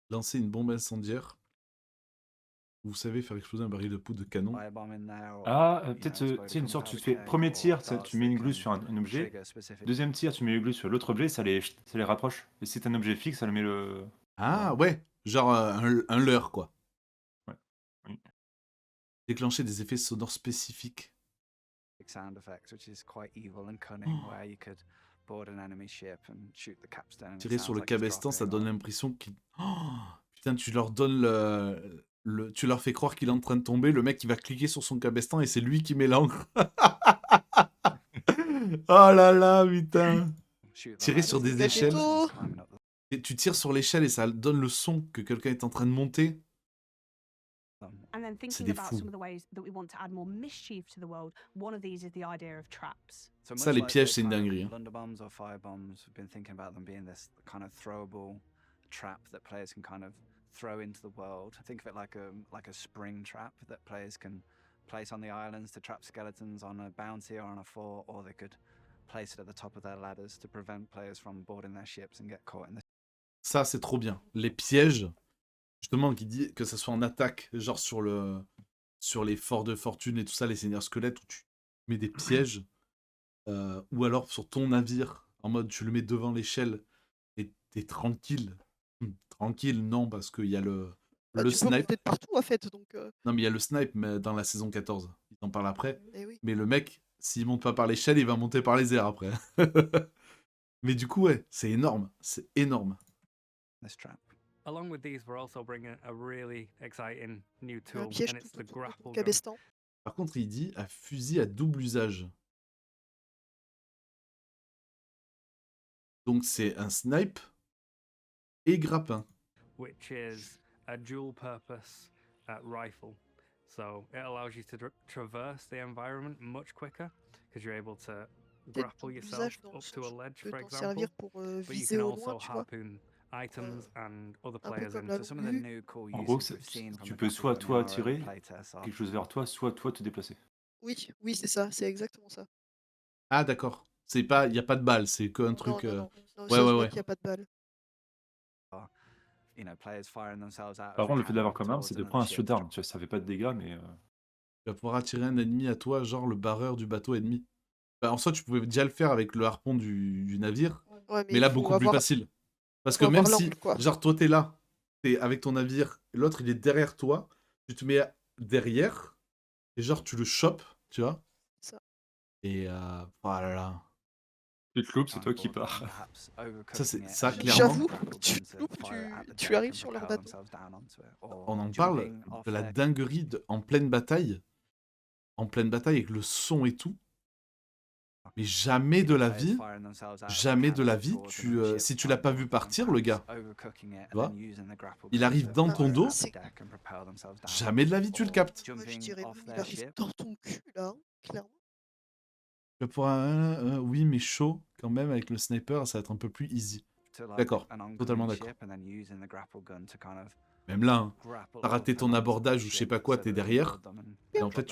lancer une bombe incendiaire. Vous savez faire exploser un baril de poudre de canon. Firebomb in there, or, Ah, you peut-être, know, tu sais, une sorte, tu powder fais keg premier or tir, tu darts mets une that glue can sur un objet. trigger specific. Deuxième tir, tu mets une glue sur l'autre objet, ça les rapproche. Et si c'est un objet fixe, ça le met le. Ah ouais, genre un leurre quoi. Ouais. Oui. Déclencher des effets sonores spécifiques. Sound effects, which is quite evil and cunning, where you could board an enemy ship and shoot the capstan. and it Tirer sur sounds le like it's cabestan, ça dropping donne or- l'impression qu'il... Oh, putain, tu leur donnes tu leur fais croire qu'il est en train de tomber, le mec il va cliquer sur son cabestan et c'est lui qui met l'encre. Oh là là, putain. shoot the Tirer ladder sur so des the capstan échelles. is climbing up the- Et tu tires sur l'échelle et ça donne le son que quelqu'un est en train de monter. And then C'est thinking des about fous. some of the ways that we want to add more mischief to the world, one of these is the idea of traps. So Ça, much les like pièges, the c'est une kind of dinguerie, hein. blunderbombs or firebombs, we've been thinking about them being this kind of throwable trap that players can kind of throw into the world. Think of it like a spring trap that players can place on the islands to trap skeletons on a bounty or on a fort, or they could place it at the top of their ladders to prevent players from boarding their ships and get caught in the Ça, c'est trop bien. Les pièges, justement, qui dit que ça soit en attaque, genre sur les forts de fortune et tout ça, les seigneurs squelettes, où tu mets des pièges, ou alors sur ton navire, en mode tu le mets devant l'échelle et t'es tranquille. Tranquille, non, parce qu'il y a le Tu peux snipe. monter de partout en fait, donc Non, mais il y a le snipe mais dans la saison 14. Il en parle après. eh oui. Mais le mec, s'il monte pas par l'échelle, il va monter par les airs après. Mais du coup, ouais, c'est énorme. C'est énorme. this trap. Along with these, we're also bringing a really exciting new Un tool, piège and it's the tout grapple gun. cabestan. Par contre, il dit à fusil à double usage. Donc c'est un snipe et grappin. Which is a dual purpose rifle. So it allows you to traverse the environment much quicker because you're able to Peut-être grapple double yourself usage dans le up sens to a où ledge, tu peux for t'en example. servir pour But you viser can au also loin, tu vois. harpoon items and other Un peu players comme in. la So some of the longue vue. new cool En uses gros, we've seen from tu the peux grapple soit gun in toi our tirer playtests are quelque chose vers toi, soit toi te déplacer. Oui, oui, c'est ça, c'est exactement ça. Ah d'accord. C'est pas, il y a pas de balle, c'est qu'un Non, truc. non, non. Non, Ouais, ça, je ouais, vois ouais. qu'il n'y a pas de balle. you know, players firing themselves out Par of contre, le fait de l'avoir cannon comme arme, towards c'est de another prendre un ship feu to d'arme. Tu vois, ça fait pas de dégâts, mais. Tu vas pouvoir attirer un ennemi à toi, genre le barreur du bateau ennemi. Bah, en soi, tu pouvais déjà le faire avec le harpon du navire, Ouais, mais il là, faut beaucoup plus avoir- facile. Parce que faut même avoir si, l'angle, quoi. genre, toi, t'es là, t'es avec ton navire, et l'autre, il est derrière toi, tu te mets derrière, et genre, tu le chopes, tu vois. Ça. Et, oh là là. Tu te loupes, c'est toi qui pars. Ça, c'est ça, clairement. J'avoue, tu te loupes, tu arrives sur leur bateau. On en parle de la dinguerie en pleine bataille. En pleine bataille avec le son et tout. Mais jamais de la vie, si tu l'as pas vu partir, le gars, tu vois, il arrive dans ton dos, jamais de la vie tu le captes. Moi, je dirais même, il arrive dans ton cul, là, hein, clairement. Tu vas pouvoir, oui, mais chaud, quand même, avec le sniper, ça va être un peu plus easy. D'accord, totalement d'accord. Même là, hein, t'as raté ton abordage ou je sais pas quoi, t'es derrière, et en fait,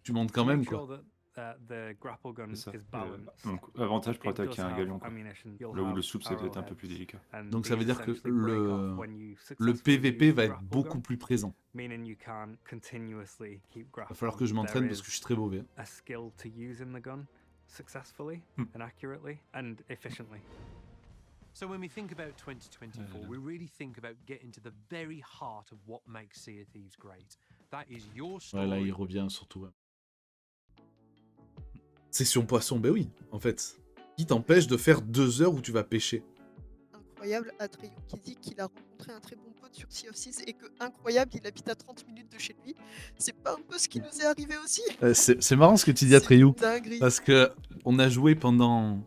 tu montes quand même, quoi. The grapple gun C'est ça. is balanced. Donc, avantage pour It does attaquer un have galion. Quoi. ammunition. You'll Là où have le soupe, c'est peut-être un peu arrowheads, plus délicat. and Donc ça veut these dire que essentially break off when you le successfully PVP use va the être grapple beaucoup gun, plus présent. meaning you can't continuously keep Va grappling. falloir que je m'entraîne There parce que je is suis très mauvais. a skill to using the gun successfully and accurately and efficiently. So when we think about 2024, we really think about getting to the very heart of what makes Sea of Thieves great. That is your Ouais, story. là, il revient surtout. Ouais. Session poisson, ben oui, en fait. Qui t'empêche de faire 2 heures où tu vas pêcher? Incroyable, Atreyu qui dit qu'il a rencontré un très bon pote sur Sea of Thieves et que, incroyable, il habite à 30 minutes de chez lui. C'est pas un peu ce qui nous est arrivé aussi? C'est marrant ce que tu dis, Atreyu. C'est une dinguerie. Parce que on a joué pendant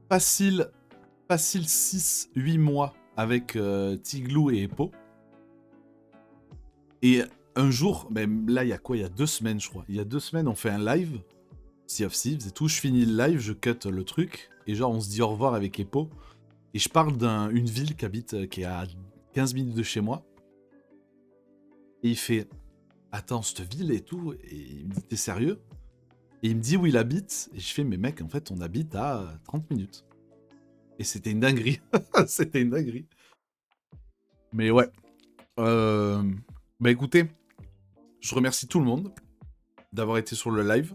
facile 6-8 mois avec Tiglou et Epo. Et un jour, même là, il y a quoi? Il y a 2 semaines, je crois. Il y a 2 semaines, on fait un live, Sea of Thieves et tout. Je finis le live, je cut le truc. Et genre, on se dit au revoir avec Epo. Et je parle d'une ville qui est à 15 minutes de chez moi. Et il fait attends, cette ville et tout. Et il me dit t'es sérieux? Et il me dit où il habite. Et je fais mais mec, en fait, on habite à 30 minutes. Et c'était une dinguerie. C'était une dinguerie. Mais ouais. Bah écoutez, je remercie tout le monde d'avoir été sur le live.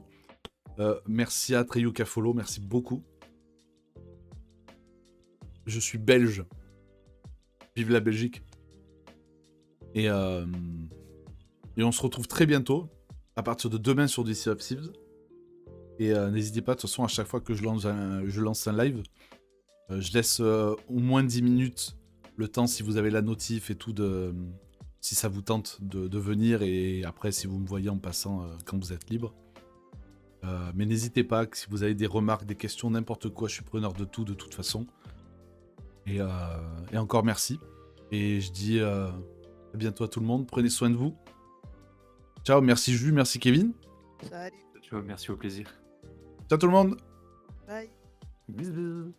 Merci à Treyuka Follow, merci beaucoup. Je suis belge. Vive la Belgique. Et on se retrouve très bientôt, à partir de demain sur DC of Thieves. Et n'hésitez pas, de toute façon, à chaque fois que je lance un live, je laisse au moins 10 minutes le temps, si vous avez la notif et tout, si ça vous tente de venir. Et après, si vous me voyez en passant quand vous êtes libre. Mais n'hésitez pas, si vous avez des remarques, des questions, n'importe quoi, je suis preneur de tout, de toute façon. Et encore merci. Et je dis à bientôt à tout le monde. Prenez soin de vous. Ciao, merci Jules, merci Kevin. Salut. Ciao, merci, au plaisir. Ciao tout le monde. Bye. Bisous.